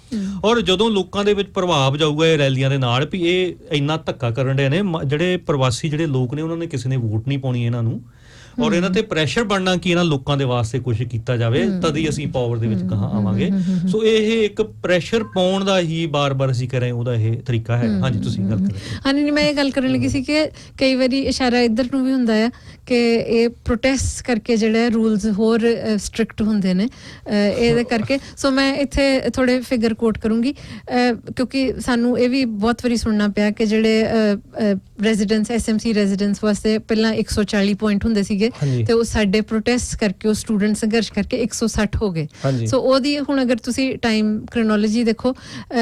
ਔਰ ਜਦੋਂ ਲੋਕਾਂ ਦੇ ਵਿੱਚ ਪ੍ਰਭਾਵ ਜਾਊਗਾ ਇਹ ਰੈਲੀਆਂ ਦੇ ਨਾਲ ਵੀ ਇਹ ਇੰਨਾ ਧੱਕਾ ਕਰਨ ਦੇ ਨੇ, ਜਿਹੜੇ ਪ੍ਰਵਾਸੀ ਜਿਹੜੇ ਲੋਕ ਨੇ ਉਹਨਾਂ ਨੇ ਕਿਸੇ ਨੇ ਵੋਟ ਨਹੀਂ ਪਾਉਣੀ ਇਹਨਾਂ ਨੂੰ, ਔਰ ਇਹਨਾਂ ਤੇ ਪ੍ਰੈਸ਼ਰ ਬਣਨਾ ਕਿ ਇਹਨਾਂ ਲੋਕਾਂ ਦੇ ਵਾਸਤੇ ਕੁਝ ਕੀਤਾ ਜਾਵੇ, ਤਦ ਹੀ ਅਸੀਂ ਪਾਵਰ ਦੇ ਵਿੱਚ ਕਹਾਂ ਆਵਾਂਗੇ। ਸੋ ਇਹ ਇੱਕ ਪ੍ਰੈਸ਼ਰ ਪਾਉਣ ਦਾ ਹੀ ਬਾਰ-ਬਾਰ ਅਸੀਂ ਕਰ ਰਹੇ, ਉਹਦਾ ਇਹ ਤਰੀਕਾ ਹੈ। ਹਾਂਜੀ, ਤੁਸੀਂ ਗੱਲ ਕਰ ਰਹੇ। ਹਾਂਜੀ, ਮੈਂ ਇਹ ਗੱਲ ਕਰਨ ਲੱਗੀ ਸੀ ਕਿ ਕਈ ਵਾਰੀ ਇਸ਼ਾਰਾ ਇੱਧਰ ਨੂੰ ਵੀ ਹੁੰਦਾ ਆ ਕਿ ਇਹ ਪ੍ਰੋਟੈਸਟ ਕਰਕੇ ਜਿਹੜੇ ਰੂਲਸ ਹੋਰ ਸਟ੍ਰਿਕਟ ਹੁੰਦੇ ਨੇ ਇਹਦੇ ਕਰਕੇ। ਸੋ ਮੈਂ ਇੱਥੇ ਥੋੜੇ ਫਿਗਰ ਕੋਟ ਕਰੂੰਗੀ ਕਿਉਂਕਿ ਸਾਨੂੰ ਇਹ ਵੀ ਬਹੁਤ ਵਾਰੀ ਸੁਣਨਾ ਪਿਆ ਕਿ ਜਿਹੜੇ ਰੈਜ਼ੀਡੈਂਸ SMC ਰੈਜ਼ੀਡੈਂਸ ਵਾਸਤੇ ਪਹਿਲਾਂ 140 ਪੁਆਇੰਟ ਹੁੰਦੇ ਸੀਗੇ ਤੇ ਉਹ ਸਾਡੇ ਪ੍ਰੋਟੈਸਟ ਕਰਕੇ, ਉਹ ਸਟੂਡੈਂਟ ਸੰਘਰਸ਼ ਕਰਕੇ 160 ਹੋ ਗਏ। ਸੋ ਉਹਦੀ ਹੁਣ ਅਗਰ ਤੁਸੀਂ ਟਾਈਮ ਕ੍ਰੋਨੋਲੋਜੀ ਦੇਖੋ,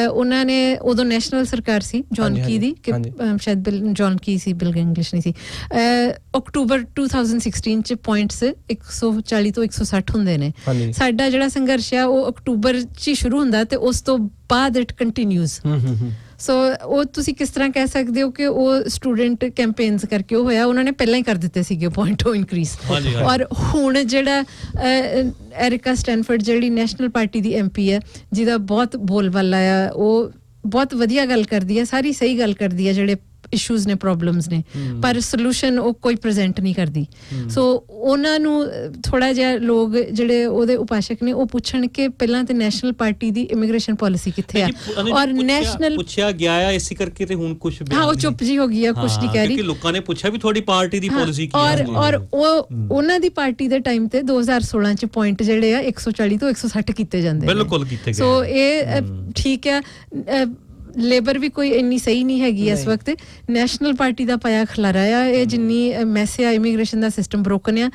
ਉਹਨਾਂ ਨੇ ਉਦੋਂ ਨੈਸ਼ਨਲ ਸਰਕਾਰ ਸੀ ਜੌਨ ਕੀ ਦੀ, ਕਿ ਸ਼ਾਇਦ ਬਿਲ ਜੌਨ ਕੀ ਸੀ, ਬਿਲ ਇੰਗਲਿਸ਼ ਨਹੀਂ ਸੀ। ਅਕਤੂਬਰ 2016 ਚ ਪੁਆਇੰਟਸ 140 ਤੋਂ 160 ਹੁੰਦੇ ਨੇ। ਸਾਡਾ ਜਿਹੜਾ ਸੰਘਰਸ਼ ਆ ਉਹ ਅਕਤੂਬਰ ਚ ਹੀ ਸ਼ੁਰੂ ਹੁੰਦਾ ਤੇ ਉਸ ਤੋਂ ਬਾਅਦ ਇਟ ਕੰਟੀਨਿਊਜ਼। ਸੋ ਉਹ ਤੁਸੀਂ ਕਿਸ ਤਰ੍ਹਾਂ ਕਹਿ ਸਕਦੇ ਹੋ ਕਿ ਉਹ ਸਟੂਡੈਂਟ ਕੈਂਪੇਨਸ ਕਰਕੇ ਉਹ ਹੋਇਆ, ਉਹਨਾਂ ਨੇ ਪਹਿਲਾਂ ਹੀ ਕਰ ਦਿੱਤੇ ਸੀਗੇ ਪੁਆਇੰਟ ਉਹ ਇਨਕਰੀਜ਼। ਔਰ ਹੁਣ ਜਿਹੜਾ ਐਰਿਕਾ ਸਟੈਨਫੋਰਡ ਜਿਹੜੀ ਨੈਸ਼ਨਲ ਪਾਰਟੀ ਦੀ MP ਹੈ, ਜਿਹਦਾ ਬਹੁਤ ਬੋਲਬਾਲਾ ਆ, ਉਹ ਬਹੁਤ ਵਧੀਆ ਗੱਲ ਕਰਦੀ ਹੈ, ਸਾਰੀ ਸਹੀ ਗੱਲ ਕਰਦੀ ਹੈ, ਜਿਹੜੇ ਇਸ਼ੂਜ਼ ਨੇ, ਪ੍ਰੋਬਲਮਸ ਨੇ, ਪਰ ਸੋਲੂਸ਼ਨ ਉਹ ਕੋਈ ਪ੍ਰੈਜ਼ੈਂਟ ਨਹੀਂ ਕਰਦੀ। ਸੋ ਉਹਨਾਂ ਨੂੰ ਥੋੜਾ ਜਿਹਾ ਲੋਕ ਜਿਹੜੇ ਉਹਦੇ ਉਪਾਸ਼ਕ ਨੇ ਉਹ ਪੁੱਛਣ ਕਿ ਪਹਿਲਾਂ ਤੇ ਨੈਸ਼ਨਲ ਪਾਰਟੀ ਦੀ ਇਮੀਗ੍ਰੇਸ਼ਨ ਪਾਲਿਸੀ ਕਿੱਥੇ ਆ, ਔਰ ਨੈਸ਼ਨਲ ਪੁੱਛਿਆ ਗਿਆ ਆ ਇਸੇ ਕਰਕੇ ਤੇ ਹੁਣ ਕੁਝ ਉਹ ਚੁੱਪ ਜੀ ਹੋ ਗਈ ਆ, ਕੁਝ ਨਹੀਂ ਕਹਿ ਰਹੀ। ਕਿਉਂਕਿ ਲੋਕਾਂ ਨੇ ਪੁੱਛਿਆ ਵੀ ਤੁਹਾਡੀ ਪਾਰਟੀ ਦੀ ਪਾਲਿਸੀ ਕੀ ਹੈ, ਔਰ ਉਹਨਾਂ ਦੀ ਪਾਰਟੀ ਦੇ ਟਾਈਮ ਤੇ 2016 ਚ ਪੁਆਇੰਟ ਜਿਹੜੇ ਆ 140 ਤੋਂ 160 ਕੀਤੇ ਜਾਂਦੇ, ਬਿਲਕੁਲ ਕੀਤੇ ਗਏ। ਸੋ ਇਹ ਠੀਕ ਆ, ਲੇਬਰ ਵੀ ਕੋਈ ਇੰਨੀ ਸਹੀ ਨਹੀਂ ਹੈਗੀ ਇਸ ਵਕਤ। ਨੈਸ਼ਨਲ ਪਾਰਟੀ ਦਾ ਪਾਇਆ ਖਲਾਰਾ ਆ, ਇਹ ਜਿੰਨੀ ਮੈਸ ਆ ਇਮੀਗ੍ਰੇਸ਼ਨ ਦਾ ਸਿਸਟਮ ਬ੍ਰੋਕਨ ਆ,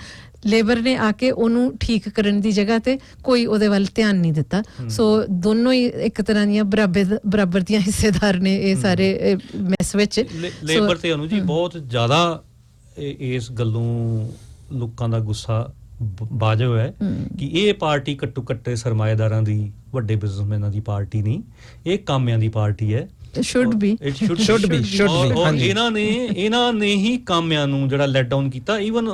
ਲੇਬਰ ਨੇ ਆ ਕੇ ਉਹਨੂੰ ਠੀਕ ਕਰਨ ਦੀ ਜਗ੍ਹਾ ਤੇ ਕੋਈ ਉਹਦੇ ਵੱਲ ਧਿਆਨ ਨਹੀਂ ਦਿੱਤਾ। ਸੋ ਦੋਨੋਂ ਹੀ ਇੱਕ ਤਰ੍ਹਾਂ ਦੀਆਂ ਬਰਾਬਰ ਦੀਆਂ ਹਿੱਸੇਦਾਰ ਨੇ ਇਹ ਸਾਰੇ ਮੈਸ ਵਿੱਚ। ਲੇਬਰ ਤੇ ਅਨੂ ਜੀ ਬਹੁਤ ਜ਼ਿਆਦਾ ਇਸ ਗੱਲੋਂ ਲੋਕਾਂ ਦਾ ਗੁੱਸਾ ਵਾਜਬ ਹੈ ਕਿ ਇਹ ਪਾਰਟੀ ਘੱਟੋ ਘੱਟ ਸਰਮਾਏਦਾਰਾਂ ਦੀ, ਵੱਡੇ ਬਿਜ਼ਨਸਮੈਨਾਂ ਦੀ ਪਾਰਟੀ ਨਹੀਂ, ਇਹ ਕਾਮਿਆਂ ਦੀ ਪਾਰਟੀ ਹੈ। should be ਇਹਨਾਂ ਨੇ ਹੀ ਕਾਮਿਆਂ ਨੂੰ ਜਿਹੜਾ ਲੈਟ ਡਾਊਨ ਕੀਤਾ। ਈਵਨ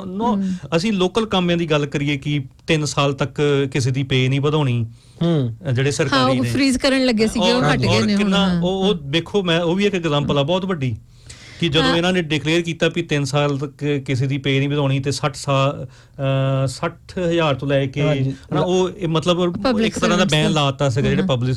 ਅਸੀਂ ਲੋਕਲ ਕਾਮਿਆਂ ਦੀ ਗੱਲ ਕਰੀਏ ਕਿ 3 ਸਾਲ ਤੱਕ ਕਿਸੇ ਦੀ ਪੇ ਨਹੀਂ ਵਧਾਉਣੀ, ਜਿਹੜੇ ਸਰਕਾਰੀ ਨੇ ਫ੍ਰੀਜ਼ ਕਰਨ ਲੱਗੇ ਸੀਗੇ, ਉਹ ਹਟ ਗਏ ਨੇ ਹੁਣ। ਉਹ ਦੇਖੋ, ਮੈਂ ਉਹ ਵੀ ਇੱਕ ਐਗਜ਼ਾਮਪਲ ਆ ਬਹੁਤ ਵੱਡੀ, ਕਿ ਜਦੋਂ ਇਹਨਾਂ ਨੇ ਡਿਕਲੇਅਰ ਕੀਤਾ ਵੀ 3 ਸਾਲ ਤੱਕ ਕਿਸੇ ਦੀ ਪੇ ਨਹੀਂ ਵਧਾਉਣੀ ਤੇ 60,000 ਤੋਂ ਲੈ ਕੇ ਉਹ ਮਤਲਬ ਇੱਕ ਤਰ੍ਹਾਂ ਦਾ ਬੈਨ ਲਾਤਾ ਸੀਗਾ, ਜਿਹੜੇ ਪਬਲਿਕ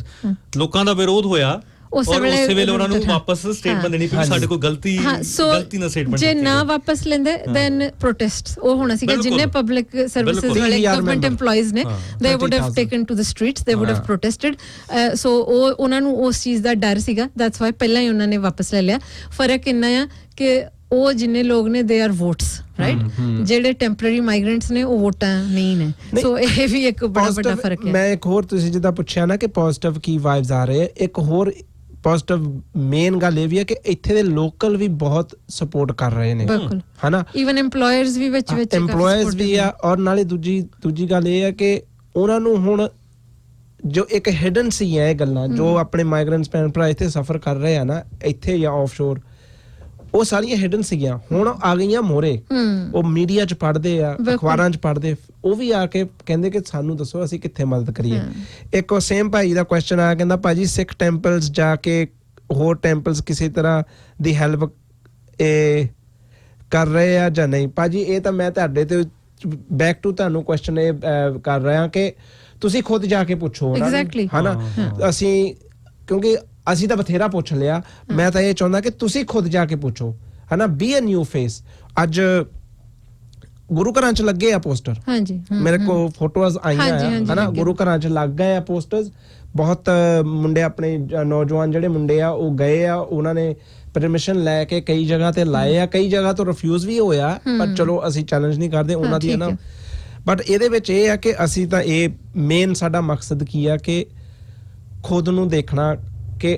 ਲੋਕਾਂ ਦਾ ਵਿਰੋਧ ਹੋਇਆ। ਉਸੇ ਵੇਲੇ ਉਹਨਾਂ ਨੂੰ ਵਾਪਸ ਸਟੇਟਮੈਂਟ ਦੇਣੀ ਪਈ, ਸਾਡੇ ਕੋਲ ਗਲਤੀ ਨਾਲ ਸਟੇਟਮੈਂਟ ਜੇ ਨਾ ਵਾਪਸ ਲੈਂਦੇ ਦੈਨ ਪ੍ਰੋਟੈਸਟ ਉਹ ਹੋਣਾ ਸੀਗਾ। ਜਿੰਨੇ ਪਬਲਿਕ ਸਰਵਿਸਿਜ਼ ਵਾਲੇ ਗਵਰਨਮੈਂਟ EMPLOYEES ਨੇ, they would have taken to the streets, they would have protested। ਸੋ ਉਹ ਉਹਨਾਂ ਨੂੰ ਉਸ ਚੀਜ਼ ਦਾ ਡਰ ਸੀਗਾ, that's why ਪਹਿਲਾਂ ਹੀ ਉਹਨਾਂ ਨੇ ਵਾਪਸ ਲੈ ਲਿਆ। ਫਰਕ ਇੰਨਾ ਆ ਕਿ ਉਹ ਜਿੰਨੇ ਲੋਕ ਨੇ they are votes, ਰਾਈਟ? ਜਿਹੜੇ ਟੈਂਪਰੇਰੀ ਮਾਈਗ੍ਰੈਂਟਸ ਨੇ ਉਹ ਵੋਟਾਂ ਨਹੀਂ ਨੇ। ਸੋ ਇਹ ਵੀ ਇੱਕ ਬੜਾ ਵੱਡਾ ਫਰਕ ਹੈ। ਮੈਂ ਇੱਕ ਹੋਰ, ਤੁਸੀਂ ਜਿੱਦਾਂ ਪੁੱਛਿਆ ਨਾ ਕਿ ਪੋਜ਼ਿਟਿਵ ਕੀ ਵਾਈਬਸ ਆ ਰਹੇ, ਇੱਕ ਹੋਰ ਪੋਜ਼ਿਟਿਵ ਮੇਨ ਗੱਲ ਇਹ ਵੀ ਹੈ ਕਿ ਇੱਥੇ ਦੇ ਲੋਕਲ ਵੀ ਬਹੁਤ ਸਪੋਰਟ ਕਰ ਰਹੇ ਨੇ ਹਨਾ ਇਵਨ EMPLOYERS ਵੀ ਵਿੱਚ EMPLOYERS ਵੀ ਆ ਔਰ ਨਾਲੇ ਦੂਜੀ ਗੱਲ ਇਹ ਹੈ ਕਿ ਉਹਨਾਂ ਨੂੰ ਹੁਣ ਜੋ ਇੱਕ ਹਿਡਨ ਸੀ ਹੈ ਇਹ ਗੱਲਾਂ ਜੋ ਆਪਣੇ ਮਾਈਗ੍ਰੈਂਟਸ ਭੈਣ ਭਰਾ ਇੱਥੇ ਸਫਰ ਕਰ ਰਹੇ ਆ ਨਾ ਇੱਥੇ ਜਾਂ ਆਫਸ਼ੋਰ ਉਹ ਸਾਰੀਆਂ ਹਿਡਨ ਸੀਗੀਆਂ ਹੁਣ ਆ ਗਈਆਂ ਮੋਰੇ ਉਹ ਮੀਡੀਆ 'ਚ ਪੜ੍ਹਦੇ ਆ ਅਖਬਾਰਾਂ 'ਚ ਪੜ੍ਹਦੇ ਉਹ ਵੀ ਆ ਕੇ ਕਹਿੰਦੇ ਕਿ ਸਾਨੂੰ ਦੱਸੋ ਅਸੀਂ ਕਿੱਥੇ ਮਦਦ ਕਰੀਏ ਇੱਕ ਉਹ ਸੇਮ ਭਾਈ ਦਾ ਕੁਐਸਚਨ ਆਇਆ ਕਹਿੰਦਾ ਭਾਜੀ ਸਿੱਖ ਟੈਂਪਲਸ ਜਾ ਕੇ ਹੋਰ ਟੈਂਪਲਸ ਕਿਸੇ ਤਰ੍ਹਾਂ ਦੀ ਹੈਲਪ ਕਰ ਰਹੇ ਆ ਜਾਂ ਨਹੀਂ ਭਾਜੀ ਇਹ ਤਾਂ ਮੈਂ ਤੁਹਾਡੇ ਤੇ ਬੈਕ ਟੂ ਤੁਹਾਨੂੰ ਕੁਐਸਚਨ ਇਹ ਕਰ ਰਿਹਾ ਕਿ ਤੁਸੀਂ ਖੁਦ ਜਾ ਕੇ ਪੁੱਛੋ ਹਨਾ ਅਸੀਂ ਕਿਉਂਕਿ ਅਸੀਂ ਤਾਂ ਬਥੇਰਾ ਪੁੱਛ ਲਿਆ ਮੈਂ ਤਾਂ ਇਹ ਚਾਹੁੰਦਾ ਕਿ ਤੁਸੀਂ ਖੁਦ ਜਾ ਕੇ ਪੁੱਛੋ ਹਨਾ ਬੀ ਅ ਨਿਊ ਫੇਸ ਅੱਜ ਗੁਰੂ ਘਰਾਂ 'ਚ ਲੱਗੇ ਆ ਪੋਸਟਰ ਮੇਰੇ ਕੋਲ ਫੋਟੋਜ਼ ਆਈਆਂ ਹਨਾ ਗੁਰੂ ਘਰਾਂ 'ਚ ਲੱਗ ਗਏ ਆ ਪੋਸਟਰਸ ਬਹੁਤ ਮੁੰਡੇ ਆਪਣੇ ਨੌਜਵਾਨ ਜਿਹੜੇ ਮੁੰਡੇ ਆ ਉਹ ਗਏ ਆ ਉਹਨਾਂ ਨੇ ਪਰਮਿਸ਼ਨ ਲੈ ਕੇ ਕਈ ਜਗ੍ਹਾ ਤੇ ਲਾਏ ਆ ਕਈ ਜਗ੍ਹਾ ਤੋਂ ਰਿਫਿਊਜ਼ ਵੀ ਹੋਇਆ ਪਰ ਚਲੋ ਅਸੀਂ ਚੈਲੰਜ ਨਹੀਂ ਕਰਦੇ ਉਹਨਾਂ ਦੀ ਨਾ ਬਟ ਇਹਦੇ ਵਿੱਚ ਇਹ ਆ ਕਿ ਅਸੀਂ ਤਾਂ ਇਹ ਮੇਨ ਸਾਡਾ ਮਕਸਦ ਕੀ ਆ ਕਿ ਖੁਦ ਨੂੰ ਦੇਖਣਾ ਕਿ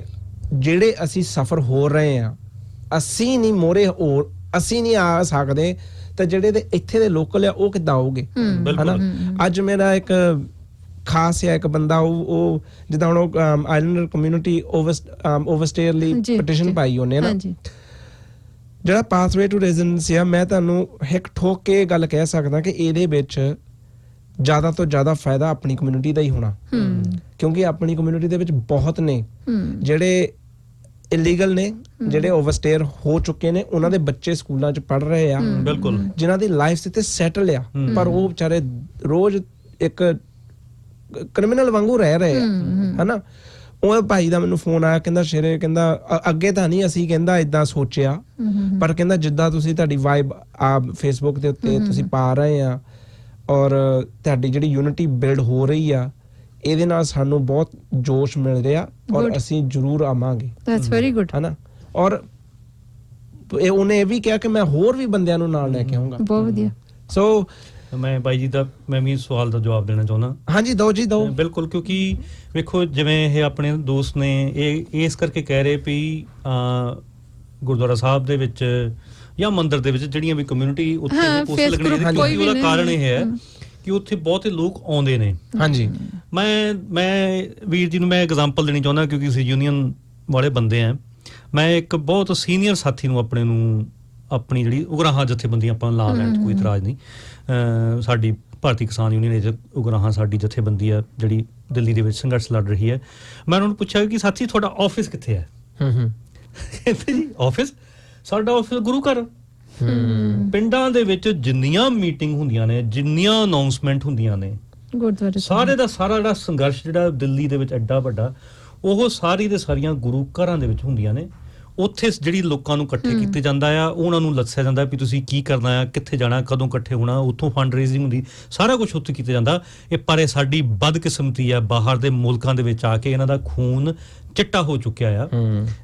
ਜਿਹੜੇ ਅਸੀਂ ਸਫਰ ਹੋ ਰਹੇ ਆ ਅਸੀਂ ਨਹੀਂ ਮੋਰੇ ਹੋਰ ਅਸੀਂ ਨਹੀਂ ਆ ਸਕਦੇ ਤਾਂ ਜਿਹੜੇ ਇੱਥੇ ਦੇ ਲੋਕਲ ਆ ਉਹ ਕਿੱਦਾਂ ਆਉਗੇ ਹਨਾ ਅੱਜ ਮੇਰਾ ਇੱਕ ਖਾਸ ਹੈ ਇੱਕ ਬੰਦਾ ਉਹ ਜਿੱਦਾਂ ਹੁਣ ਆਈਲੈਂਡਰ ਕਮਿਊਨਿਟੀ ਓਵਰਸਟੇਅਰ ਲਈ ਪਟੀਸ਼ਨ ਪਾਈ ਉਹਨੇ ਨਾ ਜਿਹੜਾ ਪਾਥਵੇ ਟੂ ਰੈਜ਼ੀਡੈਂਸੀ ਆ ਮੈਂ ਤੁਹਾਨੂੰ ਇੱਕ ਠੋਕ ਕੇ ਗੱਲ ਕਹਿ ਸਕਦਾ ਕਿ ਇਹਦੇ ਵਿੱਚ ਜ਼ਿਆਦਾ ਤੋਂ ਜ਼ਿਆਦਾ ਫਾਇਦਾ ਆਪਣੀ ਕਮਿਊਨਿਟੀ ਦਾ ਹੀ ਹੋਣਾ ਕਿਉਂਕਿ ਆਪਣੀ ਕਮਿਊਨਿਟੀ ਦੇ ਵਿੱਚ ਬਹੁਤ ਨੇ ਜਿਹੜੇ ਇਲੀਗਲ ਨੇ ਜਿਹੜੇ ਓਵਰਸਟੇਅਰ ਹੋ ਚੁੱਕੇ ਨੇ ਉਹਨਾਂ ਦੇ ਬੱਚੇ ਸਕੂਲਾਂ 'ਚ ਪੜ੍ਹ ਰਹੇ ਆ ਬਿਲਕੁਲ ਜਿਨ੍ਹਾਂ ਦੀ ਲਾਈਫ ਤੇ ਸੈਟਲ ਆ ਪਰ ਉਹ ਵਿਚਾਰੇ ਰੋਜ਼ ਇੱਕ ਕ੍ਰਿਮੀਨਲ ਵਾਂਗੂ ਰਹਿ ਰਹੇ ਆ ਹਨਾ ਉਹ ਭਾਈ ਦਾ ਮੈਨੂੰ ਫੋਨ ਆਇਆ ਕਹਿੰਦਾ ਸ਼ੇਰੇ ਕਹਿੰਦਾ ਅੱਗੇ ਤਾਂ ਨਹੀਂ ਅਸੀਂ ਕਹਿੰਦਾ ਇਦਾਂ ਸੋਚਿਆ ਪਰ ਕਹਿੰਦਾ ਜਿੱਦਾਂ ਤੁਸੀਂ ਤੁਹਾਡੀ ਵਾਈਬ ਆ ਫੇਸਬੁੱਕ ਦੇ ਉੱਤੇ ਤੁਸੀਂ ਪਾ ਰਹੇ ਆ ਔਰ ਤੁਹਾਡੀ ਜਿਹੜੀ ਯੂਨਿਟੀ ਬਿਲਡ ਹੋ ਰਹੀ ਆ ਇਹਦੇ ਨਾਲ ਸਾਨੂੰ ਬਹੁਤ ਜੋਸ਼ ਮਿਲ ਰਿਹਾ ਔਰ ਅਸੀਂ ਜ਼ਰੂਰ ਆਵਾਂਗੇ ਦੈਟਸ ਵੈਰੀ ਗੁੱਡ ਹਨਾ ਔਰ ਉਹਨੇ ਇਹ ਵੀ ਕਿਹਾ ਕਿ ਮੈਂ ਹੋਰ ਵੀ ਬੰਦਿਆਂ ਨੂੰ ਨਾਲ ਲੈ ਕੇ ਆਉਂਗਾ ਬਹੁਤ ਵਧੀਆ ਸੋ ਮੈਂ ਬਾਈ ਜੀ ਦਾ ਮੈਂ ਵੀ ਸਵਾਲ ਦਾ ਜਵਾਬ ਦੇਣਾ ਚਾਹੁੰਦਾ ਹਾਂਜੀ ਦਿਓ ਜੀ ਦਿਓ ਬਿਲਕੁਲ ਕਿਉਂਕਿ ਵੇਖੋ ਜਿਵੇਂ ਇਹ ਆਪਣੇ ਦੋਸਤ ਨੇ ਇਹ ਇਸ ਕਰਕੇ ਕਹਿ ਰਹੇ ਵੀ ਗੁਰਦੁਆਰਾ ਸਾਹਿਬ ਦੇ ਵਿੱਚ ਜਾਂ ਮੰਦਿਰ ਦੇ ਵਿੱਚ ਜਿਹੜੀਆਂ ਵੀ ਕਮਿਊਨਿਟੀ ਉੱਥੇ ਪੋਸਟ ਲੱਗਣੇ ਉਹਦਾ ਕਾਰਨ ਇਹ ਹੈ ਕਿ ਉੱਥੇ ਬਹੁਤੇ ਲੋਕ ਆਉਂਦੇ ਨੇ ਹਾਂਜੀ ਮੈਂ ਵੀਰ ਜੀ ਨੂੰ ਮੈਂ ਐਗਜ਼ਾਮਪਲ ਦੇਣੀ ਚਾਹੁੰਦਾ ਕਿਉਂਕਿ ਅਸੀਂ ਯੂਨੀਅਨ ਵਾਲੇ ਬੰਦੇ ਆ ਮੈਂ ਇੱਕ ਬਹੁਤ ਸੀਨੀਅਰ ਸਾਥੀ ਨੂੰ ਆਪਣੇ ਨੂੰ ਆਪਣੀ ਜਿਹੜੀ ਉਗਰਾਹਾਂ ਜਥੇਬੰਦੀਆਂ ਆਪਾਂ ਲਾ ਲੈਣ 'ਚ ਕੋਈ ਇਤਰਾਜ਼ ਨਹੀਂ ਸਾਡੀ ਭਾਰਤੀ ਕਿਸਾਨ ਯੂਨੀਅਨ ਵਿੱਚ ਉਗਰਾਹਾਂ ਸਾਡੀ ਜਥੇਬੰਦੀ ਆ ਜਿਹੜੀ ਦਿੱਲੀ ਦੇ ਵਿੱਚ ਸੰਘਰਸ਼ ਲੜ ਰਹੀ ਹੈ ਮੈਂ ਉਹਨਾਂ ਨੂੰ ਪੁੱਛਿਆ ਕਿ ਸਾਥੀ ਤੁਹਾਡਾ ਆਫਿਸ ਕਿੱਥੇ ਹੈ ਕਹਿੰਦੇ ਜੀ ਆਫਿਸ ਸਾਡਾ ਆਫਿਸ ਗੁਰੂ ਘਰ ਪਿੰਡਾਂ ਦੇ ਵਿੱਚ ਜਿੰਨੀਆਂ ਮੀਟਿੰਗ ਹੁੰਦੀਆਂ ਨੇ ਜਿੰਨੀਆਂ ਅਨਾਉਂਸਮੈਂਟ ਹੁੰਦੀਆਂ ਨੇ ਗੁਰਦੁਆਰੇ ਸਾਰੇ ਦਾ ਸਾਰਾ ਜਿਹੜਾ ਸੰਘਰਸ਼ ਜਿਹੜਾ ਦਿੱਲੀ ਦੇ ਵਿੱਚ ਐਡਾ ਵੱਡਾ ਉਹ ਸਾਰੀ ਦੇ ਸਾਰੀਆਂ ਗੁਰੂ ਘਰਾਂ ਦੇ ਵਿੱਚ ਹੁੰਦੀਆਂ ਨੇ ਉੱਥੇ ਜਿਹੜੀ ਲੋਕਾਂ ਨੂੰ ਇਕੱਠੇ ਕੀਤੇ ਜਾਂਦਾ ਆ ਉਹਨਾਂ ਨੂੰ ਦੱਸਿਆ ਜਾਂਦਾ ਵੀ ਤੁਸੀਂ ਕੀ ਕਰਨਾ ਆ ਕਿੱਥੇ ਜਾਣਾ ਕਦੋਂ ਇਕੱਠੇ ਹੋਣਾ ਉੱਥੋਂ ਫੰਡ ਰੇਜ਼ਿੰਗ ਹੁੰਦੀ ਸਾਰਾ ਕੁਝ ਉੱਥੇ ਕੀਤਾ ਜਾਂਦਾ ਇਹ ਪਰ ਇਹ ਸਾਡੀ ਬਦਕਿਸਮਤੀ ਆ ਬਾਹਰ ਦੇ ਮੁਲਕਾਂ ਦੇ ਵਿੱਚ ਆ ਕੇ ਇਹਨਾਂ ਦਾ ਖੂਨ ਚਿੱਟਾ ਹੋ ਚੁੱਕਿਆ ਆ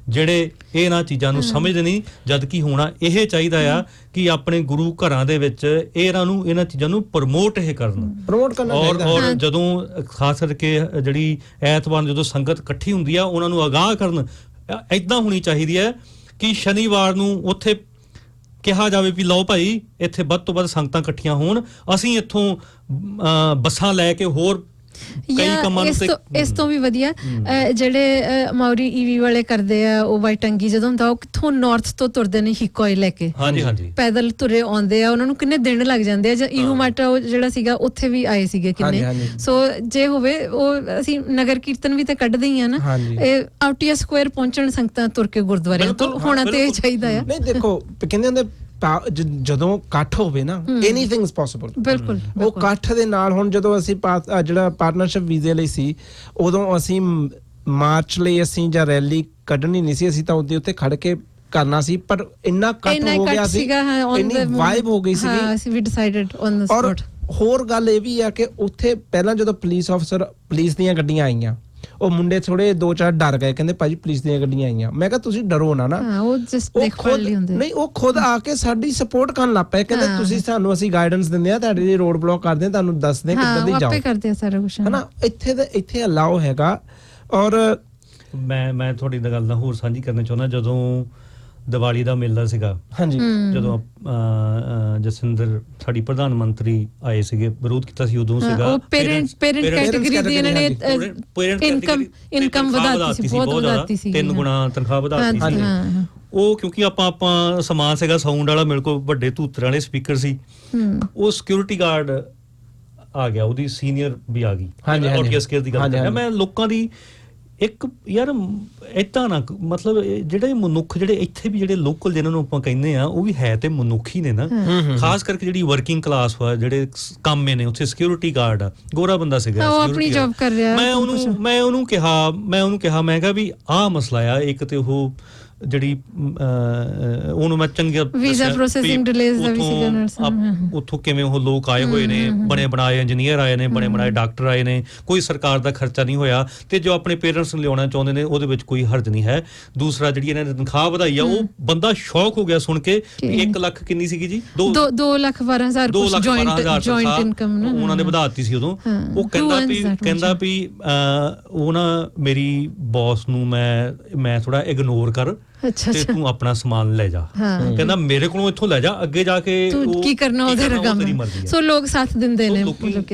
ਜਿਹੜੇ ਇਹਨਾਂ ਚੀਜ਼ਾਂ ਨੂੰ ਸਮਝਦੇ ਨਹੀਂ ਜਦ ਕਿ ਹੋਣਾ ਇਹ ਚਾਹੀਦਾ ਆ ਕਿ ਆਪਣੇ ਗੁਰੂ ਘਰਾਂ ਦੇ ਵਿੱਚ ਇਹਨਾਂ ਚੀਜ਼ਾਂ ਨੂੰ ਪ੍ਰਮੋਟ ਕਰਨਾ ਔਰ ਜਦੋਂ ਖਾਸ ਕਰਕੇ ਜਿਹੜੀ ਐਤਵਾਰ ਜਦੋਂ ਸੰਗਤ ਇਕੱਠੀ ਹੁੰਦੀ ਆ ਉਹਨਾਂ ਨੂੰ ਅਗਾਹ ਕਰਨ ਏਦਾਂ ਹੋਣੀ ਚਾਹੀਦੀ ਹੈ ਕਿ ਸ਼ਨੀਵਾਰ ਨੂੰ ਉੱਥੇ ਕਿਹਾ ਜਾਵੇ ਵੀ ਲਓ ਭਾਈ ਇੱਥੇ ਵੱਧ ਤੋਂ ਵੱਧ ਸੰਗਤਾਂ ਇਕੱਠੀਆਂ ਹੋਣ ਅਸੀਂ ਇੱਥੋਂ ਬੱਸਾਂ ਲੈ ਕੇ ਹੋਰ ਕਈ ਕੰਮਾਂ ਨੂੰ ਇਸ ਤੋਂ ਵੀ ਵਧੀਆ ਜਿਹੜੇ ਮਾਉਰੀ ਈਵੀ ਵਾਲੇ ਕਰਦੇ ਆ ਉਹ ਵਾਈਟੰਗੀ ਜਦੋਂ ਹੁੰਦਾ ਉਹ ਕਿੱਥੋਂ ਨਾਰਥ ਤੋਂ ਤੁਰਦੇ ਨੇ ਹਿਕੋਏ ਲੈ ਕੇ ਪੈਦਲ ਤੁਰੇ ਆਉਂਦੇ ਆ ਉਹਨਾਂ ਨੂੰ ਕਿੰਨੇ ਦਿਨ ਲੱਗ ਜਾਂਦੇ ਆ ਜਾਂ ਈਹੂ ਮਾਟਾ ਜਿਹੜਾ ਸੀਗਾ ਉੱਥੇ ਵੀ ਆਏ ਸੀਗੇ ਕਿੰਨੇ ਸੋ ਜੇ ਹੋਵੇ ਉਹ ਅਸੀਂ ਨਗਰ ਕੀਰਤਨ ਵੀ ਤਾਂ ਕੱਢਦੇ ਹੀ ਆ ਨਾ ਇਹ ਆਊਟੀਆ ਸਕੁਆਇਰ ਪਹੁੰਚਣ ਸੰਗਤਾਂ ਤੁਰ ਕੇ ਗੁਰਦੁਆਰਿਆਂ ਤੋਂ ਹੋਣਾ ਤੇ ਇਹ ਚਾਹੀਦਾ ਆ ਨਹੀਂ ਦੇਖੋ ਕਹਿੰਦੇ ਹੁੰਦੇ ਜਦੋਂ ਇਕੱਠ ਹੋਵੇ ਨਾ ਐਨੀਥਿੰਗ ਇਜ਼ ਪੋਸੀਬਲ ਬਿਲਕੁਲ ਉਹ ਇਕੱਠ ਦੇ ਨਾਲ ਹੁਣ ਜਦੋਂ ਅਸੀਂ ਜਿਹੜਾ ਪਾਰਟਨਰਸ਼ਿਪ ਵੀਜ਼ੇ ਲਈ ਸੀ ਉਦੋਂ ਅਸੀਂ ਮਾਰਚ ਲਈ ਅਸੀਂ ਜਾਂ ਰੈਲੀ ਕੱਢਣੀ ਨਹੀਂ ਸੀ ਅਸੀਂ ਤਾਂ ਉਹਦੇ ਉੱਤੇ ਖੜ ਕੇ ਕਰਨਾ ਸੀ ਪਰ ਇੰਨਾ ਇਕੱਠ ਹੋ ਗਿਆ ਸੀ ਇੰਨੀ ਵਾਈਬ ਹੋ ਗਈ ਸੀ ਵੀ ਡਿਸਾਈਡਡ ਔਨ ਦ ਸਪੌਟ ਹੋਰ ਗੱਲ ਇਹ ਵੀ ਆ ਕਿ ਉੱਥੇ ਪਹਿਲਾਂ ਜਦੋਂ ਪੁਲਿਸ ਦੀਆਂ ਗੱਡੀਆਂ ਆਈਆਂ ਉਹ ਮੁੰਡੇ ਥੋੜੇ 2-4 ਡਰ ਗਏ ਕਹਿੰਦੇ ਭਾਜੀ ਪੁਲਿਸ ਦੀਆਂ ਗੱਡੀਆਂ ਆਈਆਂ ਮੈਂ ਕਿਹਾ ਤੁਸੀਂ ਡਰੋ ਨਾ ਉਹ ਜਸਟ ਦੇਖਭਾਲ ਲਈ ਹੁੰਦੇ ਨਹੀਂ ਉਹ ਖੁਦ ਆ ਕੇ ਸਾਡੀ ਸਪੋਰਟ ਕਰਨ ਲੱਗ ਪਏ ਕਹਿੰਦੇ ਤੁਸੀਂ ਸਾਨੂੰ ਅਸੀਂ ਗਾਈਡੈਂਸ ਦਿੰਦੇ ਆ ਤੁਹਾਡੇ ਲਈ ਰੋਡ ਬਲੌਕ ਕਰਦੇ ਆ ਤੁਹਾਨੂੰ ਦੱਸਦੇ ਕਿੱਦਾਂ ਦੀ ਜਾਓ ਆਪੇ ਕਰਦੇ ਆ ਸਾਰਾ ਕੁਝ ਹਨਾ ਇੱਥੇ ਅਲਾਓ ਹੈਗਾ ਔਰ ਮੈਂ ਤੁਹਾਡੀ ਗੱਲ ਨਾਲ ਹੋਰ ਸਾਂਝੀ ਕਰਨਾ ਚਾਹੁੰਦਾ। ਜਦੋਂ ਦੀਵਾਲੀ ਦਾ ਮੇਲਾ ਸੀਗਾ, ਹਾਂਜੀ, ਜਦੋਂ ਜਸਵਿੰਦਰ ਸਾਡੀ ਪ੍ਰਧਾਨ ਮੰਤਰੀ ਆਏ ਸੀਗੇ, ਵਿਰੋਧ ਕੀਤਾ ਸੀ ਉਦੋਂ ਸੀਗਾ। ਪੇਰੈਂਟ ਕੈਟਾਗਰੀ ਦੀ ਇਹਨਾਂ ਨੇ ਇਨਕਮ ਵਧਾਤੀ ਸੀ, ਬਹੁਤ ਵਧਾਤੀ ਸੀ, 3 ਗੁਣਾ ਤਨਖਾਹ ਵਧਾਤੀ ਸੀ। ਉਹ ਕਿਉਂਕਿ ਆਪਾਂ ਸਮਾਨ ਸੀਗਾ ਸਾਊਂਡ ਵਾਲਾ, ਮੇਰੇ ਕੋਲ ਵੱਡੇ ਧੂਤਰ ਵਾਲੇ ਸਪੀਕਰ ਸੀ, ਉਹ ਸਿਕਿਉਰਿਟੀ ਗਾਰਡ ਆ ਗਿਆ, ਉਹਦੀ ਸੀਨੀਅਰ ਵੀ ਆ ਗਈ। ਆਡੀਓ ਸਕੇਲ ਦੀ ਗੱਲ ਕਰ ਮੈਂ। ਲੋਕਾਂ ਦੀ ਇੱਕ ਯਾਰ ਏਦਾਂ ਨਾ, ਮਤਲਬ ਜਿਹੜੇ ਮਨੁੱਖ ਜਿਹੜੇ ਇੱਥੇ ਵੀ ਜਿਹੜੇ ਲੋਕਲ ਜਿਹਨਾਂ ਨੂੰ ਆਪਾਂ ਕਹਿੰਦੇ ਆ, ਉਹ ਵੀ ਹੈ ਤੇ ਮਨੁੱਖ ਹੀ ਨੇ ਨਾ। ਖਾਸ ਕਰਕੇ ਜਿਹੜੀ ਵਰਕਿੰਗ ਕਲਾਸ ਵਾ, ਜਿਹੜੇ ਕਾਮੇ ਨੇ, ਉੱਥੇ ਸਿਕਿਉਰਿਟੀ ਗਾਰਡ ਆ, ਗੋਰਾ ਬੰਦਾ ਸੀਗਾ, ਆਪਣੀ ਜੌਬ ਕਰ ਰਿਹਾ। ਮੈਂ ਉਹਨੂੰ ਕਿਹਾ ਮੈਂ ਕਿਹਾ ਵੀ ਆਹ ਮਸਲਾ ਆ ਇੱਕ, ਤੇ ਉਹ ਜਿਹੜੀ ਉਹਨੂੰ ਮੈਂ ਚੰਗਾ ਵੀਜ਼ਾ ਪ੍ਰੋਸੈਸਿੰਗ ਡਿਲੇਜ਼ ਦਾ ਵੀ ਸੀਗਾ। ਉੱਥੋਂ ਕਿਵੇਂ ਉਹ ਲੋਕ ਆਏ ਹੋਏ ਨੇ, ਬਣੇ ਬਣਾਏ ਇੰਜੀਨੀਅਰ ਆਏ ਨੇ, ਬਣੇ ਬਣਾਏ ਡਾਕਟਰ ਆਏ ਨੇ, ਕੋਈ ਸਰਕਾਰ ਦਾ ਖਰਚਾ ਨਹੀਂ ਹੋਇਆ, ਤੇ ਜੋ ਆਪਣੇ ਪੇਰੈਂਟਸ ਨੂੰ ਲਿਆਉਣਾ ਚਾਹੁੰਦੇ ਨੇ ਉਹਦੇ ਵਿੱਚ ਕੋਈ ਹਰਜ ਨਹੀਂ ਹੈ। ਦੂਸਰਾ ਜਿਹੜੀ ਇਹਨਾਂ ਨੇ ਤਨਖਾਹ ਵਧਾਈ ਆ, ਉਹ ਬੰਦਾ ਸ਼ੌਕ ਹੋ ਗਿਆ ਸੁਣ ਕੇ। 1 ਲੱਖ ਕਿੰਨੀ ਸੀਗੀ ਜੀ? 2,12,000 ਜੁਆਇੰਟ ਇਨਕਮ ਉਹਨਾਂ ਨੇ ਵਧਾਤੀ ਸੀ ਉਦੋਂ। ਉਹ ਕਹਿੰਦਾ ਵੀ ਉਹ ਨਾ ਮੇਰੀ ਬੌਸ ਨੂੰ ਮੈਂ ਥੋੜਾ ਇਗਨੋਰ ਕਰ, ਤੇ ਤੂੰ ਆਪਣਾ ਸਮਾਨ ਲੈ ਜਾ। ਕਹਿੰਦਾ ਮੇਰੇ ਕੋਲੋਂ ਇੱਥੋਂ ਲੈ ਜਾ, ਅੱਗੇ ਜਾ ਕੇ ਕੀ ਕਰਨਾ ਉਹਦੇ ਰਕਮ। ਸੋ ਲੋਕ ਸਾਥ ਦਿੰਦੇ ਨੇ,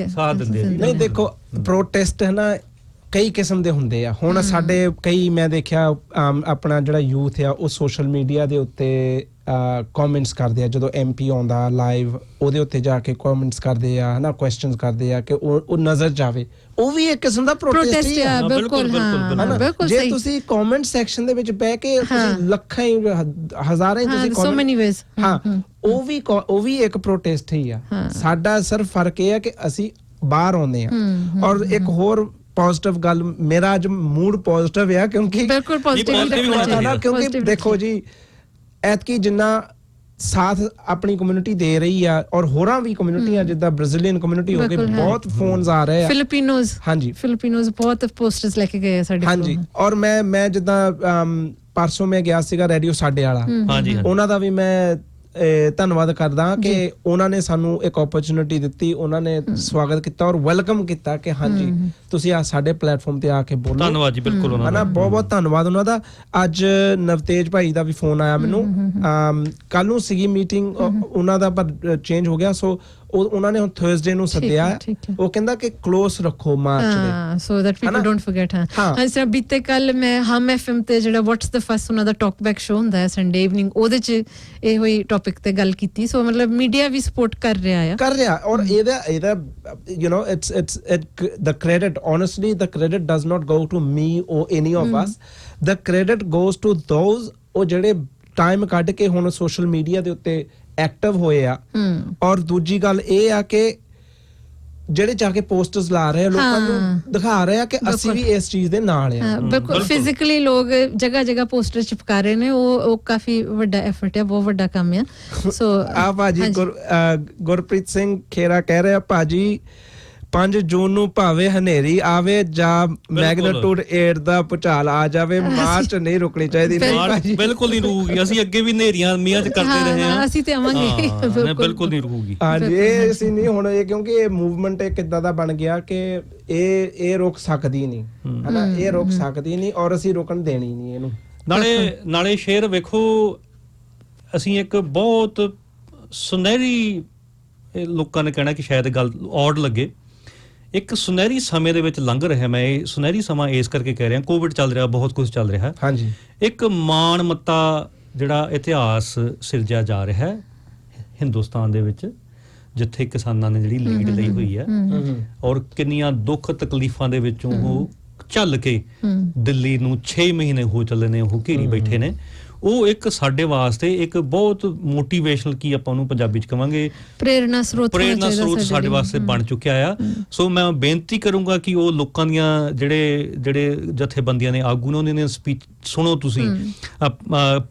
ਸਾਥ ਦਿੰਦੇ ਨੇ। ਨਹੀਂ ਦੇਖੋ, ਪ੍ਰੋਟੈਸਟ ਹੈ ਨਾ ਕਈ ਕਿਸਮ ਦੇ ਹੁੰਦੇ ਆ। ਹੁਣ ਸਾਡੇ ਕਈ ਮੈਂ ਦੇਖਿਆ ਆਪਣਾ ਜਿਹੜਾ ਯੂਥ ਆ, ਉਹ ਸੋਸ਼ਲ ਮੀਡੀਆ ਦੇ ਉੱਤੇ ਕਮੈਂਟਸ ਕਰਦੇ ਆ, ਜਦੋਂ MP ਆਉਂਦਾ ਲਾਈਵ ਉਹਦੇ ਉੱਤੇ ਜਾ ਕੇ ਕਮੈਂਟਸ ਕਰਦੇ ਆ, ਹਨਾ, ਕੁਐਸਚਨਸ ਕਰਦੇ ਆ ਕਿ ਉਹ ਨਜ਼ਰ ਜਾਵੇ। ਉਹ ਵੀ ਇੱਕ ਕਿਸਮ ਦਾ ਪ੍ਰੋਟੈਸਟ ਹੀ ਆ। ਬਿਲਕੁਲ, ਬਿਲਕੁਲ। ਜੇ ਤੁਸੀਂ ਕਮੈਂਟ ਸੈਕਸ਼ਨ ਦੇ ਵਿੱਚ ਬਹਿ ਕੇ ਲੱਖਾਂ ਹਜ਼ਾਰਾਂ ਤੁਸੀਂ ਸੋ ਮੈਨੀ ਵੇਜ਼, ਹਾਂ, ਉਹ ਵੀ ਇੱਕ ਪ੍ਰੋਟੈਸਟ ਹੀ ਆ। ਸਾਡਾ ਸਿਰਫ ਫਰਕ ਇਹ ਆ ਕਿ ਅਸੀਂ ਬਾਹਰ ਆਉਂਦੇ ਆ। ਔਰ ਇੱਕ ਹੋਰ ਪੋਜ਼ਿਟਿਵ ਗੱਲ, ਮੇਰਾ ਅੱਜ ਮੂਡ ਪੋਜ਼ਿਟਿਵ ਆ, ਕਿਉਂਕਿ ਬਿਲਕੁਲ ਪੋਜ਼ਿਟਿਵ, ਕਿਉਂਕਿ ਦੇਖੋ ਜੀ ਐਤਕੀ ਜਿੰਨਾ ਸਾਥ ਆਪਣੀ ਕਮਿਊਨਿਟੀ ਦੇ ਰਹੀ ਆ, ਔਰ ਹੋਰਾਂ ਵੀ ਕਮਿਊਨਿਟੀਆਂ ਜਿੱਦਾਂ ਬ੍ਰਾਜ਼ੀਲੀਅਨ ਕਮਿਊਨਿਟੀ ਹੋ ਗਈ, ਬਹੁਤ ਫੋਨਸ ਆ ਰਹੇ ਆ। ਫਿਲੀਪੀਨੋਜ਼ ਬਹੁਤ ਪੋਸਟਰਸ ਲੈ ਕੇ ਗਏ ਆ ਸਾਡੇ ਕੋਲ। ਹਾਂਜੀ, ਔਰ ਮੈਂ ਜਿੱਦਾਂ ਪਰਸੋਂ ਮੈਂ ਗਿਆ ਸੀਗਾ ਰੇਡੀਓ ਸਾਡੇ ਵਾਲਾ, ਉਹਨਾਂ ਦਾ ਵੀ ਮੈਂ ਧੰਨਵਾਦ ਕਰਦਾ ਕਿ ਉਹਨਾਂ ਨੇ ਸਾਨੂੰ ਇੱਕ ਓਪਰਚੁਨਿਟੀ ਦਿੱਤੀ, ਉਹਨਾਂ ਨੇ ਸਵਾਗਤ ਕੀਤਾ ਔਰ ਵੈਲਕਮ ਕੀਤਾ ਕਿ ਹਾਂਜੀ ਤੁਸੀਂ ਆ ਸਾਡੇ ਪਲੇਟਫਾਰਮ ਤੇ ਆ ਕੇ ਬੋਲੋ। ਧੰਨਵਾਦ ਜੀ, ਬਿਲਕੁਲ ਉਹਨਾਂ ਦਾ ਬਹੁਤ ਬਹੁਤ ਧੰਨਵਾਦ ਉਹਨਾਂ ਦਾ। ਅੱਜ ਨਵਤੇਜ ਭਾਈ ਦਾ ਵੀ ਫੋਨ ਆਇਆ ਮੈਨੂੰ, ਕੱਲ ਨੂੰ ਸੀਗੀ ਮੀਟਿੰਗ ਉਹਨਾਂ ਦਾ, ਪਰ ਚੇਂਜ ਹੋ ਗਿਆ। ਸੋ ਉਹਨਾਂ ਨੇ ਹੁਣ ਥਰਸਡੇ ਨੂੰ ਸੱਦਿਆ। ਉਹ ਕਹਿੰਦਾ ਕਿ ਕਲੋਜ਼ ਰੱਖੋ ਮਾਰਚ ਦੇ, so that people don't forget. ਹਾਂ, ਸਰ ਬੀਤੇ ਕੱਲ ਮੈਂ ਹਮ FM ਤੇ ਜਿਹੜਾ ਵਾਟਸ ਦ ਫਸਟ ਉਹਨਾਂ ਦਾ ਟਾਕ ਬੈਕ ਸ਼ੋ ਹੁੰਦਾ ਹੈ ਸੰਡੇ ਇਵਨਿੰਗ, ਉਹਦੇ ਚ ਇਹ ਹੋਈ ਟੌਪਿਕ ਤੇ ਗੱਲ ਕੀਤੀ। ਸੋ ਮਤਲਬ ਮੀਡੀਆ ਵੀ ਸਪੋਰਟ ਕਰ ਰਿਹਾ। ਔਰ ਇਹਦਾ you know it's the credit, honestly the credit does not go to me or any of us. The credit goes to those ਉਹ ਜਿਹੜੇ ਟਾਈਮ ਕੱਢ ਕੇ ਹੁਣ ਸੋਸ਼ਲ ਮੀਡੀਆ ਦੇ ਉੱਤੇ ਐਕਟਿਵ ਹੋਏ ਆ। ਔਰ ਦੂਜੀ ਗੱਲ ਇਹ ਆ ਕਿ ਜਿਹੜੇ ਜਾ ਕੇ ਪੋਸਟਰਸ ਲਾ ਰਹੇ ਆ, ਲੋਕਾਂ ਨੂੰ ਦਿਖਾ ਰਹੇ ਆ ਕਿ ਅਸੀਂ ਵੀ ਇਸ ਚੀਜ਼ ਦੇ ਨਾਲ ਆ। ਬਿਲਕੁਲ, ਫਿਜ਼ੀਕਲੀ ਲੋਕ ਜਗ੍ਹਾ ਪੋਸਟਰ ਚਿਪਕਾ ਰਹੇ ਨੇ, ਉਹ ਕਾਫੀ ਵੱਡਾ ਐਫਰਟ ਆ, ਬਹੁਤ ਵੱਡਾ ਕੰਮ ਆ। ਸੋ ਆ ਭਾਜੀ ਗੁਰਪ੍ਰੀਤ ਸਿੰਘ ਖੇਰਾ ਕਹਿ ਰਿਹਾ, ਭਾਜੀ 5 ਜੂਨ ਨੂੰ ਭਾਵੇਂ ਹਨੇਰੀ ਆਵੇ ਜਾਂ ਮੈਗਨੀਟਿਊਡ 8 ਦਾ ਭੁਚਾਲ ਆ ਜਾਵੇ, ਮਾਰਚ ਨਹੀਂ ਰੁਕਣੀ ਚਾਹੀਦੀ। ਬਿਲਕੁਲ ਨਹੀਂ ਰੁਕੂਗੀ। ਅਸੀਂ ਅੱਗੇ ਵੀ ਹਨੇਰੀਆਂ ਮੀਂਹਾਂ ਚ ਕਰਦੇ ਰਹੇ ਹਾਂ, ਅਸੀਂ ਤੇ ਆਵਾਂਗੇ, ਬਿਲਕੁਲ ਨਹੀਂ ਰੁਕੂਗੀ। ਹਾਂਜੀ, ਇਹ ਅਸੀਂ ਨਹੀਂ ਹੁਣ ਇਹ, ਕਿਉਂਕਿ ਇਹ ਮੂਵਮੈਂਟ ਇੱਕ ਕਿੱਦਾਂ ਦਾ ਬਣ ਗਿਆ ਕਿ ਇਹ ਰੁਕ ਸਕਦੀ ਨਹੀਂ, ਹਨਾ, ਇਹ ਰੁਕ ਸਕਦੀ ਨਹੀਂ ਔਰ ਅਸੀਂ ਰੁਕਣ ਦੇਣੀ ਨਹੀਂ ਇਹਨੂੰ। ਨਾਲੇ ਸ਼ੇਰ ਵੇਖੋ, ਅਸੀਂ ਇੱਕ ਬਹੁਤ ਸੁਨਹਿਰੀ, ਲੋਕਾਂ ਨੇ ਕਹਿਣਾ ਕਿ ਸ਼ਾਇਦ ਗੱਲ ਔਡ ਲੱਗੇ, ਇੱਕ ਸੁਨਹਿਰੀ ਸਮੇਂ ਦੇ ਵਿੱਚ ਲੰਘ ਰਿਹਾ। ਮੈਂ ਇਹ ਸੁਨਹਿਰੀ ਸਮਾਂ ਇਸ ਕਰਕੇ ਕਹਿ ਰਿਹਾ, ਕੋਵਿਡ ਚੱਲ ਰਿਹਾ, ਬਹੁਤ ਕੁਝ ਚੱਲ ਰਿਹਾ। ਹਾਂਜੀ, ਇੱਕ ਮਾਣ ਮੱਤਾ ਜਿਹੜਾ ਇਤਿਹਾਸ ਸਿਰਜਿਆ ਜਾ ਰਿਹਾ ਹੈ ਹਿੰਦੁਸਤਾਨ ਦੇ ਵਿੱਚ, ਜਿੱਥੇ ਕਿਸਾਨਾਂ ਨੇ ਜਿਹੜੀ ਲੀਡ ਲਈ ਹੋਈ ਹੈ ਔਰ ਕਿੰਨੀਆਂ ਦੁੱਖ ਤਕਲੀਫਾਂ ਦੇ ਵਿੱਚੋਂ ਉਹ ਚੱਲ ਕੇ ਦਿੱਲੀ ਨੂੰ 6 ਮਹੀਨੇ ਹੋ ਚੱਲੇ ਨੇ ਉਹ ਘੇਰੀ ਬੈਠੇ ਨੇ। ਉਹ ਇੱਕ ਸਾਡੇ ਵਾਸਤੇ ਇੱਕ ਬਹੁਤ ਮੋਟੀਵੇਸ਼ਨਲ, ਕੀ ਆਪਾਂ ਉਹਨੂੰ ਪੰਜਾਬੀ ਚ ਕਵਾਂਗੇ, ਪ੍ਰੇਰਨਾ ਸਰੋਤ ਸਾਡੇ ਵਾਸਤੇ ਬਣ ਚੁੱਕਿਆ ਆ। ਸੋ ਮੈਂ ਬੇਨਤੀ ਕਰੂੰਗਾ ਕਿ ਉਹ ਲੋਕਾਂ ਦੀਆਂ ਜਿਹੜੇ ਜਥੇਬੰਦੀਆਂ ਨੇ, ਆਗੂ ਨੇ, ਉਹਨਾਂ ਦੀਆਂ ਸਪੀਚ ਸੁਣੋ ਤੁਸੀਂ।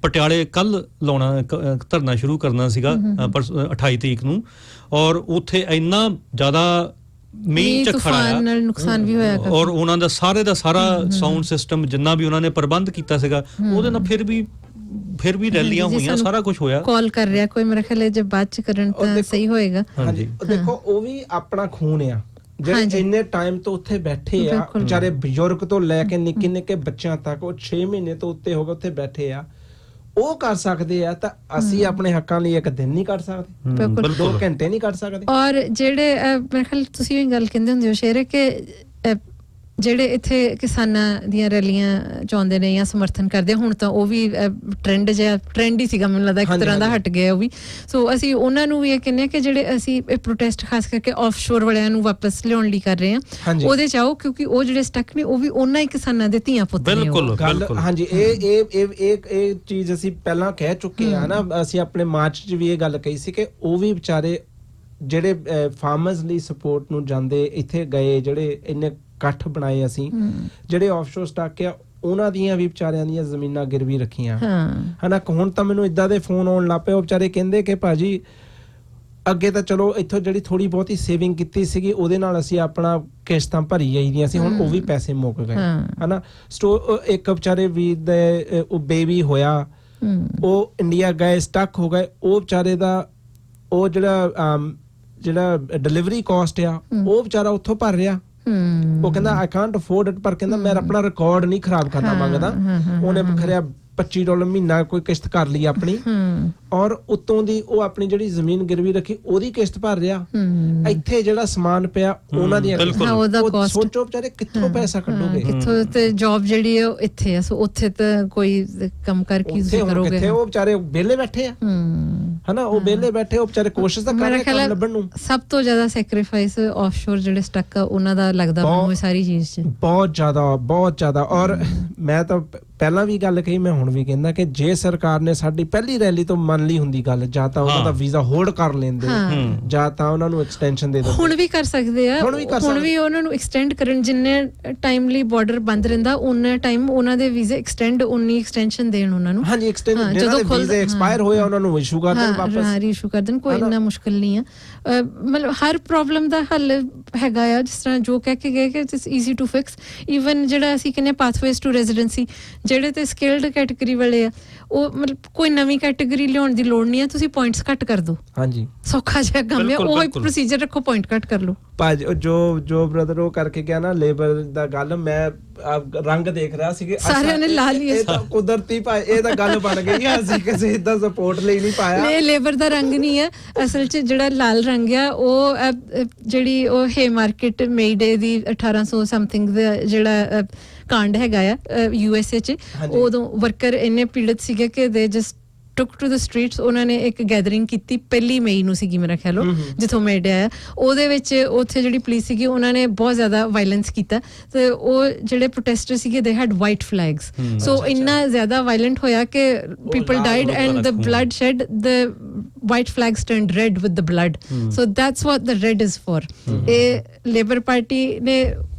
ਪਟਿਆਲੇ ਕੱਲ ਲਾਉਣਾ ਧਰਨਾ ਸ਼ੁਰੂ ਕਰਨਾ ਸੀਗਾ 28 ਤਰੀਕ ਨੂੰ, ਔਰ ਉੱਥੇ ਇੰਨਾ ਜ਼ਿਆਦਾ ਮੀਂਹ ਝੱਖੜ ਆਇਆ, ਨੁਕਸਾਨ ਵੀ ਹੋਇਆ, ਔਰ ਉਹਨਾਂ ਦਾ ਸਾਰਾ ਸਾਊਂਡ ਸਿਸਟਮ ਜਿੰਨਾ ਵੀ ਉਹਨਾਂ ਨੇ ਪ੍ਰਬੰਧ ਕੀਤਾ ਸੀਗਾ, ਉਹਦੇ ਨਾਲ ਫਿਰ ਵੀ ਰੈਲੀਆਂ ਹੋਈਆਂ, ਸਾਰਾ ਕੁਝ ਹੋਇਆ। ਕਾਲ ਕਰ ਰਿਹਾ ਕੋਈ, ਮੇਰੇ ਖਿਆਲ ਜੇ ਬਾਅਦ ਚ ਕਰਨ ਤਾਂ ਸਹੀ ਹੋਏਗਾ। ਹਾਂਜੀ, ਦੇਖੋ ਉਹ ਵੀ ਆਪਣਾ ਖੂਨ ਆ, ਜਿਹੜੇ ਇੰਨੇ ਟਾਈਮ ਤੋਂ ਉੱਥੇ ਬੈਠੇ ਆ ਵਿਚਾਰੇ ਬਜ਼ੁਰਗ ਤੋਂ ਲੈ ਕੇ ਨਿੱਕੇ ਨਿੱਕੇ ਬੱਚਿਆਂ ਤੱਕ, ਉਹ 6 ਮਹੀਨੇ ਤੋਂ ਉੱਤੇ ਹੋ ਗਏ ਉੱਥੇ ਬੈਠੇ ਆ, ਉਹ ਕਰ ਸਕਦੇ ਆ ਤਾਂ ਅਸੀਂ ਆਪਣੇ ਹੱਕਾਂ ਲਈ ਇੱਕ ਦਿਨ ਨਹੀਂ ਕੱਢ ਸਕਦੇ, 2 ਘੰਟੇ ਨਹੀਂ ਕੱਢ ਸਕਦੇ। ਔਰ ਜਿਹੜੇ ਮੇਰੇ ਖਿਆਲ ਤੁਸੀਂ ਵੀ ਗੱਲ ਕਹਿੰਦੇ ਹੁੰਦੇ ਹੋ ਸ਼ੇਰ ਕਿ ਜਿਹੜੇ ਇੱਥੇ ਕਿਸਾਨਾਂ ਦੀਆਂ ਰੈਲੀਆਂ ਚਾਹੁੰਦੇ ਨੇ ਜਾਂ ਸਮਰਥਨ ਕਰਦੇ, ਹੁਣ ਤਾਂ ਉਹ ਵੀ ਟ੍ਰੈਂਡ ਹੀ ਸੀਗਾ ਮੈਨੂੰ ਲੱਗਦਾ ਇੱਕ ਤਰ੍ਹਾਂ ਦਾ, ਹਟ ਗਿਆ ਉਹ ਵੀ। ਸੋ ਅਸੀਂ ਉਹਨਾਂ ਨੂੰ ਵੀ ਇਹ ਕਹਿੰਦੇ ਹਾਂ ਕਿ ਜਿਹੜੇ ਅਸੀਂ ਇਹ ਪ੍ਰੋਟੈਸਟ ਖਾਸ ਕਰਕੇ ਆਫਸ਼ੋਰ ਵਾਲਿਆਂ ਨੂੰ ਵਾਪਸ ਲਿਆਉਣ ਲਈ ਕਰ ਰਹੇ ਹਾਂ, ਉਹਦੇ ਚ ਆਓ, ਕਿਉਂਕਿ ਉਹ ਜਿਹੜੇ ਸਟਕ ਨੇ ਉਹ ਵੀ ਉਹਨਾਂ ਹੀ ਕਿਸਾਨਾਂ ਦੇ ਧੀਆਂ ਪੁੱਤ ਨੇ। ਬਿਲਕੁਲ। ਹਾਂਜੀ, ਇਹ ਚੀਜ਼ ਅਸੀਂ ਪਹਿਲਾਂ ਕਹਿ ਚੁੱਕੇ ਆ ਨਾ, ਅਸੀਂ ਆਪਣੇ ਮਾਰਚ 'ਚ ਵੀ ਇਹ ਗੱਲ ਕਹੀ ਸੀ ਕਿ ਉਹ ਵੀ ਵਿਚਾਰੇ ਜਿਹੜੇ ਫਾਰਮਰਸ ਲਈ ਸਪੋਰਟ ਨੂੰ ਜਾਂਦੇ, ਇੱਥੇ ਗਏ, ਜਿਹੜੇ ਇੰਨੇ ਇਕੱਠ ਬਣਾਏ ਅਸੀਂ, ਜਿਹੜੇ ਆਫਸ਼ੋਰ ਸਟਾਕ ਆ ਉਹਨਾਂ ਦੀਆਂ ਵੀ ਵਿਚਾਰਿਆਂ ਦੀਆਂ ਜ਼ਮੀਨਾਂ ਗਿਰਵੀ ਰੱਖੀਆਂ ਹਨਾ। ਹੁਣ ਤਾਂ ਮੈਨੂੰ ਇਦਾਂ ਦੇ ਫੋਨ ਆਉਣ ਲੱਗ ਪਏ, ਉਹ ਵਿਚਾਰੇ ਕਹਿੰਦੇ ਕਿ ਭਾਜੀ ਅੱਗੇ ਤਾਂ ਚਲੋ ਇੱਥੋਂ ਜਿਹੜੀ ਥੋੜੀ ਬਹੁਤੀ ਸੇਵਿੰਗ ਕੀਤੀ ਸੀਗੀ ਉਹਦੇ ਨਾਲ ਅਸੀਂ ਆਪਣਾ ਕਿਸ਼ਤਾਂ ਭਰੀ ਜਾਈਦੀਆਂ ਸੀ, ਹੁਣ ਉਹ ਵੀ ਪੈਸੇ ਮੁੱਕ ਗਏ ਹਨਾ। ਇੱਕ ਵਿਚਾਰੇ ਵੀਰ ਦੇ ਉਹ ਬੇਬੀ ਹੋਇਆ, ਉਹ ਇੰਡੀਆ ਗਏ, ਸਟਕ ਹੋ ਗਏ, ਉਹ ਵਿਚਾਰੇ ਦਾ ਉਹ ਜਿਹੜਾ ਡਿਲੀਵਰੀ ਕਾਸਟ ਆ ਉਹ ਵਿਚਾਰਾ ਉੱਥੋਂ ਭਰ ਰਿਹਾ। ਉਹ ਕਹਿੰਦਾ ਆਈ ਕਾਂਟ ਅਫੋਰਡ ਇਟ, ਪਰ ਕਹਿੰਦਾ ਮੈਂ ਆਪਣਾ ਰਿਕਾਰਡ ਨਹੀਂ ਖਰਾਬ ਕਰਨਾ ਮੰਗਦਾ। ਉਹਨੇ ਖਰਿਆ $25 ਮਹੀਨਾ ਕੋਈ ਕਿਸ਼ਤ ਕਰ ਲਈ ਆਪਣੀ, ਔਰ ਉਤੋਂ ਦੀ ਉਹ ਆਪਣੀ ਜਿਹੜੀ ਜ਼ਮੀਨ ਗਿਰਵੀ ਰੱਖੀ ਉਹਦੀ ਕਿਸ਼ਤ ਭਰ ਰਿਹਾ। ਇੱਥੇ ਜਿਹੜਾ ਸਮਾਨ ਪਿਆ ਉਹਨਾਂ ਦੀਆਂ ਸੋਚੋ ਵਿਚਾਰੇ ਕਿੱਥੋਂ ਪੈਸਾ ਕੱਢੋਗੇ, ਕਿੱਥੋਂ ਤੇ ਜੌਬ ਜਿਹੜੀ ਹੈ ਇੱਥੇ ਆ, ਸੋ ਉੱਥੇ ਤਾਂ ਕੋਈ ਕੰਮ ਕਰ ਕੀ ਕਰੋਗੇ। ਉਹ ਵਿਚਾਰੇ ਵਿਹਲੇ ਬੈਠੇ ਆ ਹਨਾ, ਉਹ ਵਿਹਲੇ ਬੈਠੇ, ਉਹ ਵਿਚਾਰੇ ਕੋਸ਼ਿਸ਼ ਤਾਂ ਕਰ ਰਹੇ ਕੰਮ ਲੱਭਣ ਨੂੰ। ਸਭ ਤੋਂ ਜ਼ਿਆਦਾ ਸੈਕਰੀਫਾਈਸ ਆਫਸ਼ੋਰ ਜਿਹੜੇ ਸਟਕ ਆ ਉਹਨਾਂ ਦਾ ਲੱਗਦਾ ਮੈਨੂੰ ਇਹ ਸਾਰੀ ਚੀਜ਼ 'ਚ ਬਹੁਤ ਜ਼ਿਆਦਾ। ਔਰ ਮੈਂ ਤਾਂ ਪਹਿਲਾਂ ਵੀ ਗੱਲ ਕਹੀ, ਮੈਂ ਹੁਣ ਵੀ ਕਹਿੰਦਾ ਕਿ ਜੇ ਸਰਕਾਰ ਨੇ ਸਾਡੀ ਪਹਿਲੀ ਰੈਲੀ ਤੋਂ ਮੰਨ ਲਈ ਹੁੰਦੀ ਗੱਲ, ਜਾਂ ਤਾਂ ਉਹਨਾਂ ਦਾ ਵੀਜ਼ਾ ਹੋਲਡ ਕਰ ਲੈਂਦੇ, ਜਾਂ ਤਾਂ ਉਹਨਾਂ ਨੂੰ ਐਕਸਟੈਂਸ਼ਨ ਦੇ ਦਿੰਦੇ। ਹੁਣ ਵੀ ਕਰ ਸਕਦੇ ਆ, ਹੁਣ ਵੀ ਉਹਨਾਂ ਨੂੰ ਐਕਸਟੈਂਡ ਕਰਨ, ਜਿੰਨੇ ਟਾਈਮ ਲਈ ਬਾਰਡਰ ਬੰਦ ਰਹਿੰਦਾ ਉਹਨਾਂ ਟਾਈਮ ਉਹਨਾਂ ਦੇ ਵੀਜ਼ੇ ਐਕਸਟੈਂਡ, ਉਨੀ ਐਕਸਟੈਂਸ਼ਨ ਦੇਣ ਉਹਨਾਂ ਨੂੰ। ਹਾਂਜੀ, ਐਕਸਟੈਂਡ ਜਦੋਂ ਵੀਜ਼ੇ ਐਕਸਪਾਇਰ ਹੋਇਆ ਉਹਨਾਂ ਨੂੰ ਇਸ਼ੂ ਕਰ ਦੇਣ ਵਾਪਸ। ਹਾਂ, ਰੀਇਸ਼ੂ ਕਰ ਦੇਣ, ਕੋਈ ਇੰਨਾ ਮੁਸ਼ਕਿਲ ਨਹੀਂ ਆ। ਮਤਲਬ ਹਰ ਪ੍ਰੋਬਲਮ ਦਾ ਹੱਲ ਹੈਗਾ ਆ, ਜਿਸ ਤਰ੍ਹਾਂ ਜੋ ਕਹਿ ਕੇ ਗਏ ਕਿ it's easy to fix. Even ਜਿਹੜਾ ਅਸੀਂ ਕਹਿੰਦੇ ਪਾਥਵੇਜ਼ ਟੂ ਰੈਜ਼ੀਡੈਂਸੀ, ਜਿਹੜੇ ਤੇ ਸਕਿਲਡ ਕੈਟੇਗਰੀ ਵਾਲੇ ਆ, ਉਹ ਮਤਲਬ ਕੋਈ ਨਵੀਂ ਕੈਟੇਗਰੀ ਲਿਆਉਣ ਦੀ ਲੋੜ ਨਹੀਂ ਹੈ, ਤੁਸੀਂ ਪੁਆਇੰਟਸ ਘੱਟ ਕਰ ਦਿਓ। ਹਾਂਜੀ, ਸੌਖਾ ਜਿਹਾ ਕੰਮ ਹੈ, ਉਹ ਇੱਕ ਪ੍ਰੋਸੀਜਰ ਰੱਖੋ, ਪੁਆਇੰਟ ਘੱਟ ਕਰ ਲਓ। ਭਾਜੀ ਜੋ ਬ੍ਰਦਰ ਉਹ ਕਰਕੇ ਗਿਆ ਨਾ ਲੇਬਰ ਦਾ ਗੱਲ, ਮੈਂ ਰੰਗ ਦੇਖ ਰਿਹਾ ਸੀ ਕਿ ਸਾਰਿਆਂ ਨੇ ਲਾ ਲਿਆ, ਇਹ ਤਾਂ ਕੁਦਰਤੀ ਭਾਈ, ਇਹ ਤਾਂ ਗੱਲ ਬਣ ਗਈ ਆ, ਅਸੀਂ ਕਿਸੇ ਇਦਾਂ ਸਪੋਰਟ ਲਈ ਨਹੀਂ ਪਾਇਆ। ਇਹ ਲੇਬਰ ਦਾ ਰੰਗ ਨਹੀਂ ਹੈ ਅਸਲ 'ਚ, ਜਿਹੜਾ ਲਾਲ ਰੰਗ ਆ ਉਹ ਜਿਹੜੀ ਉਹ ਹੈ ਮਾਰਕੀਟ ਮੇਈ ਡੇ ਦੀ 1800 ਸਮਥਿੰਗ ਦਾ ਜਿਹੜਾ ਕਾਂਡ ਹੈਗਾ ਆ USA 'ਚ, ਉਦੋਂ ਵਰਕਰ ਇੰਨੇ ਪੀੜਤ ਸੀਗੇ ਕਿ they just took to the streets. ਉਹਨਾਂ ਨੇ ਇੱਕ ਗੈਦਰਿੰਗ ਕੀਤੀ 1 ਮਈ ਨੂੰ ਸੀਗੀ ਮੇਰਾ ਖਿਆਲ, ਜਿੱਥੋਂ ਮੇਡੇ ਆਇਆ, ਉਹਦੇ ਵਿੱਚ ਉੱਥੇ ਜਿਹੜੀ ਪੁਲਿਸ ਸੀਗੀ ਉਹਨਾਂ ਨੇ ਬਹੁਤ ਜ਼ਿਆਦਾ ਵਾਇਲੈਂਸ ਕੀਤਾ, ਤੇ ਉਹ ਜਿਹੜੇ ਪ੍ਰੋਟੈਸਟਰ ਸੀਗੇ ਦੇ ਹੈਡ ਵਾਈਟ ਫਲੈਗਸ। ਸੋ ਇੰਨਾ ਜ਼ਿਆਦਾ ਵਾਇਲੈਂਟ ਹੋਇਆ ਕਿ people died and the blood shed, the white flags turned red with the blood. So that's what the red is for. ਇਹ ਲੇਬਰ ਪਾਰਟੀ ਨੇ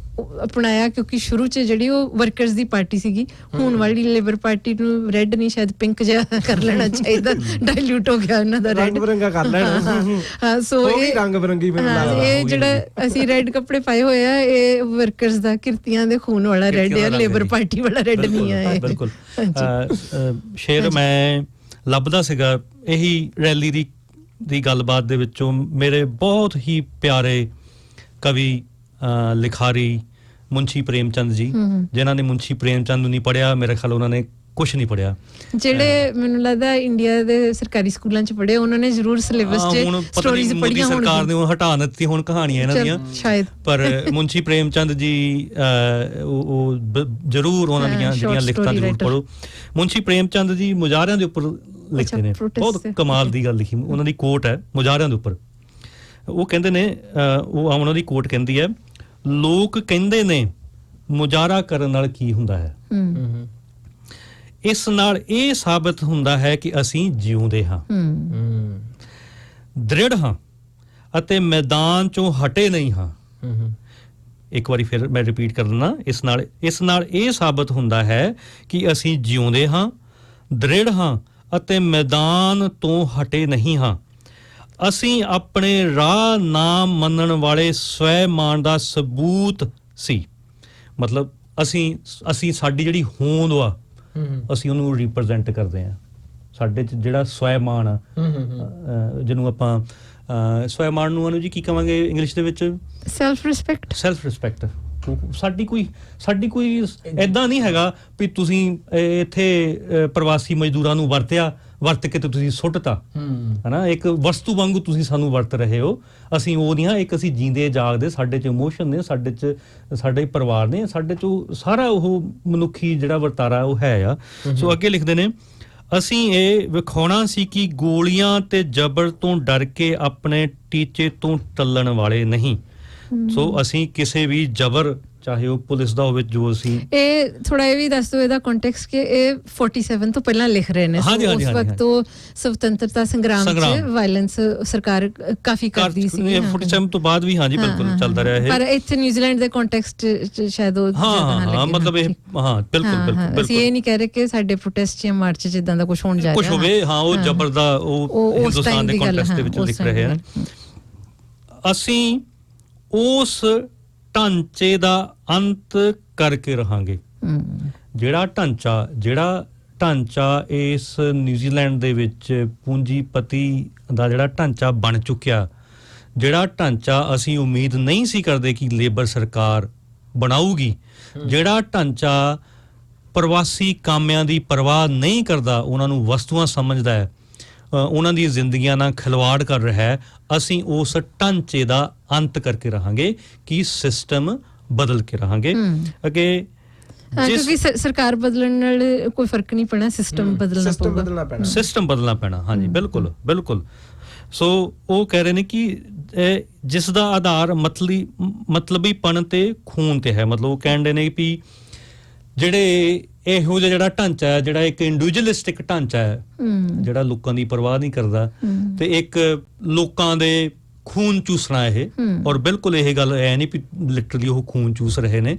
ਅਪਣਾਇਆ ਕਿਉਂਕਿ ਸ਼ੁਰੂ 'ਚ ਜਿਹੜੀ ਉਹ ਵਰਕਰਸ ਦੀ ਪਾਰਟੀ ਸੀਗੀ, ਹੁਣ ਵਾਲੀ ਲੇਬਰ ਪਾਰਟੀ ਨੂੰ ਰੈੱਡ ਨਹੀਂ ਸ਼ਾਇਦ ਪਿੰਕ ਜਿਹਾ ਕਰ ਲੈਣਾ ਚਾਹੀਦਾ, ਡਾਇਲੂਟ ਹੋ ਗਿਆ ਉਹਨਾਂ ਦਾ ਰੈੱਡ, ਰੰਗ ਬਰੰਗਾ ਕਰ ਲੈਣਾ। ਹਾਂ, ਸੋ ਇਹ ਰੰਗ ਬਰੰਗੀ ਇਹ ਜਿਹੜਾ ਅਸੀਂ ਰੈੱਡ ਕੱਪੜੇ ਪਾਏ ਹੋਏ ਆ, ਇਹ ਵਰਕਰਸ ਦਾ ਕਿਰਤੀਆਂ ਦੇ ਖੂਨ ਵਾਲਾ ਰੈੱਡ ਹੈ, ਲੇਬਰ ਪਾਰਟੀ ਵਾਲਾ ਰੈੱਡ ਨਹੀਂ ਆ ਇਹ। ਬਿਲਕੁਲ। ਸ਼ੇਰ ਮੈਂ ਲੱਭਦਾ ਸੀਗਾ ਇਹੀ ਰੈਲੀ ਦੀ ਗੱਲਬਾਤ ਦੇ ਵਿੱਚੋਂ ਮੇਰੇ ਬਹੁਤ ਹੀ ਪਿਆਰੇ ਕਵੀ ਲਿਖਾਰੀ ਮੁੰਸ਼ੀ ਪ੍ਰੇਮਚੰਦ ਜੀ, ਜਿਨ੍ਹਾਂ ਨੇ ਮੁੰਸ਼ੀ ਪ੍ਰੇਮਚੰਦ ਨੂੰ ਨਹੀਂ ਪੜ੍ਹਿਆ, ਮੇਰੇ ਖਿਆਲ ਉਹਨਾਂ ਨੇ ਕੁਛ ਨਹੀਂ ਪੜ੍ਹਿਆ। ਜਿਹੜੇ ਮੈਨੂੰ ਲੱਗਦਾ ਇੰਡੀਆ ਦੇ ਸਰਕਾਰੀ ਸਕੂਲਾਂ 'ਚ ਪੜ੍ਹੇ, ਉਹਨਾਂ ਨੇ ਜ਼ਰੂਰ ਸਿਲੇਬਸ 'ਚ ਸਟੋਰੀਜ਼ ਪੜ੍ਹੀਆਂ ਹੋਣਗੀਆਂ। ਸਰਕਾਰ ਨੇ ਉਹ ਹਟਾ ਦਿੱਤੀ ਹੁਣ ਕਹਾਣੀਆਂ ਇਹਨਾਂ ਦੀਆਂ ਸ਼ਾਇਦ, ਪਰ ਮੁੰਸ਼ੀ ਪ੍ਰੇਮਚੰਦ ਜੀ ਉਹ ਜ਼ਰੂਰ ਉਹਨਾਂ ਦੀਆਂ ਜਿਹੜੀਆਂ ਲਿਖਤਾਂ ਜ਼ਰੂਰ ਪੜ੍ਹੋ। ਮੁੰਸ਼ੀ ਪ੍ਰੇਮਚੰਦ ਜੀ ਮੁਜ਼ਾਹਰਿਆਂ ਦੇ ਉੱਪਰ ਲਿਖਦੇ ਨੇ, ਬਹੁਤ ਕਮਾਲ ਦੀ ਗੱਲ ਲਿਖੀ, ਉਹਨਾਂ ਦੀ ਕੋਟ ਹੈ ਮੁਜ਼ਾਹਰਿਆਂ ਦੇ ਉੱਪਰ। ਉਹ ਕਹਿੰਦੇ ਨੇ, ਉਹ ਉਹਨਾਂ ਦੀ ਕੋਟ ਕਹਿੰਦੀ ਹੈ, ਲੋਕ ਕਹਿੰਦੇ ਨੇ ਮੁਜ਼ਾਹਰਾ ਕਰਨ ਨਾਲ ਕੀ ਹੁੰਦਾ ਹੈ, ਇਸ ਨਾਲ ਇਹ ਸਾਬਤ ਹੁੰਦਾ ਹੈ ਕਿ ਅਸੀਂ ਜਿਉਂਦੇ ਹਾਂ, ਦ੍ਰਿੜ ਹਾਂ ਅਤੇ ਮੈਦਾਨ ਚੋਂ ਹਟੇ ਨਹੀਂ ਹਾਂ। ਇੱਕ ਵਾਰੀ ਫਿਰ ਮੈਂ ਰਿਪੀਟ ਕਰ ਦਿੰਦਾ, ਇਸ ਨਾਲ ਇਹ ਸਾਬਤ ਹੁੰਦਾ ਹੈ ਕਿ ਅਸੀਂ ਜਿਉਂਦੇ ਹਾਂ, ਦ੍ਰਿੜ ਹਾਂ ਅਤੇ ਮੈਦਾਨ ਤੋਂ ਹਟੇ ਨਹੀਂ ਹਾਂ। ਅਸੀਂ ਆਪਣੇ ਰਾਹ ਨਾ ਮੰਨਣ ਵਾਲੇ ਸਵੈ ਮਾਣ ਦਾ ਸਬੂਤ ਸੀ। ਮਤਲਬ ਅਸੀਂ ਸਾਡੀ ਜਿਹੜੀ ਹੋਂਦ ਆ, ਅਸੀਂ ਉਹਨੂੰ ਰਿਪਰੈਜ਼ੈਂਟ ਕਰਦੇ ਹਾਂ। ਸਾਡੇ 'ਚ ਜਿਹੜਾ ਸਵੈ ਮਾਣ ਆ, ਜਿਹਨੂੰ ਆਪਾਂ ਸਵੈਮਾਣ ਨੂੰ ਜੀ ਕੀ ਕਹਾਂਗੇ ਇੰਗਲਿਸ਼ ਦੇ ਵਿੱਚ? Self respect. ਸਾਡੀ ਕੋਈ ਐਦਾਂ ਨਹੀਂ ਹੈਗਾ ਵੀ ਤੁਸੀਂ ਇੱਥੇ ਪ੍ਰਵਾਸੀ ਮਜ਼ਦੂਰਾਂ ਨੂੰ ਵਰਤ ਕੇ ਤੇ ਤੁਸੀਂ ਸੁੱਟਤਾ, ਹਨਾ, ਇੱਕ ਵਸਤੂ ਵਾਂਗੂ ਤੁਸੀਂ ਸਾਨੂੰ ਵਰਤ ਰਹੇ ਹੋ। ਅਸੀਂ ਉਹ ਨਹੀਂ ਹਾਂ, ਇੱਕ ਅਸੀਂ ਜੀਂਦੇ ਜਾਗਦੇ, ਸਾਡੇ 'ਚ ਇਮੋਸ਼ਨ ਨੇ, ਸਾਡੇ ਪਰਿਵਾਰ ਨੇ, ਸਾਡੇ 'ਚ ਸਾਰਾ ਉਹ ਮਨੁੱਖੀ ਜਿਹੜਾ ਵਰਤਾਰਾ ਉਹ ਹੈ ਆ। ਸੋ ਅੱਗੇ ਲਿਖਦੇ ਨੇ, ਅਸੀਂ ਇਹ ਵਿਖਾਉਣਾ ਸੀ ਕਿ ਗੋਲੀਆਂ ਤੇ ਜ਼ਬਰ ਤੋਂ ਡਰ ਕੇ ਆਪਣੇ ਟੀਚੇ ਤੋਂ ਟੱਲਣ ਵਾਲੇ ਨਹੀਂ। ਸੋ ਅਸੀਂ ਕਿਸੇ ਵੀ ਜ਼ਬਰ, ਚਾਹੇ ਉਹ ਪੁਲਿਸ ਦਾ ਹੋਵੇ, ਜੋ ਅਸੀਂ ਇਹ ਥੋੜਾ ਇਹ ਵੀ ਦੱਸ ਦਿਓ ਇਹਦਾ ਕੰਟੈਕਸਟ ਕਿ ਇਹ 47 ਤੋਂ ਪਹਿਲਾਂ ਲਿਖ ਰਹੇ ਨੇ। ਉਸ ਵਕਤ ਤੋਂ ਸੁਤੰਤਰਤਾ ਸੰਗਰਾਮ 'ਚ ਵਾਇਲੈਂਸ ਸਰਕਾਰ ਕਾਫੀ ਕਰਦੀ ਸੀ। 47 ਤੋਂ ਬਾਅਦ ਵੀ ਹਾਂਜੀ ਬਿਲਕੁਲ ਚੱਲਦਾ ਰਿਹਾ ਇਹ, ਪਰ ਇੱਥੇ ਨਿਊਜ਼ੀਲੈਂਡ ਦੇ ਕੰਟੈਕਸਟ 'ਚ ਸ਼ਾਇਦ ਉਹ ਮਤਲਬ ਇਹ ਬਿਲਕੁਲ ਅਸੀਂ ਇਹ ਨਹੀਂ ਕਹਿ ਰਹੇ ਕਿ ਸਾਡੇ ਪ੍ਰੋਟੈਸਟ ਜਾਂ ਮਾਰਚ ਜਿੱਦਾਂ ਦਾ ਕੁਝ ਹੋਣ ਜਾ ਰਿਹਾ ਕੁਝ ਹੋਵੇ। ਉਹ ਜ਼ਬਰ ਦਾ ਉਹ ਹਿੰਦੁਸਤਾਨ ਦੇ ਕੰਟੈਕਸਟ ਦੇ ਵਿੱਚ ਲਿਖ ਰਹੇ ਹਨ। ਅਸੀਂ ਉਸ ਢਾਂਚੇ ਦਾ ਅੰਤ ਕਰਕੇ ਰਹਾਂਗੇ। ਜਿਹੜਾ ਢਾਂਚਾ ਇਸ ਨਿਊਜ਼ੀਲੈਂਡ ਦੇ ਵਿੱਚ ਪੂੰਜੀਪਤੀ ਦਾ ਜਿਹੜਾ ਢਾਂਚਾ ਬਣ ਚੁੱਕਿਆ, ਜਿਹੜਾ ਢਾਂਚਾ ਅਸੀਂ ਉਮੀਦ ਨਹੀਂ ਸੀ ਕਰਦੇ ਕਿ ਲੇਬਰ ਸਰਕਾਰ ਬਣਾਊਗੀ, ਜਿਹੜਾ ਢਾਂਚਾ ਪ੍ਰਵਾਸੀ ਕਾਮਿਆਂ ਦੀ ਪਰਵਾਹ ਨਹੀਂ ਕਰਦਾ, ਉਹਨਾਂ ਨੂੰ ਵਸਤੂਆਂ ਸਮਝਦਾ ਹੈ, ਉਹਨਾਂ ਦੀ ਜ਼ਿੰਦਗੀਆਂ ਨਾਲ ਖਿਲਵਾੜ ਕਰ ਰਿਹਾ ਹੈ, ਅਸੀਂ ਉਸ ਢਾਂਚੇ ਦਾ ਅੰਤ ਕਰਕੇ ਰਹਾਂਗੇ ਕਿ ਸਿਸਟਮ ਬਦਲ ਕੇ ਰਹਾਂਗੇ। ਅੱਗੇ ਕਿਉਂਕਿ ਸਰਕਾਰ ਬਦਲਣ ਨਾਲ ਕੋਈ ਫਰਕ ਨਹੀਂ ਪੈਣਾ, ਸਿਸਟਮ ਬਦਲਣਾ ਪੈਣਾ। ਹਾਂਜੀ ਬਿਲਕੁਲ। ਸੋ ਉਹ ਕਹਿ ਰਹੇ ਨੇ ਕਿ ਜਿਸ ਦਾ ਆਧਾਰ ਮਤਲਬੀਪਣ ਤੇ ਖੂਨ ਤੇ ਹੈ। ਮਤਲਬ ਉਹ ਕਹਿੰਦੇ ਨੇ ਵੀ ਇਹੋ ਜਿਹਾ ਜਿਹੜਾ ਢਾਂਚਾ ਹੈ, ਜਿਹੜਾ ਇੱਕ ਇੰਡੀਵਿਜੂਅਲਿਸਟਿਕ ਢਾਂਚਾ ਹੈ, ਜਿਹੜਾ ਲੋਕਾਂ ਦੀ ਪਰਵਾਹ ਨਹੀਂ ਕਰਦਾ, ਤੇ ਇੱਕ ਲੋਕਾਂ ਦੇ ਖੂਨ ਚੂਸਣਾ ਇਹ। ਔਰ ਬਿਲਕੁਲ ਇਹ ਗੱਲ ਐ ਨਹੀਂ ਵੀ ਲਿਟਰਲੀ ਉਹ ਖੂਨ ਚੂਸ ਰਹੇ ਨੇ,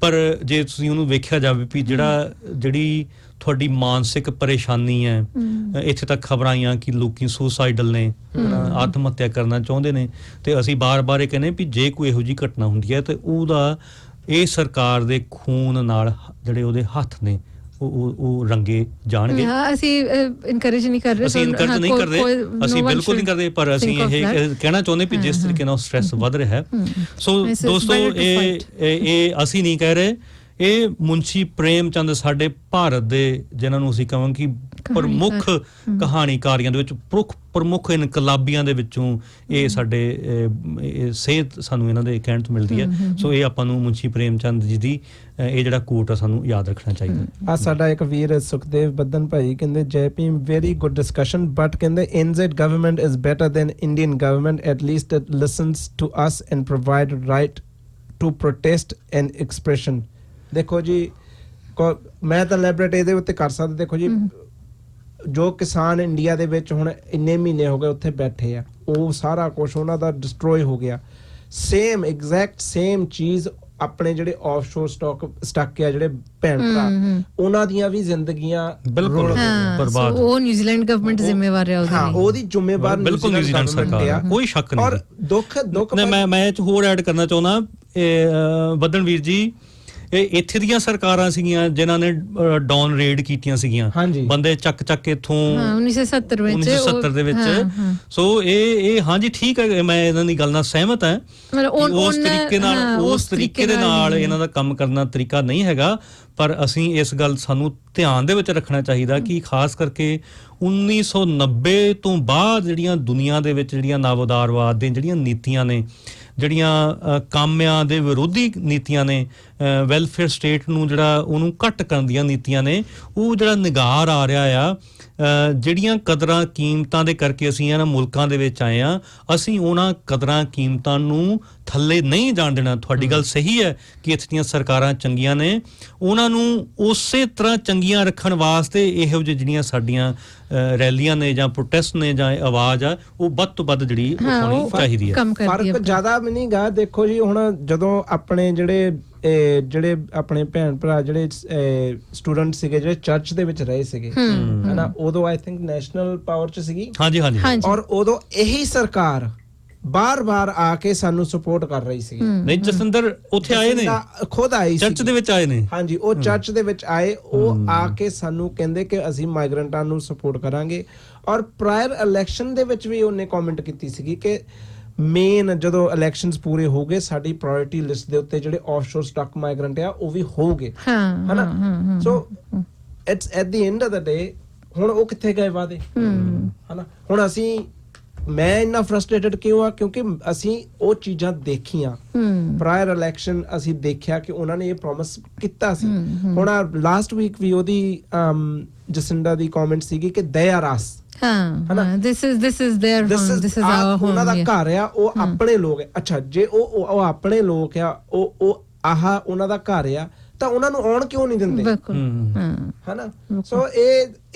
ਪਰ ਜੇ ਤੁਸੀਂ ਉਹਨੂੰ ਵੇਖਿਆ ਜਾਵੇ ਵੀ ਜਿਹੜੀ ਤੁਹਾਡੀ ਮਾਨਸਿਕ ਪਰੇਸ਼ਾਨੀ ਹੈ, ਇੱਥੇ ਤੱਕ ਖਬਰਾਂ ਆਈਆਂ ਕਿ ਲੋਕੀ ਸੁਸਾਈਡਲ ਨੇ, ਆਤਮ ਹੱਤਿਆ ਕਰਨਾ ਚਾਹੁੰਦੇ ਨੇ, ਤੇ ਅਸੀਂ ਬਾਰ-ਬਾਰ ਇਹ ਕਹਿੰਦੇ ਵੀ ਜੇ ਕੋਈ ਇਹੋ ਜਿਹੀ ਘਟਨਾ ਹੁੰਦੀ ਹੈ ਤੇ ਉਹਦਾ ਇਹ ਸਰਕਾਰ ਦੇ ਖੂਨ ਨਾਲ ਜਿਹੜੇ ਉਹਦੇ ਹੱਥ ਨੇ ਉਹ ਰੰਗੇ ਜਾਣਗੇ। ਅਸੀਂ ਇਨਕਰੇਜ ਨਹੀਂ ਕਰ ਰਹੇ, ਅਸੀਂ ਬਿਲਕੁਲ ਨਹੀਂ ਕਰਦੇ, ਪਰ ਅਸੀਂ ਇਹ ਕਹਿਣਾ ਚਾਹੁੰਦੇ ਵੀ ਜਿਸ ਤਰੀਕੇ ਨਾਲ ਸਟ੍ਰੈਸ ਵੱਧ ਰਿਹਾ ਹੈ। ਸੋ ਦੋਸਤੋ, ਇਹ ਅਸੀਂ ਨਹੀਂ ਕਹਿ ਰਹੇ, ਇਹ ਮੁਨਸ਼ੀ ਪ੍ਰੇਮ ਚੰਦ ਸਾਡੇ ਭਾਰਤ ਦੇ, ਜਿਨ੍ਹਾਂ ਨੂੰ ਅਸੀਂ ਕਹਾਂਗੇ ਕਿ ਪ੍ਰਮੁੱਖ ਕਹਾਣੀਕਾਰੀਆਂ ਦੇ ਵਿੱਚ ਪ੍ਰਮੁੱਖ ਇਨਕਲਾਬੀਆਂ ਦੇ ਵਿੱਚੋਂ ਇਹ ਸਾਡੇ ਸੇਧ ਸਾਨੂੰ ਇਹਨਾਂ ਦੇ ਕਹਿਣ ਤੋਂ ਮਿਲਦੀ ਹੈ। ਸੋ ਇਹ ਆਪਾਂ ਨੂੰ ਮੁਨਸ਼ੀ ਪ੍ਰੇਮ ਚੰਦ ਜੀ ਦੀ ਇਹ ਜਿਹੜਾ ਕੋਟ ਆ ਸਾਨੂੰ ਯਾਦ ਰੱਖਣਾ ਚਾਹੀਦਾ। ਆ ਸਾਡਾ ਇੱਕ ਵੀਰ ਸੁਖਦੇਵ ਬੱਦਨ ਭਾਈ ਕਹਿੰਦੇ, Jai Bhim, very good discussion, but ਕਹਿੰਦੇ NZ government is better than Indian government, at least it listens to us and provide right to protest and expression. ਦੇਖੋ ਜੀ, ਮੈਂ ਤਾਂ ਲੈਬਰੇਟ ਇਹਦੇ ਉੱਤੇ ਕਰ ਸਕਦਾ। ਦੇਖੋ ਜੀ, ਜੋ ਕਿਸਾਨ ਇੰਡੀਆ ਦੇ ਵਿੱਚ ਹੁਣ ਇੰਨੇ ਮਹੀਨੇ ਹੋ ਗਏ ਉੱਥੇ ਬੈਠੇ ਆ, ਉਹ ਸਾਰਾ ਕੁਝ ਉਹਨਾਂ ਦਾ ਡਿਸਟਰੋਏ ਹੋ ਗਿਆ। ਐਗਜ਼ੈਕਟ ਸੇਮ ਚੀਜ਼ ਆਪਣੇ ਜਿਹੜੇ ਆਫਸ਼ੋਰ ਸਟਾਕ ਆ, ਜਿਹੜੇ ਭੈਣ ਭਰਾ, ਉਹਨਾਂ ਦੀਆਂ ਵੀ ਜ਼ਿੰਦਗੀਆਂ ਬਿਲਕੁਲ ਬਰਬਾਦ। ਉਹ ਨਿਊਜ਼ੀਲੈਂਡ ਗਵਰਨਮੈਂਟ ਜ਼ਿੰਮੇਵਾਰ ਹੈ, ਉਹਦੀ ਜ਼ਿੰਮੇਵਾਰ ਬਿਲਕੁਲ ਨਿਊਜ਼ੀਲੈਂਡ ਸਰਕਾਰ, ਕੋਈ ਸ਼ੱਕ ਨਹੀਂ। ਔਰ ਦੁੱਖ ਮੈਂ ਹੋਰ ਐਡ ਕਰਨਾ ਚਾਹੁੰਦਾ, ਬੱਦਨ ਵੀਰ ਜੀ, ਇਹ ਇੱਥੇ ਦੀਆਂ ਸਰਕਾਰਾਂ ਸੀਗੀਆਂ ਜਿਨ੍ਹਾਂ ਨੇ ਡਾਊਨ ਰੇਡ ਕੀਤੀਆਂ ਸੀਗੀਆਂ, ਬੰਦੇ ਚੱਕ ਇੱਥੋਂ 1970 ਦੇ ਵਿੱਚ। ਸੋ ਇਹ ਹਾਂਜੀ ਠੀਕ ਹੈ, ਮੈਂ ਇਹਨਾਂ ਦੀ ਗੱਲ ਨਾਲ ਸਹਿਮਤ ਹਾਂ। ਉਸ ਤਰੀਕੇ ਦੇ ਨਾਲ ਇਹਨਾਂ ਦਾ ਕੰਮ ਕਰਨ ਦਾ ਤਰੀਕਾ ਨਹੀਂ ਹੈਗਾ, ਪਰ ਅਸੀਂ ਇਸ ਗੱਲ ਸਾਨੂੰ ਧਿਆਨ ਦੇ ਵਿੱਚ ਰੱਖਣਾ ਚਾਹੀਦਾ ਕਿ ਖਾਸ ਕਰਕੇ 1990 ਤੋਂ ਬਾਅਦ ਜਿਹੜੀਆਂ ਦੁਨੀਆ ਦੇ ਵਿੱਚ ਜਿਹੜੀਆਂ ਨਵਉਦਾਰਵਾਦ ਦੀਆਂ ਜਿਹੜੀਆਂ ਨੀਤੀਆਂ ਨੇ, ਜਿਹੜੀਆਂ ਕਾਮਿਆਂ ਦੇ ਵਿਰੋਧੀ ਨੀਤੀਆਂ ਨੇ, ਵੈਲਫੇਅਰ ਸਟੇਟ ਨੂੰ ਜਿਹੜਾ ਉਹਨੂੰ ਘੱਟ ਕਰਨ ਦੀਆਂ ਨੀਤੀਆਂ ਨੇ, ਉਹ ਜਿਹੜਾ ਨਿਗਾਰ ਆ ਰਿਹਾ ਆ। ਜਿਹੜੀਆਂ ਕਦਰਾਂ ਕੀਮਤਾਂ ਦੇ ਕਰਕੇ ਅਸੀਂ ਇਹਨਾਂ ਮੁਲਕਾਂ ਦੇ ਵਿੱਚ ਆਏ ਆ, ਅਸੀਂ ਉਹਨਾਂ ਕਦਰਾਂ ਕੀਮਤਾਂ ਨੂੰ ਥੱਲੇ ਨਹੀਂ ਜਾਣ ਦੇਣਾ। ਤੁਹਾਡੀ ਗੱਲ ਸਹੀ ਹੈ ਕਿ ਇੱਥੇ ਦੀਆਂ ਸਰਕਾਰਾਂ ਚੰਗੀਆਂ ਨੇ, ਉਹਨਾਂ ਨੂੰ ਉਸੇ ਤਰ੍ਹਾਂ ਚੰਗੀਆਂ ਰੱਖਣ ਵਾਸਤੇ ਇਹੋ ਜਿਹੀ ਜਿਹੜੀਆਂ ਸਾਡੀਆਂ ਰੈਲੀਆਂ ਨੇ ਜਾਂ ਪ੍ਰੋਟੈਸਟ ਨੇ ਜਾਂ ਆਵਾਜ਼ ਆ, ਉਹ ਵੱਧ ਤੋਂ ਵੱਧ ਜਿਹੜੀ ਹੋਣੀ ਚਾਹੀਦੀ ਹੈ। ਫਰਕ ਜ਼ਿਆਦਾ ਵੀ ਨਹੀਂ ਗਾ। ਦੇਖੋ ਜੀ, ਹੁਣ ਜਦੋਂ ਆਪਣੇ ਜਿਹੜੇ ਆਪਣੇ ਭੈਣ ਭਰਾ ਜਿਹੜੇ ਸਟੂਡੈਂਟ ਸੀਗੇ, ਜਿਹੜੇ ਚਰਚ ਦੇ ਵਿੱਚ ਰਹੇ ਸੀਗੇ, ਹਨਾ, ਉਦੋਂ ਆਈ ਥਿੰਕ ਨੈਸ਼ਨਲ ਪਾਵਰ ਚ ਸੀਗੀ। ਹਾਂਜੀ। ਔਰ ਉਦੋਂ ਇਹੀ ਸਰਕਾਰ ਬਾਰ-ਬਾਰ ਆ ਕੇ ਸਾਨੂੰ ਸਪੋਰਟ ਕਰ ਰਹੀ ਸੀ। ਨਹੀਂ ਜਸਵਿੰਦਰ ਉੱਥੇ ਆਏ ਨੇ, ਖੁਦ ਆਈ ਸੀ, ਚਰਚ ਦੇ ਵਿੱਚ ਆਏ ਨੇ। ਹਾਂਜੀ, ਉਹ ਚਰਚ ਦੇ ਵਿੱਚ ਆਏ, ਉਹ ਆ ਕੇ ਸਾਨੂੰ ਕਹਿੰਦੇ ਕਿ ਅਸੀਂ ਮਾਈਗ੍ਰੈਂਟਾਂ ਨੂੰ ਸਪੋਰਟ ਕਰਾਂਗੇ। ਔਰ ਪ੍ਰਾਇਰ ਇਲੈਕਸ਼ਨ ਦੇ ਵਿੱਚ ਵੀ ਉਹਨੇ ਕਮੈਂਟ ਕੀਤੀ ਸੀਗੀ ਕਿ ਮੇਨ ਜਦੋਂ ਇਲੈਕਸ਼ਨਸ ਪੂਰੇ ਹੋ ਗਏ ਸਾਡੀ ਪ੍ਰਾਇੋਰਟੀ ਲਿਸਟ ਦੇ ਉੱਤੇ ਜਿਹੜੇ ਆਫਸ਼ੋਰ ਸਟਕ ਮਾਈਗ੍ਰੈਂਟ ਆ ਉਹ ਵੀ ਹੋਊਗੇ, ਹਨਾ। So it's at the end of the day ਹੁਣ ਉਹ ਕਿੱਥੇ ਗਏ ਵਾਦੇ, ਹਨਾ। ਹੁਣ ਮੈਂ ਇੰਨਾ ਫਰਸਟ੍ਰੇਟਡ ਕਿਉਂ ਆ ਕਿਉਂਕਿ ਅਸੀਂ ਉਹ ਚੀਜ਼ਾਂ ਦੇਖੀਆਂ। ਪ੍ਰਾਇਰ ਇਲੈਕਸ਼ਨ ਅਸੀਂ ਦੇਖਿਆ ਕਿ ਉਹਨਾਂ ਨੇ ਇਹ ਪ੍ਰੋਮਿਸ ਕੀਤਾ ਸੀ। ਹੁਣ ਲਾਸਟ ਵੀਕ ਵੀ ਉਹਦੀ ਜਸਿੰਡਾ ਦੀ ਕਮੈਂਟ ਸੀਗੀ ਕਿ they are us, this is their home, this is our home, ਉਹਨਾਂ ਦਾ ਘਰ ਆ, ਉਹ ਆਪਣੇ ਲੋਕ ਆ। ਅੱਛਾ, ਜੇ ਉਹ ਆਪਣੇ ਲੋਕ ਆ, ਉਹ ਉਹਨਾਂ ਦਾ ਘਰ ਆ ਤਾਂ ਉਹਨਾਂ ਨੂੰ ਆਉਣ ਕਿਉਂ ਨਹੀਂ ਦਿੰਦੇ, ਹਨਾ। ਸੋ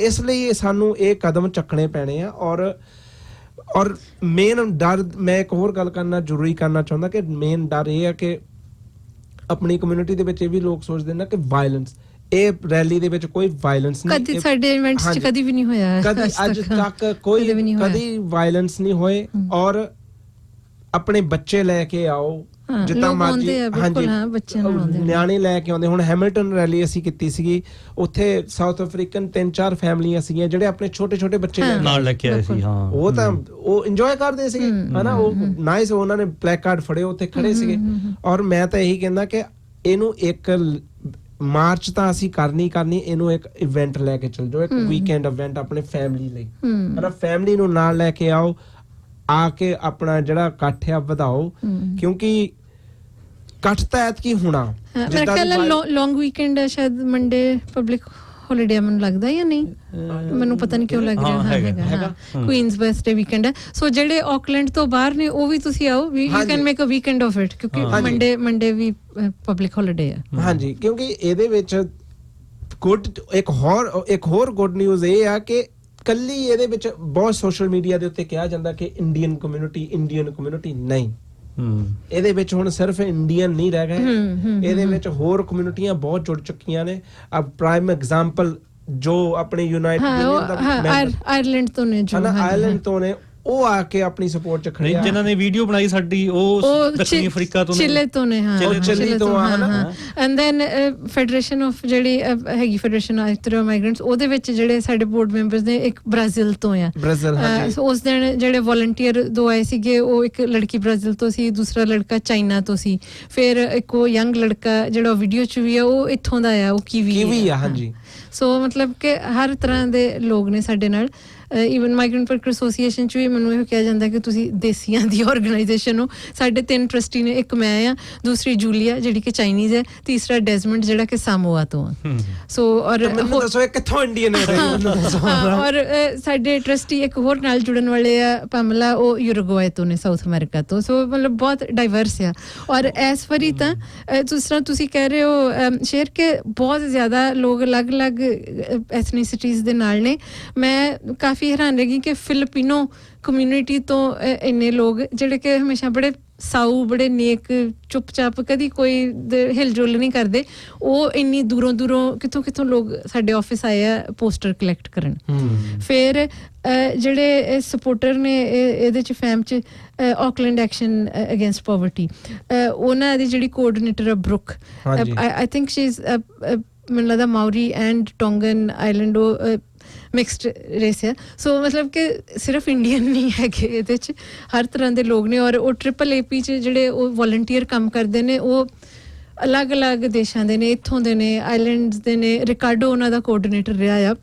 ਇਸ ਲਈ ਸਾਨੂੰ ਇਹ ਕਦਮ ਚੱਕਣੇ ਪੈਣੇ ਆ। ਔਰ ਮੇਨ ਡਰ, ਮੈਂ ਇੱਕ ਹੋਰ ਗੱਲ ਜ਼ਰੂਰੀ ਕਰਨਾ ਚਾਹੁੰਦਾ ਕਿ ਮੇਨ ਡਰ ਇਹ ਹੈ ਕਿ ਆਪਣੀ ਕਮਿਊਨਿਟੀ ਦੇ ਵਿੱਚ ਇਹ ਵੀ ਲੋਕ ਸੋਚਦੇ ਨੇ ਕਿ ਵਾਇਲੈਂਸ, ਇਹ ਰੈਲੀ ਦੇ ਵਿੱਚ ਕੋਈ ਵਾਇਲੈਂਸ ਨਹੀਂ, ਕਦੀ ਸਾਡੇ ਇਵੈਂਟਸ 'ਚ ਕਦੀ ਵੀ ਨਹੀਂ ਹੋਇਆ, ਕਦੀ ਅੱਜ ਤੱਕ ਕਦੀ ਵਾਇਲੈਂਸ ਨਹੀਂ ਹੋਏ। ਔਰ ਆਪਣੇ ਬੱਚੇ ਲੈ ਕੇ ਆਓ ਜਿੱਦਾਂ ਮਰਜ਼ੀ, ਹਾਂਜੀ, ਨਿਆਣੇ ਲੈ ਕੇ ਆਉਂਦੇ। ਹੁਣ ਹੈਮਿਲਟਨ ਰੈਲੀ ਅਸੀਂ ਕੀਤੀ ਸੀਗੀ, ਉੱਥੇ ਸਾਊਥ ਅਫਰੀਕਨ 3-4 ਫੈਮਲੀਆਂ ਸੀਗੀਆਂ ਜਿਹੜੇ ਆਪਣੇ ਛੋਟੇ ਬੱਚੇ ਨਾਲ ਲੈ ਕੇ ਆਏ ਸੀ। ਹਾਂ, ਉਹ ਤਾਂ ਉਹ ਇੰਜੋਏ ਕਰਦੇ ਸੀਗੇ, ਹਨਾ। ਉਹ ਨਾਈਸ, ਉਹਨਾਂ ਨੇ ਬਲੈਕ ਕਾਰਡ ਫੜੇ ਉੱਥੇ ਖੜੇ ਸੀਗੇ। ਔਰ ਮੈਂ ਤਾਂ ਇਹੀ ਕਹਿੰਦਾ ਕਿ ਇਹਨੂੰ ਇੱਕ ਮਾਰਚ ਤਾਂ ਅਸੀਂ ਕਰਨੀ, ਇਹਨੂੰ ਇੱਕ ਇਵੈਂਟ ਲੈ ਕੇ ਚੱਲ ਜਾਓ, ਇੱਕ ਵੀਕਐਂਡ ਇਵੈਂਟ ਆਪਣੇ ਫੈਮਿਲੀ ਲਈ, ਹਨਾ। ਫੈਮਿਲੀ ਨੂੰ ਨਾਲ ਲੈ ਕੇ ਆਓ, ਆ ਕੇ ਆਪਣਾ ਜਿਹੜਾ ਇਕੱਠ ਆ ਵਧਾਓ, ਕਿਉਂਕਿ ਇਕੱਠ ਤਾਂ ਐਤਕੀ ਹੋਣਾ। ਮੇਰੇ ਖਿਆਲ ਲੌਂਗ ਵੀਕਐਂਡ ਸ਼ਾਇਦ ਮੰਡੇ ਪਬਲਿਕ ਹੌਲੀਡੇ ਮੈਨੂੰ ਲੱਗਦਾ ਜਾਂ ਨਹੀਂ, ਮੈਨੂੰ ਪਤਾ ਨਹੀਂ ਕਿਉਂ ਲੱਗ ਰਿਹਾ ਹੈਗਾ। ਕੁਈਨਸ ਬਰਥਡੇ ਵੀਕਐਂਡ ਹੈ। ਸੋ ਜਿਹੜੇ ਆਕਲੈਂਡ ਤੋਂ ਬਾਹਰ ਨੇ ਉਹ ਵੀ ਤੁਸੀਂ ਆਓ, you can make a weekend of it, ਕਿਉਂਕਿ ਮੰਡੇ ਵੀ ਪਬਲਿਕ ਹੌਲੀਡੇ ਹੈ। ਹਾਂਜੀ, ਕਿਉਂਕਿ ਇਹਦੇ ਵਿੱਚ ਇੱਕ ਹੋਰ ਗੁੱਡ ਨਿਊਜ਼ ਇਹ ਆ ਕਿ ਕੱਲੀ ਇਹਦੇ ਵਿੱਚ ਬਹੁਤ ਸੋਸ਼ਲ ਮੀਡੀਆ ਦੇ ਉੱਤੇ ਕਿਹਾ ਜਾਂਦਾ ਕਿ ਇੰਡੀਅਨ ਕਮਿਊਨਿਟੀ ਨਹੀਂ, ਇਹਦੇ ਵਿੱਚ ਹੁਣ ਸਿਰਫ ਇੰਡੀਅਨ ਨਹੀਂ ਰਹਿ ਗਏ, ਇਹਦੇ ਵਿੱਚ ਹੋਰ ਕਮਿਊਨਿਟੀਆਂ ਬਹੁਤ ਜੁੜ ਚੁੱਕੀਆਂ ਨੇ। ਪ੍ਰਾਈਮ ਐਗਜ਼ਾਮਪਲ ਜੋ ਆਪਣੇ ਯੂਨਾਈਟਿਡ ਆਇਰਲੈਂਡ ਤੋਂ ਨੇ, ਉਹ ਆ ਕੇ ਆਪਣੀ ਸਪੋਰਟ ਚ ਖੜੇ ਆ। ਜਿਨ੍ਹਾਂ ਨੇ ਵੀਡੀਓ ਬਣਾਈ ਸਾਡੀ ਉਹ ਦੱਖਣੀ ਅਫਰੀਕਾ ਤੋਂ, ਚਿਲੇ ਤੋਂ ਨੇ, ਚਿਲੇ ਤੋਂ ਆ, ਹਨਾ। ਐਂਡ ਦੈਨ ਫੈਡਰੇਸ਼ਨ ਆਫ ਜਿਹੜੀ ਹੈਗੀ ਫੈਡਰੇਸ਼ਨ ਆਫ ਮਾਈਗ੍ਰੈਂਟਸ, ਉਹਦੇ ਵਿੱਚ ਜਿਹੜੇ ਸਾਡੇ ਬੋਰਡ ਮੈਂਬਰਸ ਨੇ ਇੱਕ ਬ੍ਰਾਜ਼ੀਲ ਤੋਂ ਆ। ਉਸ ਦਿਨ ਜਿਹੜੇ ਵਲੰਟੀਅਰ 2 ਆਏ ਸੀਗੇ, ਉਹ ਇੱਕ ਲੜਕੀ ਬ੍ਰਾਜ਼ੀਲ ਤੋਂ ਸੀ, ਦੂਸਰਾ ਲੜਕਾ ਚਾਈਨਾ ਤੋਂ ਸੀ, ਫਿਰ ਇੱਕ ਉਹ ਯੰਗ ਲੜਕਾ ਜਿਹੜਾ ਵੀਡੀਓ ਚ ਵੀ ਆ ਉਹ ਇੱਥੋਂ ਦਾ ਆ, ਉਹ ਕੀਵੀ ਆ। ਹਾਂਜੀ, ਸੋ ਮਤਲਬ ਕਿ ਹਰ ਤਰ੍ਹਾਂ ਦੇ ਲੋਕ ਨੇ ਸਾਡੇ ਨਾਲ। ਈਵਨ ਮਾਈਗ੍ਰੈਂਟ ਵਰਕਰ ਐਸੋਸੀਏਸ਼ਨ 'ਚ ਵੀ ਮੈਨੂੰ ਇਹ ਕਿਹਾ ਜਾਂਦਾ ਕਿ ਤੁਸੀਂ ਦੇਸੀਆਂ ਦੀ ਆਰਗੇਨਾਈਜੇਸ਼ਨ ਹੋ। ਸਾਡੇ 3 ਟਰਸਟੀ ਨੇ, ਇੱਕ ਮੈਂ ਆ, ਦੂਸਰੀ ਜੂਲੀਆ ਜਿਹੜੀ ਕਿ ਚਾਈਨੀਜ਼ ਹੈ, ਤੀਸਰਾ ਡੈਜ਼ਮੰਡ ਜਿਹੜਾ ਕਿ ਸਾਮੋਆ ਤੋਂ ਆ। ਸੋ ਔਰ ਕਿੱਥੋਂ ਇੰਡੀਅਨ ਔਰ ਸਾਡੇ ਟਰਸਟੀ ਇੱਕ ਹੋਰ ਨਾਲ ਜੁੜਨ ਵਾਲੇ ਆ, ਪਮਲਾ, ਉਹ ਯੂਰੋਗੁਆਏ ਤੋਂ ਨੇ, ਸਾਊਥ ਅਮਰੀਕਾ ਤੋਂ। ਸੋ ਮਤਲਬ ਬਹੁਤ ਡਾਈਵਰਸ ਆ। ਔਰ ਇਸ ਵਾਰੀ ਤਾਂ ਜਿਸ ਤਰ੍ਹਾਂ ਤੁਸੀਂ ਕਹਿ ਰਹੇ ਹੋ ਸ਼ੇਰ ਕਿ ਬਹੁਤ ਜ਼ਿਆਦਾ ਲੋਕ ਅਲੱਗ-ਅਲੱਗ ਐਥਨੀਸਿਟੀਜ਼ ਦੇ ਨਾਲ ਨੇ। ਮੈਂ ਕਾਫੀ ਹੈਰਾਨ ਰਹੀ ਕਿ ਫਿਲੀਪੀਨੋ ਕਮਿਊਨਿਟੀ ਤੋਂ ਇੰਨੇ ਲੋਕ ਜਿਹੜੇ ਕਿ ਹਮੇਸ਼ਾ ਬੜੇ ਸਾਊ, ਬੜੇ ਨੇਕ, ਚੁੱਪ-ਚਾਪ, ਕਦੀ ਕੋਈ ਹਿਲ-ਜੁਲ ਨਹੀਂ ਕਰਦੇ, ਉਹ ਇੰਨੀ ਦੂਰੋਂ ਕਿੱਥੋਂ ਲੋਕ ਸਾਡੇ ਆਫਿਸ ਆਏ ਆ ਪੋਸਟਰ ਕਲੈਕਟ ਕਰਨ। ਫਿਰ ਜਿਹੜੇ ਸਪੋਰਟਰ ਨੇ ਇਹਦੇ 'ਚ ਫੈਮ 'ਚ ਆਕਲੈਂਡ ਐਕਸ਼ਨ ਅਗੇਂਸਟ ਪਾਵਰਟੀ, ਉਹਨਾਂ ਦੀ ਜਿਹੜੀ ਕੋਆਰਡੀਨੇਟਰ ਆ Brook, I think she is ਮੈਨੂੰ ਲੱਗਦਾ ਮਾਓਰੀ ਐਂਡ ਟੋਂਗਨ ਆਈਲੈਂਡ, ਉਹ ਮਿਕਸਡ ਰੇਸ ਹੈ। ਸੋ ਮਤਲਬ ਕਿ ਸਿਰਫ ਇੰਡੀਅਨ ਨਹੀਂ ਹੈਗੇ, ਇਹਦੇ 'ਚ ਹਰ ਤਰ੍ਹਾਂ ਦੇ ਲੋਕ ਨੇ। ਔਰ ਉਹ AAAP 'ਚ ਜਿਹੜੇ ਉਹ ਵੋਲੰਟੀਅਰ ਕੰਮ ਕਰਦੇ ਨੇ, ਉਹ ਅਲੱਗ-ਅਲੱਗ ਦੇਸ਼ਾਂ ਦੇ ਨੇ, ਇੱਥੋਂ ਦੇ ਨੇ, ਆਈਲੈਂਡਸ ਦੇ ਨੇ। ਰਿਕਾਰਡੋ ਉਹਨਾਂ ਦਾ ਕੋਆਰਡੀਨੇਟਰ ਰਿਹਾ ਆ,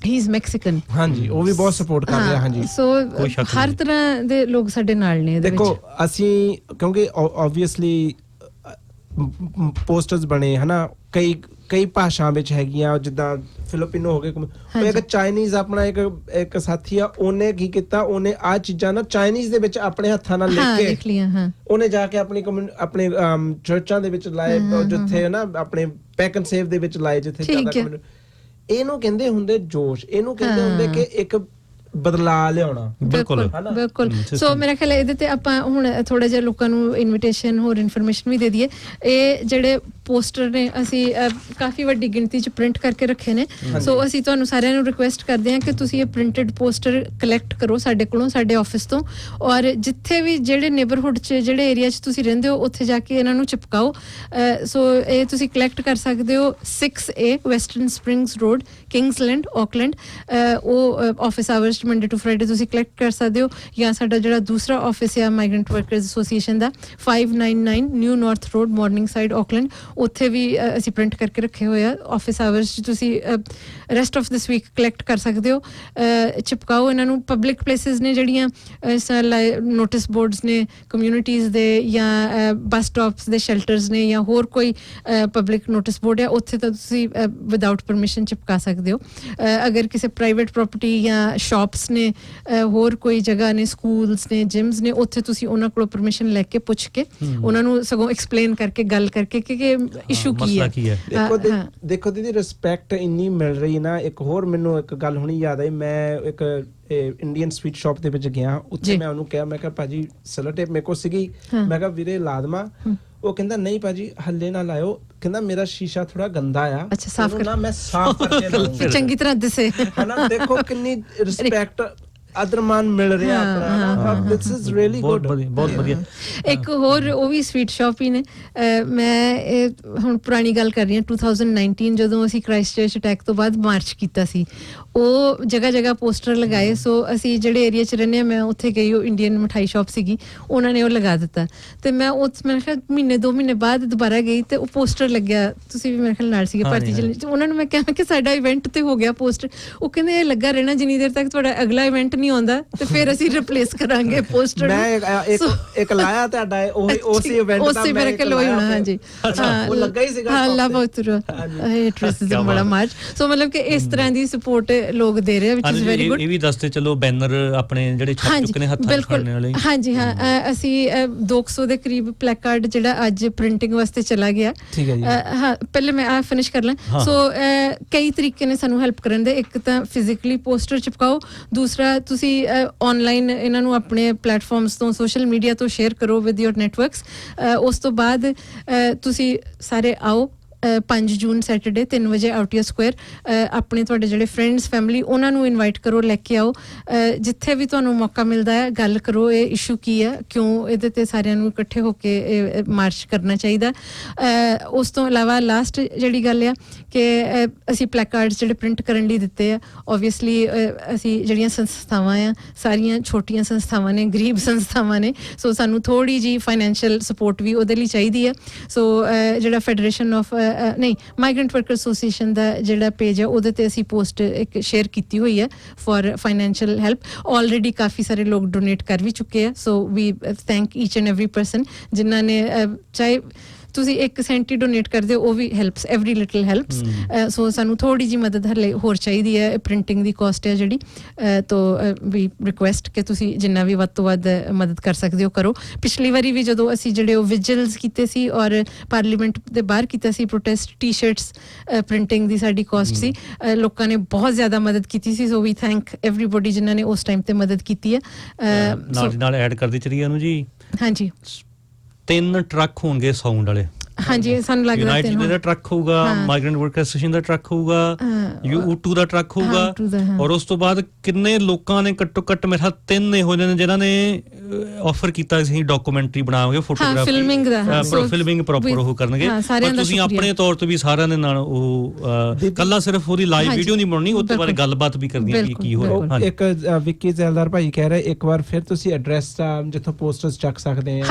ਹੀ ਇਜ਼ ਮੈਕਸੀਕਨ। ਹਾਂਜੀ, ਉਹ ਵੀ ਬਹੁਤ ਸਪੋਰਟ ਕਰ ਰਿਹਾ। ਹਾਂਜੀ, ਸੋ ਹਰ ਤਰ੍ਹਾਂ ਦੇ ਲੋਕ ਸਾਡੇ ਨਾਲ ਨੇ। ਦੇਖੋ ਅਸੀਂ ਕਿਉਂਕਿ ਓਬਵੀਅਸਲੀ ਪੋਸਟਰਸ ਬਣੇ, ਹਨਾ, ਕਈ ਭਾਸ਼ਾ ਵਿੱਚ ਹੈਗੀਆਂ, ਜਿੱਦਾਂ ਫਿਲੀਪੀਨੋ ਹੋ ਗਏ, ਇੱਕ ਚਾਈਨੀਜ਼ ਆਪਣਾ ਇੱਕ ਸਾਥੀ ਆ, ਉਹਨੇ ਕੀ ਕੀਤਾ, ਉਹਨੇ ਆਹ ਚੀਜ਼ਾਂ ਨਾ ਚਾਈਨੀਜ਼ ਦੇ ਵਿੱਚ ਆਪਣੇ ਹੱਥਾਂ ਨਾਲ ਲਿਖ ਕੇ ਉਹਨੇ ਜਾ ਕੇ ਆਪਣੇ ਚਰਚਾਂ ਦੇ ਵਿੱਚ ਲਾਏ, ਜਿੱਥੇ ਨਾ ਆਪਣੇ ਪੈਕ ਐਂਡ ਸੇਵ ਦੇ ਵਿੱਚ ਲਾਏ, ਜਿੱਥੇ ਜ਼ਿਆਦਾ। ਇਹਨੂੰ ਕਹਿੰਦੇ ਹੁੰਦੇ ਜੋਸ਼, ਇਹਨੂੰ ਕਹਿੰਦੇ ਹੁੰਦੇ ਕਿ ਇੱਕ ਬਦਲਾਅ ਲਿਆਉਣਾ। ਬਿਲਕੁਲ। ਸੋ ਮੇਰਾ ਖਿਆਲ ਇਹਦੇ ਤੇ ਆਪਾਂ ਹੁਣ ਥੋੜਾ ਜਿਹਾ ਲੋਕਾਂ ਨੂੰ ਇਨਵੀਟੇਸ਼ਨ, ਹੋਰ ਇਨਫੋਰਮੇਸ਼ਨ ਵੀ ਦੇ ਦਈਏ। ਇਹ ਜਿਹੜੇ ਪੋਸਟਰ ਨੇ ਅਸੀਂ ਕਾਫੀ ਵੱਡੀ ਗਿਣਤੀ 'ਚ ਪ੍ਰਿੰਟ ਕਰਕੇ ਰੱਖੇ ਨੇ ਸੋ ਅਸੀਂ ਤੁਹਾਨੂੰ ਸਾਰਿਆਂ ਨੂੰ ਰਿਕੁਐਸਟ ਕਰਦੇ ਹਾਂ ਕਿ ਤੁਸੀਂ ਇਹ ਪ੍ਰਿੰਟਡ ਪੋਸਟਰ ਕਲੈਕਟ ਕਰੋ ਸਾਡੇ ਕੋਲੋਂ ਸਾਡੇ ਆਫਿਸ ਤੋਂ ਔਰ ਜਿੱਥੇ ਵੀ ਜਿਹੜੇ ਨੇਬਰਹੁੱਡ 'ਚ ਜਿਹੜੇ ਏਰੀਆ 'ਚ ਤੁਸੀਂ ਰਹਿੰਦੇ ਹੋ ਉੱਥੇ ਜਾ ਕੇ ਇਹਨਾਂ ਨੂੰ ਚਿਪਕਾਓ ਸੋ ਇਹ ਤੁਸੀਂ ਕਲੈਕਟ ਕਰ ਸਕਦੇ ਹੋ 6A Western Springs Road Kingsland Auckland ਉਹ office hours Monday to Friday ਤੁਸੀਂ ਕਲੈਕਟ ਕਰ ਸਕਦੇ ਹੋ ਜਾਂ ਸਾਡਾ ਜਿਹੜਾ ਦੂਸਰਾ ਆਫਿਸ ਹੈ ਮਾਈਗ੍ਰੈਂਟ ਵਰਕਰਸ ਐਸੋਸੀਏਸ਼ਨ ਦਾ 599 New North Road Morningside Auckland ਉੱਥੇ ਵੀ ਅਸੀਂ ਪ੍ਰਿੰਟ ਕਰਕੇ ਰੱਖੇ ਹੋਏ ਆ ਆਫਿਸ ਆਵਰਸ 'ਚ ਤੁਸੀਂ rest of this week collect ਕਰ ਸਕਦੇ ਹੋ ਚਿਪਕਾਓ ਇਹਨਾਂ ਨੂੰ ਪਬਲਿਕ ਪਲੇਸਿਸ ਨੇ ਜਿਹੜੀਆਂ ਨੋਟਿਸ ਬੋਰਡਸ ਨੇ ਕਮਿਊਨਿਟੀਜ਼ ਦੇ ਜਾਂ ਬੱਸ ਸਟਾਪਸ ਦੇ ਸ਼ੈਲਟਰਸ ਨੇ ਜਾਂ ਹੋਰ ਕੋਈ ਪਬਲਿਕ ਨੋਟਿਸ ਬੋਰਡ ਹੈ ਉੱਥੇ ਤਾਂ ਤੁਸੀਂ ਵਿਦਆਊਟ ਪਰਮਿਸ਼ਨ ਚਿਪਕਾ ਸਕਦੇ ਹੋ ਅਗਰ ਕਿਸੇ ਪ੍ਰਾਈਵੇਟ ਪ੍ਰਾਪਰਟੀ ਜਾਂ ਸ਼ਾਪਸ ਨੇ ਹੋਰ ਕੋਈ ਜਗ੍ਹਾ ਨੇ ਸਕੂਲਸ ਨੇ ਜਿਮਸ ਨੇ ਉੱਥੇ ਤੁਸੀਂ ਉਹਨਾਂ ਕੋਲੋਂ ਪਰਮਿਸ਼ਨ ਲੈ ਕੇ ਪੁੱਛ ਕੇ ਉਹਨਾਂ ਨੂੰ ਸਗੋਂ ਐਕਸਪਲੇਨ ਕਰਕੇ ਗੱਲ ਕਰਕੇ ਕਿ ਇਸ਼ੂ ਕੀ ਹੈ ਦੇਖੋ ਦੀਦੀ ਰਿਸਪੈਕਟ ਇੰਨੀ ਮਿਲ ਰਹੀ ਨਾ ਇੱਕ ਹੋਰ ਮੈਨੂੰ ਇੱਕ ਗੱਲ ਹੁਣੀ ਯਾਦ ਆਈ ਮੈਂ ਇੱਕ ਇੰਡੀਅਨ ਸਵੀਟ ਸ਼ਾਪ ਦੇ ਵਿੱਚ ਗਿਆ ਉੱਥੇ ਮੈਂ ਉਹਨੂੰ ਕਿਹਾ ਮੈਂ ਕਿਹਾ ਭਾਜੀ ਸੈਲੋਟੇਪ ਮੇਰੇ ਕੋਲ ਸੀਗੀ ਮੈਂ ਕਿਹਾ ਵੀਰੇ ਲਾਦਮਾ ਉਹ ਕਹਿੰਦਾ ਨਹੀਂ ਭਾਜੀ ਹੱਲੇ ਨਾ ਲਾਇਓ ਕਹਿੰਦਾ ਮੇਰਾ ਸ਼ੀਸ਼ਾ ਥੋੜਾ ਗੰਦਾ ਆ ਅੱਛਾ ਸਾਫ਼ ਕਰ ਮੈਂ ਸਾਫ਼ ਕਰਕੇ ਲਾਉਂਗਾ ਚੰਗੀ ਤਰ੍ਹਾਂ ਦਿਸੇ ਹਨਾ ਦੇਖੋ ਕਿੰਨੀ ਰਿਸਪੈਕਟ ਆਦਰਮਾਨ ਮਿਲ ਰਿਹਾ ਆਪਣਾ ਦਿਸ ਇਜ਼ ਰੀਅਲੀ ਗੁੱਡ ਬਹੁਤ ਵਧੀਆ ਇੱਕ ਹੋਰ ਉਹ ਵੀ ਸਵੀਟ ਸ਼ਾਪ ਹੀ ਨੇ ਮੈਂ ਹੁਣ ਪੁਰਾਣੀ ਗੱਲ ਕਰ ਰਹੀ ਹਾਂ 2019 ਜਦੋਂ ਅਸੀਂ ਕ੍ਰਾਈਸਟਚਰਚ ਅਟੈਕ ਤੋਂ ਬਾਅਦ ਮਾਰਚ ਕੀਤਾ ਸੀ ਉਹ ਜਗ੍ਹਾ ਜਗ੍ਹਾ ਪੋਸਟਰ ਲਗਾਏ ਸੋ ਅਸੀਂ ਜਿਹੜੇ ਏਰੀਆ 'ਚ ਰਹਿੰਦੇ ਹਾਂ ਮੈਂ ਉੱਥੇ ਗਈ ਉਹ ਇੰਡੀਅਨ ਮਿਠਾਈ ਸ਼ਾਪ ਸੀਗੀ ਉਹਨਾਂ ਨੇ ਉਹ ਲਗਾ ਦਿੱਤਾ ਤੇ ਮੈਂ ਮੇਰੇ ਖਿਆਲ ਮਹੀਨੇ 2 ਮਹੀਨੇ ਬਾਅਦ ਦੁਬਾਰਾ ਗਈ ਤੇ ਉਹ ਪੋਸਟਰ ਲੱਗਿਆ ਤੁਸੀਂ ਵੀ ਮੇਰੇ ਖਿਆਲ ਨਾਲ ਸੀਗੇ ਭਾਰਤੀ ਜਲ ਉਹਨਾਂ ਨੂੰ ਮੈਂ ਕਿਹਾ ਕਿ ਸਾਡਾ ਇਵੈਂਟ ਤੇ ਹੋ ਗਿਆ ਪੋਸਟਰ ਉਹ ਕਹਿੰਦੇ ਇਹ ਲੱਗਾ ਰਹਿਣਾ ਜਿੰਨੀ ਦੇਰ ਤੱਕ ਤੁਹਾਡਾ ਅਗਲਾ ਇਵੈਂਟ ਨਹੀਂ ਆਉਂਦਾ ਤੇ ਫਿਰ ਅਸੀਂ ਰਿਪਲੇਸ ਕਰਾਂਗੇ ਪੋਸਟਰ ਮੈਂ ਇੱਕ ਲਾਇਆ ਤੁਹਾਡਾ ਉਸੇ ਇਵੈਂਟ ਦਾ ਉਸੇ ਮੇਰੇ ਕੋਲ ਹੋਈ ਹੋਣਾ ਹਾਂਜੀ ਉਹ ਲੱਗਾ ਹੀ ਸੀਗਾ ਹਾਂ ਲਾ ਬਹੁਤ ਇਹ ਟ੍ਰੈਸਿਜ਼ਮ ਬੜਾ ਮਾਰਚ ਸੋ ਮਤਲਬ ਕਿ ਇਸ ਤਰ੍ਹਾਂ ਦੀ ਸਪੋਰਟ ਲੋਕ ਦੇ ਰਹੇ ਵਿਚ ਇਜ਼ ਵੈਰੀ ਗੁੱਡ ਇਹ ਵੀ ਦੱਸਦੇ ਚਲੋ ਬੈਨਰ ਆਪਣੇ ਜਿਹੜੇ ਛੱਪ ਚੁੱਕੇ ਨੇ ਹੱਥਾਂ ਫੜਨੇ ਵਾਲੇ ਹਾਂਜੀ ਹਾਂ ਅਸੀਂ 200 ਦੇ ਕਰੀਬ ਪਲੈਕਾਰਡ ਜਿਹੜਾ ਅੱਜ ਪ੍ਰਿੰਟਿੰਗ ਵਾਸਤੇ ਚਲਾ ਗਿਆ ਠੀਕ ਹੈ ਜੀ ਹਾਂ ਪਹਿਲੇ ਮੈਂ ਆ ਫਿਨਿਸ਼ ਕਰ ਲਾਂ ਸੋ ਕਈ ਤਰੀਕੇ ਨੇ ਸਾਨੂੰ ਹੈਲਪ ਕਰਨ ਦੇ ਇੱਕ ਤਾਂ ਫਿਜ਼ੀਕਲੀ ਪੋਸਟਰ ਚਿਪਕਾਓ ਦੂਸਰਾ ਤੁਸੀਂ ਆਨਲਾਈਨ ਇਹਨਾਂ ਨੂੰ ਆਪਣੇ ਪਲੇਟਫਾਰਮਸ ਤੋਂ ਸੋਸ਼ਲ ਮੀਡੀਆ ਤੋਂ ਸ਼ੇਅਰ ਕਰੋ ਵਿਦ ਯੋਰ ਨੈਟਵਰਕਸ ਉਸ ਤੋਂ ਬਾਅਦ ਤੁਸੀਂ ਸਾਰੇ ਆਓ 5 ਜੂਨ ਸੈਟਰਡੇ 3 ਵਜੇ ਆਊਟੀਆ ਸਕੁਆਇਰ ਆਪਣੇ ਤੁਹਾਡੇ ਜਿਹੜੇ ਫਰੈਂਡਸ ਫੈਮਿਲੀ ਉਹਨਾਂ ਨੂੰ ਇਨਵਾਈਟ ਕਰੋ ਲੈ ਕੇ ਆਓ ਜਿੱਥੇ ਵੀ ਤੁਹਾਨੂੰ ਮੌਕਾ ਮਿਲਦਾ ਹੈ ਗੱਲ ਕਰੋ ਇਹ ਇਸ਼ੂ ਕੀ ਹੈ ਕਿਉਂ ਇਹਦੇ ਤੇ ਸਾਰਿਆਂ ਨੂੰ ਇਕੱਠੇ ਹੋ ਕੇ ਮਾਰਚ ਕਰਨਾ ਚਾਹੀਦਾ ਉਸ ਤੋਂ ਇਲਾਵਾ ਲਾਸਟ ਜਿਹੜੀ ਗੱਲ ਆ ਕਿ ਅਸੀਂ ਪਲੈਕਾਰਡਸ ਜਿਹੜੇ ਪ੍ਰਿੰਟ ਕਰਨ ਲਈ ਦਿੱਤੇ ਆ ਓਬਵੀਅਸਲੀ ਅਸੀਂ ਜਿਹੜੀਆਂ ਸੰਸਥਾਵਾਂ ਆ ਸਾਰੀਆਂ ਛੋਟੀਆਂ ਸੰਸਥਾਵਾਂ ਨੇ ਗਰੀਬ ਸੰਸਥਾਵਾਂ ਨੇ ਸੋ ਸਾਨੂੰ ਥੋੜੀ ਜੀ ਫਾਈਨੈਂਸ਼ੀਅਲ ਸਪੋਰਟ ਵੀ ਉਹਦੇ ਲਈ ਚਾਹੀਦੀ ਹੈ ਸੋ ਜਿਹੜਾ ਫੈਡਰੇਸ਼ਨ ਆਫ ਨਹੀਂ ਮਾਈਗ੍ਰੈਂਟ ਵਰਕਰ ਐਸੋਸੀਏਸ਼ਨ ਦਾ ਜਿਹੜਾ ਪੇਜ ਹੈ ਉਹਦੇ ਤੇ ਅਸੀਂ ਪੋਸਟ ਇੱਕ ਸ਼ੇਅਰ ਕੀਤੀ ਹੋਈ ਹੈ ਫॉर ਫਾਈਨੈਂਸ਼ੀਅਲ ਹੈਲਪ ਆਲਰੇਡੀ ਕਾਫੀ ਸਾਰੇ ਲੋਕ ਡੋਨੇਟ ਕਰ ਵੀ ਚੁੱਕੇ ਆ so we thank each and every person ਜਿਨ੍ਹਾਂ ਨੇ ਚਾਹੇ ਤੁਸੀਂ 1 ਸੈਂਟ ਹੀ ਡੋਨੇਟ ਕਰਦੇ ਹੋ ਉਹ ਵੀ ਹੈਲਪਸ ਐਵਰੀ ਲਿਟਲ ਹੈਲਪਸ ਸੋ ਸਾਨੂੰ ਥੋੜੀ ਜੀ ਮਦਦ ਹਲੇ ਹੋਰ ਚਾਹੀਦੀ ਹੈ ਪ੍ਰਿੰਟਿੰਗ ਦੀ ਕਾਸਟ ਹੈ ਜਿਹੜੀ ਤੋ ਵੀ ਰਿਕੁਐਸਟ ਕਿ ਤੁਸੀਂ ਜਿੰਨਾ ਵੀ ਵੱਧ ਤੋਂ ਵੱਧ ਮਦਦ ਕਰ ਸਕਦੇ ਹੋ ਕਰੋ ਪਿਛਲੀ ਵਾਰੀ ਵੀ ਜਦੋਂ ਅਸੀਂ ਜਿਹੜੇ ਉਹ ਵਿਜੀਲੈਂਸ ਕੀਤੇ ਸੀ ਔਰ ਪਾਰਲੀਮੈਂਟ ਦੇ ਬਾਹਰ ਕੀਤਾ ਸੀ ਪ੍ਰੋਟੈਸਟ ਟੀ-ਸ਼ਰਟਸ ਪ੍ਰਿੰਟਿੰਗ ਦੀ ਸਾਡੀ ਕਾਸਟ ਸੀ ਲੋਕਾਂ ਨੇ ਬਹੁਤ ਜ਼ਿਆਦਾ ਮਦਦ ਕੀਤੀ ਸੀ ਸੋ ਵੀ ਥੈਂਕ ਐਵਰੀਬਾਡੀ ਜਿਨ੍ਹਾਂ ਨੇ ਉਸ ਟਾਈਮ ਤੇ ਮਦਦ ਕੀਤੀ ਹੈ ਨਾਲ ਐਡ ਕਰਦੀ ਚਲੀਏ ਨੂੰ ਜੀ ਹਾਂਜੀ 3 ਟਰੱਕ ਹੋਣਗੇ ਸਾਊਂਡ ਵਾਲੇ ਹਾਂਜੀ ਸਾਨੂੰ ਲੱਗਦਾ ਯੂਨਾਈਟਿਡ ਦਾ ਟਰੱਕ ਹੋਊਗਾ ਮਾਈਗ੍ਰੈਂਟ ਵਰਕਰ ਐਸੋਸੀਏਸ਼ਨ ਦਾ ਟਰੱਕ ਹੋਊਗਾ U2 ਦਾ ਟਰੱਕ ਹੋਊਗਾ ਔਰ ਉਸ ਤੋਂ ਬਾਅਦ ਕਿੰਨੇ ਲੋਕਾਂ ਨੇ ਘੱਟੋ ਘੱਟ ਮੇਰੇ ਖਿਆਲ 3 ਇਹੋ ਜਿਹੇ ਨੇ ਜਿਨ੍ਹਾਂ ਨੇ ਆਫਰ ਕੀਤਾ ਸੀ ਡਾਕੂਮੈਂਟਰੀ ਬਣਾਵਾਂਗੇ ਫੋਟੋਗ੍ਰਾਫੀ ਫਿਲਮਿੰਗ ਪ੍ਰੋਪਰ ਉਹ ਕਰਨਗੇ ਪਰ ਤੁਸੀਂ ਆਪਣੇ ਤੌਰ ਤੇ ਵੀ ਸਾਰਿਆਂ ਦੇ ਨਾਲ ਉਹ ਕੱਲਾ ਸਿਰਫ ਉਹਦੀ ਲਾਈਵ ਵੀਡੀਓ ਨਹੀਂ ਬਣਨੀ ਉਹਦੇ ਬਾਰੇ ਗੱਲਬਾਤ ਵੀ ਕਰਨੀ ਹੈ ਕੀ ਹੋ ਰਿਹਾ ਇੱਕ ਵਿੱਕੀ ਜ਼ੈਲਦਾਰ ਭਾਈ ਕਹਿ ਰਹੇ ਇੱਕ ਵਾਰ ਫਿਰ ਤੁਸੀਂ ਐਡਰੈਸ ਜਿੱਥੋਂ ਪੋਸਟਰਸ ਚੱਕ ਸਕਦੇ ਆ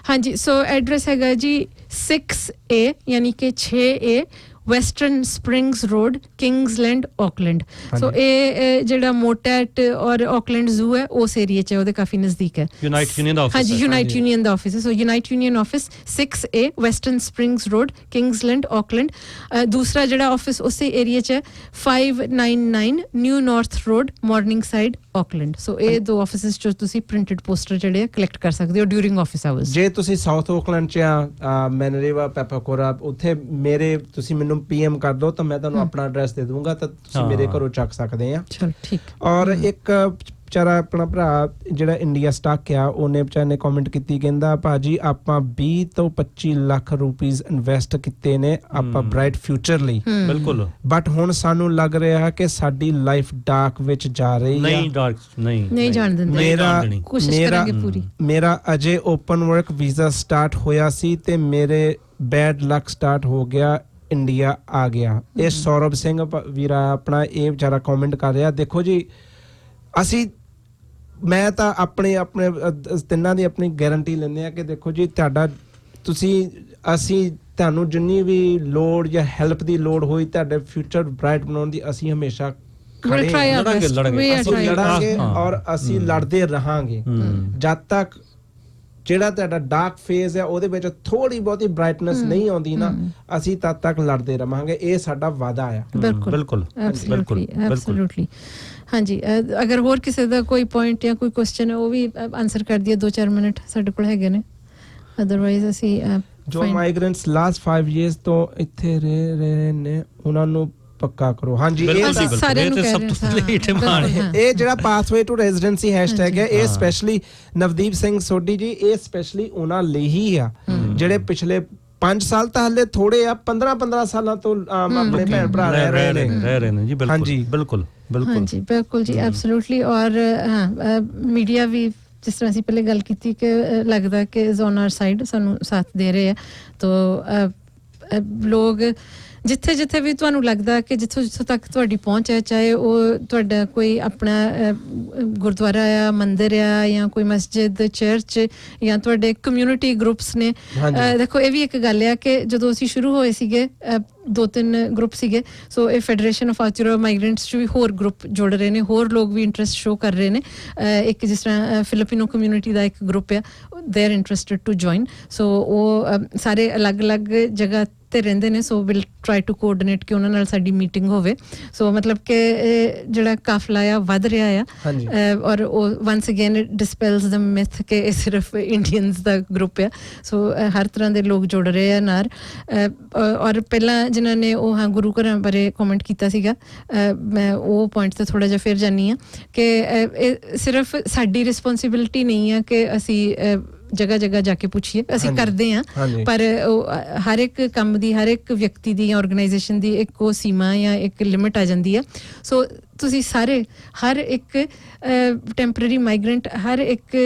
ਹਾਂਜੀ ਸੋ ਐਡਰੈਸ ਹੈਗਾ ਜੀ 6A यानी कि 6A Western Springs Road Kingsland Auckland so ਇਹ ਜਿਹੜਾ ਮੋਟੈਟ ਔਰ ਆਕਲੈਂਡ ਜ਼ੂ ਹੈ ਉਸ ਏਰੀਆ 'ਚ ਉਹਦੇ ਕਾਫੀ ਨਜ਼ਦੀਕ ਹੈ ਯੂਨਾਈਟਿਡ ਯੂਨੀਅਨ ਦਾ ਆਫਿਸ ਹਾਂਜੀ ਯੂਨਾਈਟਿਡ ਯੂਨੀਅਨ ਦਾ ਆਫਿਸ ਹੈ so United Union office 6A Western Springs Road Kingsland Auckland ਦੂਸਰਾ ਜਿਹੜਾ ਆਫਿਸ ਉਸੇ ਏਰੀਆ 'ਚ ਹੈ 599 New North Road Morningside Auckland so ਇਹ ਦੋ ਆਫਿਸਿਸ 'ਚ ਤੁਸੀਂ ਪ੍ਰਿੰਟਡ ਪੋਸਟਰ ਜਿਹੜੇ ਕਲੈਕਟ ਕਰ ਸਕਦੇ ਹੋ ਡਿਊਰਿੰਗ ਆਫਿਸ ਆਵਰਸ ਜੇ ਤੁਸੀਂ ਸਾਊਥ ਆਕਲੈਂਡ 'ਚ ਆ ਮੈਨਰੀਵਾ ਪੈਪਾਕੋਰਾ ਉੱਥੇ ਮੇਰੇ ਤੁਸੀਂ ਮੈਨੂੰ PM ਕਰ ਦੋ ਤਾਂ ਮੈਂ ਤੁਹਾਨੂੰ ਆਪਣਾ ਐਡਰੈਸ ਦੇ ਦੂੰਗਾ ਤਾਂ ਤੁਸੀਂ ਮੇਰੇ ਘਰੋਂ ਚੱਕ ਸਕਦੇ ਆ ਚਲ ਠੀਕ ਔਰ ਇੱਕ ਵਿਚਾਰਾ ਆਪਣਾ ਭਰਾ ਜਿਹੜਾ ਇੰਡੀਆ ਸਟਾਕ ਆ ਉਹਨੇ ਵਿਚਾਰੇ ਨੇ ਕਮੈਂਟ ਕੀਤੀ ਕਹਿੰਦਾ ਭਾਜੀ ਆਪਾਂ 20 ਤੋਂ 25 ਲੱਖ ਰੁਪਈਸ ਇਨਵੈਸਟ ਕੀਤੇ ਨੇ ਆਪਾਂ ਬ੍ਰਾਈਟ ਫਿਊਚਰ ਲਈ ਬਿਲਕੁਲ ਬਟ ਹੁਣ ਸਾਨੂੰ ਲੱਗ ਰਿਹਾ ਕਿ ਸਾਡੀ ਲਾਈਫ ਡਾਰਕ ਵਿੱਚ ਜਾ ਰਹੀ ਆ ਨਹੀਂ ਜਾਣ ਦਿੰਦੇ ਕੋਸ਼ਿਸ਼ ਕਰਾਂਗੇ ਪੂਰੀ ਮੇਰਾ ਅਜੇ ਓਪਨ ਵਰਕ ਵੀਜ਼ਾ ਸਟਾਰਟ ਹੋਇਆ ਸੀ ਤੇ ਮੇਰੇ ਬੈਡ ਲੱਕ ਸਟਾਰਟ ਹੋ ਗਿਆ ਇੰਡੀਆ ਆ ਗਿਆ ਇਹ ਸੌਰਵ ਸਿੰਘ ਵੀਰਾ ਆਪਣਾ ਇਹ ਵਿਚਾਰਾ ਕਮੈਂਟ ਕਰ ਰਿਹਾ ਦੇਖੋ ਜੀ ਅਸੀਂ ਮੈਂ ਤਾਂ ਆਪਣੇ ਤਿੰਨਾਂ ਦੀ ਆਪਣੀ ਗਾਰੰਟੀ ਲੈਂਦੇ ਆ ਕਿ ਦੇਖੋ ਜੀ ਤੁਹਾਡਾ ਅਸੀਂ ਤੁਹਾਨੂੰ ਜਿੰਨੀ ਵੀ ਲੋੜ ਜਾਂ ਹੈਲਪ ਦੀ ਲੋੜ ਹੋਈ ਤੁਹਾਡੇ ਫਿਊਚਰ ਬ੍ਰਾਈਟ ਬਣਾਉਣ ਦੀ ਅਸੀਂ ਹਮੇਸ਼ਾ ਲੜਾਂਗੇ ਔਰ ਅਸੀਂ ਲੜਦੇ ਰਹਾਂਗੇ ਜਦ ਤੱਕ ਜਿਹੜਾ ਤੁਹਾਡਾ ਡਾਰਕ ਫੇਜ਼ ਹੈ ਉਹਦੇ ਵਿੱਚ ਥੋੜੀ ਬਹੁਤੀ ਬ੍ਰਾਈਟਨੈਸ ਨਹੀਂ ਆਉਂਦੀ ਨਾ ਅਸੀਂ ਤਦ ਤੱਕ ਲੜਦੇ ਰਹਾਂਗੇ ਇਹ ਸਾਡਾ ਵਾਅਦਾ ਆ ਬਿਲਕੁਲ ਐਬਸੋਲੂਟਲੀ ਹਾਂਜੀ ਅਗਰ ਹੋਰ ਕਿਸੇ ਦਾ ਕੋਈ ਪੁਆਇੰਟ ਜਾਂ ਕੋਈ ਕੁਐਸਚਨ ਹੈ ਉਹ ਵੀ ਆਨਸਰ ਕਰ ਦਈਏ 2-4 ਮਿੰਟ ਸਾਡੇ ਕੋਲ ਹੈਗੇ ਨੇ ਅਦਰਵਾਈਜ਼ ਅਸੀਂ ਜੋ ਮਾਈਗ੍ਰੈਂਟਸ ਲਾਸਟ 5 ਇਅਰਸ ਤੋਂ ਇੱਥੇ ਰਹਿ ਰਹੇ ਨੇ ਉਹਨਾਂ ਨੂੰ ਪੱਕਾ ਕਰੋ ਹਾਂਜੀ ਇਹ ਸਾਰਿਆਂ ਨੂੰ ਕਹਿ ਰਹੇ ਇਹ ਜਿਹੜਾ ਪਾਥਵੇ ਟੂ ਰੈਜ਼ੀਡੈਂਸੀ ਹੈਸ਼ਟੈਗ ਹੈ ਇਹ ਸਪੈਸ਼ਲੀ ਨਵਦੀਪ ਸਿੰਘ ਸੋਢੀ ਜੀ ਇਹ ਸਪੈਸ਼ਲੀ ਉਹਨਾਂ ਲਈ ਹੀ ਆ ਜਿਹੜੇ ਪਿਛਲੇ 5 ਸਾਲ ਤਾਂ ਹਲੇ ਥੋੜੇ ਆ 15 ਸਾਲਾਂ ਤੋਂ ਆਪਣੇ ਭੈਣ ਭਰਾ ਰਹਿ ਰਹੇ ਨੇ ਜੀ ਬਿਲਕੁਲ ਹਾਂਜੀ ਬਿਲਕੁਲ ਜੀ ਐਬਸੋਲੂਟਲੀ ਔਰ ਹਾਂ ਮੀਡੀਆ ਵੀ ਜਿਸ ਤਰ੍ਹਾਂ ਅਸੀਂ ਪਹਿਲੇ ਗੱਲ ਕੀਤੀ ਕਿ ਲੱਗਦਾ ਕਿ ਔਨ ਆਰ ਸਾਈਡ ਸਾਨੂੰ ਸਾਥ ਦੇ ਰਹੇ ਆ ਤਾਂ ਲੋਕ ਜਿੱਥੇ ਵੀ ਤੁਹਾਨੂੰ ਲੱਗਦਾ ਕਿ ਜਿੱਥੋਂ ਤੱਕ ਤੁਹਾਡੀ ਪਹੁੰਚ ਹੈ ਚਾਹੇ ਉਹ ਤੁਹਾਡਾ ਕੋਈ ਆਪਣਾ ਗੁਰਦੁਆਰਾ ਆ ਮੰਦਿਰ ਆ ਜਾਂ ਕੋਈ ਮਸਜਿਦ ਚਰਚ ਜਾਂ ਤੁਹਾਡੇ ਕਮਿਊਨਿਟੀ ਗਰੁੱਪਸ ਨੇ ਦੇਖੋ ਇਹ ਵੀ ਇੱਕ ਗੱਲ ਆ ਕਿ ਜਦੋਂ ਅਸੀਂ ਸ਼ੁਰੂ ਹੋਏ ਸੀਗੇ 2-3 ਗਰੁੱਪ ਸੀਗੇ ਸੋ ਇਹ ਫੈਡਰੇਸ਼ਨ ਆਫ ਆਚੂਰਾ ਮਾਈਗ੍ਰੈਂਟਸ 'ਚ ਵੀ ਹੋਰ ਗਰੁੱਪ ਜੁੜ ਰਹੇ ਨੇ ਹੋਰ ਲੋਕ ਵੀ ਇੰਟਰਸਟ ਸ਼ੋ ਕਰ ਰਹੇ ਨੇ ਇੱਕ ਜਿਸ ਤਰ੍ਹਾਂ ਫਿਲੀਪੀਨੋ ਕਮਿਊਨਿਟੀ ਦਾ ਇੱਕ ਗਰੁੱਪ ਆ they are interested to join so ਉਹ ਸਾਰੇ ਅਲੱਗ-ਅਲੱਗ ਜਗ੍ਹਾ ਤੇ ਰਹਿੰਦੇ ਨੇ so will try to coordinate ਕਿ ਉਹਨਾਂ ਨਾਲ ਸਾਡੀ ਮੀਟਿੰਗ ਹੋਵੇ ਸੋ ਮਤਲਬ ਕਿ ਜਿਹੜਾ ਕਾਫਲਾ ਆ ਵੱਧ ਰਿਹਾ ਆ ਔਰ ਉਹ ਵਾਂਸ ਅਗੇਨ ਡਿਸਪੈਲਸ ਦ ਮਿਥ ਕਿ ਇਹ ਸਿਰਫ ਇੰਡੀਅਨਸ ਦਾ ਗਰੁੱਪ ਆ ਸੋ ਹਰ ਤਰ੍ਹਾਂ ਦੇ ਲੋਕ ਜੁੜ ਰਹੇ ਆ ਨਾਲ ਔਰ ਪਹਿਲਾਂ ਜਿਨ੍ਹਾਂ ਨੇ ਉਹ ਗੁਰੂ ਘਰਾਂ ਬਾਰੇ ਕਮੈਂਟ ਕੀਤਾ ਸੀਗਾ ਮੈਂ ਉਹ ਪੁਆਇੰਟ ਤੇ ਥੋੜਾ ਜਿਹਾ ਫਿਰ ਜਾਨੀ ਆ ਕਿ ਇਹ ਸਿਰਫ ਸਾਡੀ ਰਿਸਪੌਂਸਿਬਿਲਿਟੀ ਨਹੀਂ ਆ ਕਿ ਅਸੀਂ ਜਗ੍ਹਾ ਜਾ ਕੇ ਪੁੱਛੀਏ ਅਸੀਂ ਕਰਦੇ ਹਾਂ ਪਰ ਹਰ ਇੱਕ ਕੰਮ ਦੀ ਹਰ ਇੱਕ ਵਿਅਕਤੀ ਦੀ ਜਾਂ ਆਰਗੇਨਾਈਜੇਸ਼ਨ ਦੀ ਇੱਕ ਉਹ ਸੀਮਾ ਜਾਂ ਇੱਕ ਲਿਮਿਟ ਆ ਜਾਂਦੀ ਆ ਸੋ ਤੁਸੀਂ ਸਾਰੇ ਹਰ ਇੱਕ ਟੈਂਪਰੇਰੀ ਮਾਈਗ੍ਰੈਂਟ ਹਰ ਇੱਕ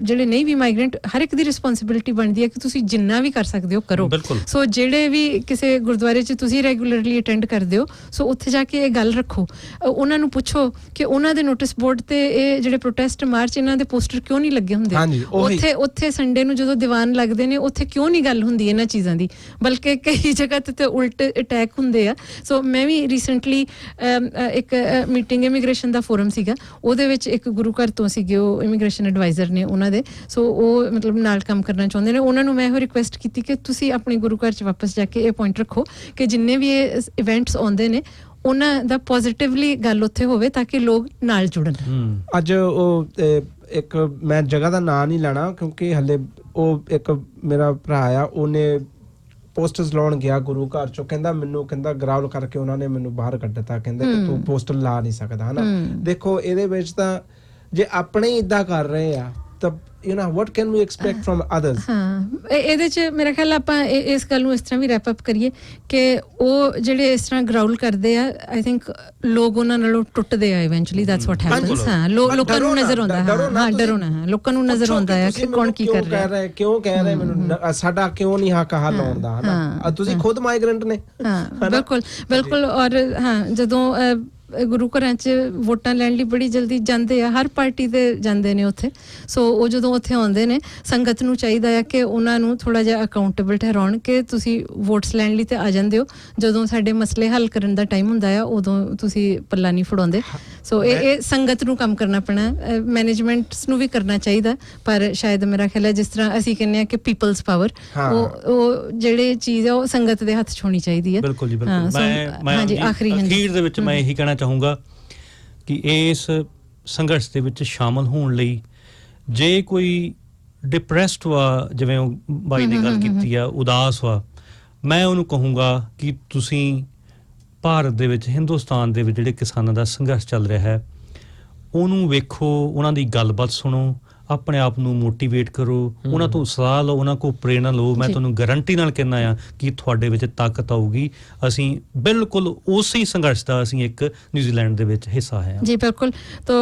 ਜਿਹੜੇ ਨਹੀਂ ਵੀ ਮਾਈਗ੍ਰੈਂਟ ਹਰ ਇੱਕ ਦੀ ਰਿਸਪੌਂਸਿਬਿਲਿਟੀ ਬਣਦੀ ਹੈ ਕਿ ਤੁਸੀਂ ਜਿੰਨਾ ਵੀ ਕਰ ਸਕਦੇ ਹੋ ਕਰੋ ਸੋ ਜਿਹੜੇ ਵੀ ਕਿਸੇ ਗੁਰਦੁਆਰੇ 'ਚ ਤੁਸੀਂ ਰੈਗੂਲਰਲੀ ਅਟੈਂਡ ਕਰਦੇ ਹੋ ਸੋ ਉੱਥੇ ਜਾ ਕੇ ਇਹ ਗੱਲ ਰੱਖੋ ਉਹਨਾਂ ਨੂੰ ਪੁੱਛੋ ਕਿ ਉਹਨਾਂ ਦੇ ਨੋਟਿਸ ਬੋਰਡ ਤੇ ਇਹ ਜਿਹੜੇ ਪ੍ਰੋਟੈਸਟ ਮਾਰਚ ਇਹਨਾਂ ਦੇ ਪੋਸਟਰ ਕਿਉਂ ਨਹੀਂ ਲੱਗੇ ਹੁੰਦੇ ਉੱਥੇ ਸੰਡੇ ਨੂੰ ਜਦੋਂ ਦੀਵਾਨ ਲੱਗਦੇ ਨੇ ਉੱਥੇ ਕਿਉਂ ਨਹੀਂ ਗੱਲ ਹੁੰਦੀ ਇਹਨਾਂ ਚੀਜ਼ਾਂ ਦੀ ਬਲਕਿ ਕਈ ਜਗ੍ਹਾ ਤੇ ਉਲਟ ਅਟੈਕ ਹੁੰਦੇ ਆ ਸੋ ਮੈਂ ਵੀ ਰੀਸੈਂਟਲੀ ਇੱਕ ਮੀਟਿੰਗ ਇਮੀਗ੍ਰੇਸ਼ਨ ਦਾ ਫੋਰਮ ਸੀਗਾ ਉਹਦੇ ਵਿੱਚ ਇੱਕ ਗੁਰੂ ਘਰ ਤੋਂ ਸੀਗੇ ਉਹ ਇਮੀਗ੍ਰੇਸ਼ਨ ਐਡਵਾਈਜ਼ਰ ਨੇ ਉਹਨਾਂ ਦੇ ਸੋ ਉਹ ਮਤਲਬ ਨਾਲ ਕੰਮ ਕਰਨਾ ਚਾਹੁੰਦੇ ਨੇ ਉਹਨਾਂ ਨੂੰ ਮੈਂ ਇਹੋ ਰਿਕੁਐਸਟ ਕੀਤੀ ਕਿ ਤੁਸੀਂ ਆਪਣੇ ਗੁਰੂ ਘਰ 'ਚ ਵਾਪਸ ਜਾ ਕੇ ਇਹ ਪੁਆਇੰਟ ਰੱਖੋ ਕਿ ਜਿੰਨੇ ਵੀ ਇਹ ਇਵੈਂਟਸ ਆਉਂਦੇ ਨੇ ਉਹਨਾਂ ਦਾ ਪੋਜ਼ਿਟਿਵਲੀ ਗੱਲ ਉੱਥੇ ਹੋਵੇ ਤਾਂ ਕਿ ਲੋਕ ਨਾਲ ਜੁੜਨ ਅੱਜ ਉਹ ਇੱਕ ਮੈਂ ਜਗ੍ਹਾ ਦਾ ਨਾਂ ਨਹੀਂ ਲੈਣਾ ਕਿਉਂਕਿ ਹਲੇ ਉਹ ਇੱਕ ਮੇਰਾ ਭਰਾ ਆ ਉਹਨੇ ਪੋਸਟਰਸ ਲਾਉਣ ਗਿਆ ਗੁਰੂ ਘਰ ਚੋਂ ਕਹਿੰਦਾ ਗਰਾਊਲ ਕਰਕੇ ਉਹਨਾਂ ਨੇ ਮੈਨੂੰ ਬਾਹਰ ਕੱਢ ਦਿੱਤਾ ਕਹਿੰਦੇ ਕਿ ਤੂੰ ਪੋਸਟਰ ਲਾ ਨਹੀਂ ਸਕਦਾ ਹਨਾ ਦੇਖੋ ਇਹਦੇ ਵਿੱਚ ਤਾਂ ਜੇ ਆਪਣੇ ਹੀ ਇਦਾਂ ਕਰ ਰਹੇ ਆ ਤਾਂ you know what can we expect from others ਇਹਦੇ 'ਚ ਮੇਰਾ ਖਿਆਲ ਆਪਾਂ ਇਸ ਗੱਲ ਨੂੰ ਇਸ ਤਰ੍ਹਾਂ ਵੀ ਰੈਪ ਅਪ ਕਰੀਏ ਕਿ ਉਹ ਜਿਹੜੇ ਇਸ ਤਰ੍ਹਾਂ ਗਰਾਊਲ ਕਰਦੇ ਆ ਆਈ ਥਿੰਕ ਲੋਕ ਉਹਨਾਂ ਨਾਲੋਂ ਟੁੱਟਦੇ ਆ ਇਵੈਂਚੁਅਲੀ ਦੈਟਸ ਵਾਟ ਹੈਪਨਸ ਲੋਕਾਂ ਨੂੰ ਨਜ਼ਰ ਆਉਂਦਾ ਡਰੋ ਨਾ ਲੋਕਾਂ ਨੂੰ ਨਜ਼ਰ ਆਉਂਦਾ ਹੈ ਕਿ ਕੌਣ ਕੀ ਕਰ ਰਿਹਾ ਹੈ ਕਿਉਂ ਕਹਿ ਰਹੇ ਮੈਨੂੰ ਸਾਡਾ ਕਿਉਂ ਨਹੀਂ ਹੱਕ ਲਾਉਣ ਦਾ ਹਨਾ ਤੁਸੀਂ ਖੁਦ ਮਾਈਗ੍ਰੈਂਟ ਨੇ ਬਿਲਕੁਲ ਔਰ ਜਦੋਂ ਗੁਰੂ ਘਰਾਂ 'ਚ ਵੋਟਾਂ ਲੈਣ ਲਈ ਬੜੀ ਜਲਦੀ ਜਾਂਦੇ ਆ ਹਰ ਪਾਰਟੀ ਦੇ ਜਾਂਦੇ ਨੇ ਉੱਥੇ ਸੋ ਉਹ ਜਦੋਂ ਉੱਥੇ ਆਉਂਦੇ ਨੇ ਸੰਗਤ ਨੂੰ ਚਾਹੀਦਾ ਆ ਕਿ ਉਹਨਾਂ ਨੂੰ ਥੋੜਾ ਜਿਹਾ ਅਕਾਊਂਟੇਬਲ ਠਹਿਰਾਉਣ ਕਿ ਤੁਸੀਂ ਵੋਟਸ ਲੈਣ ਲਈ ਤੇ ਆ ਜਾਂਦੇ ਹੋ ਜਦੋਂ ਸਾਡੇ ਮਸਲੇ ਹੱਲ ਕਰਨ ਦਾ ਟਾਈਮ ਹੁੰਦਾ ਆ ਉਦੋਂ ਤੁਸੀਂ ਪੱਲਾ ਨਹੀਂ ਫੜਾਉਂਦੇ ਸੋ ਇਹ ਸੰਗਤ ਨੂੰ ਕੰਮ ਕਰਨਾ ਪੈਣਾ ਮੈਨੇਜਮੈਂਟਸ ਨੂੰ ਵੀ ਕਰਨਾ ਚਾਹੀਦਾ ਪਰ ਸ਼ਾਇਦ ਮੇਰਾ ਖਿਆਲ ਹੈ ਜਿਸ ਤਰ੍ਹਾਂ ਅਸੀਂ ਕਹਿੰਦੇ ਆ ਕਿ ਪੀਪਲਸ ਪਾਵਰ ਉਹ ਜਿਹੜੇ ਚੀਜ਼ ਆ ਉਹ ਸੰਗਤ ਦੇ ਹੱਥ 'ਚ ਹੋਣੀ ਚਾਹੀਦੀ ਹੈ ਬਿਲਕੁਲ ਜੀ ਬਿਲਕੁਲ ਮੈਂ ਅਖੀਰ ਦੇ ਵਿੱਚ ਮੈਂ ਇਹੀ ਕਹਿਣਾ ਚਾਹੂੰਗਾ ਕਿ ਇਸ ਸੰਘਰਸ਼ ਦੇ ਵਿੱਚ ਸ਼ਾਮਲ ਹੋਣ ਲਈ ਜੇ ਕੋਈ ਡਿਪਰੈਸਡ ਵਾ ਜਿਵੇਂ ਉਹ ਬਾਈ ਨੇ ਗੱਲ ਕੀਤੀ ਆ ਉਦਾਸ ਵਾ ਮੈਂ ਉਹਨੂੰ ਕਹੂੰਗਾ ਕਿ ਤੁਸੀਂ ਭਾਰਤ ਦੇ ਵਿੱਚ ਹਿੰਦੁਸਤਾਨ ਦੇ ਵਿੱਚ ਜਿਹੜੇ ਕਿਸਾਨਾਂ ਦਾ ਸੰਘਰਸ਼ ਚੱਲ ਰਿਹਾ ਹੈ ਉਹਨੂੰ ਵੇਖੋ, ਉਹਨਾਂ ਦੀ ਗੱਲਬਾਤ ਸੁਣੋ, ਆਪਣੇ ਆਪ ਨੂੰ ਮੋਟੀਵੇਟ ਕਰੋ, ਉਹਨਾਂ ਤੋਂ ਸਲਾਹ ਲਓ, ਉਹਨਾਂ ਕੋਲ ਪ੍ਰੇਰਨਾ ਲਓ। ਮੈਂ ਤੁਹਾਨੂੰ ਗਾਰੰਟੀ ਨਾਲ ਕਹਿੰਦਾ ਆ ਕਿ ਤੁਹਾਡੇ ਵਿੱਚ ਤਾਕਤ ਆਊਗੀ। ਅਸੀਂ ਬਿਲਕੁਲ ਉਸੇ ਸੰਘਰਸ਼ ਦਾ ਅਸੀਂ ਇੱਕ ਨਿਊਜ਼ੀਲੈਂਡ ਦੇ ਵਿੱਚ ਹਿੱਸਾ ਹੈ ਜੀ। ਬਿਲकुल। तो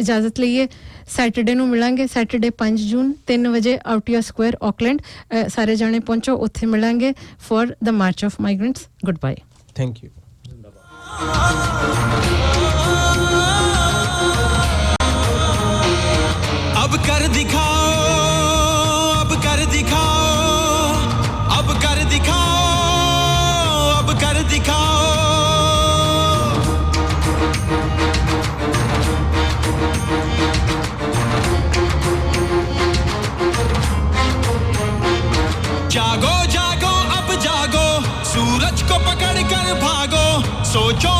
इजाज़त लइए, सैटरडे ਨੂੰ ਮਿਲਾਂਗੇ, ਸੈਟਰਡੇ 5 ਜੂਨ 3 ਵਜੇ ਆਊਟੀਆ ਸਕੁਆਇਰ ਆਕਲੈਂਡ। ਸਾਰੇ ਜਾਣੇ ਪਹੁੰਚੋ, ਉੱਥੇ ਮਿਲਾਂਗੇ for the march of migrants. Good bye. Thank you. अब कर दिखाओ, अब कर दिखाओ, अब कर दिखाओ, अब कर दिखाओ। जागो जागो अब जागो, सूरज को पकड़ कर भागो, सोचो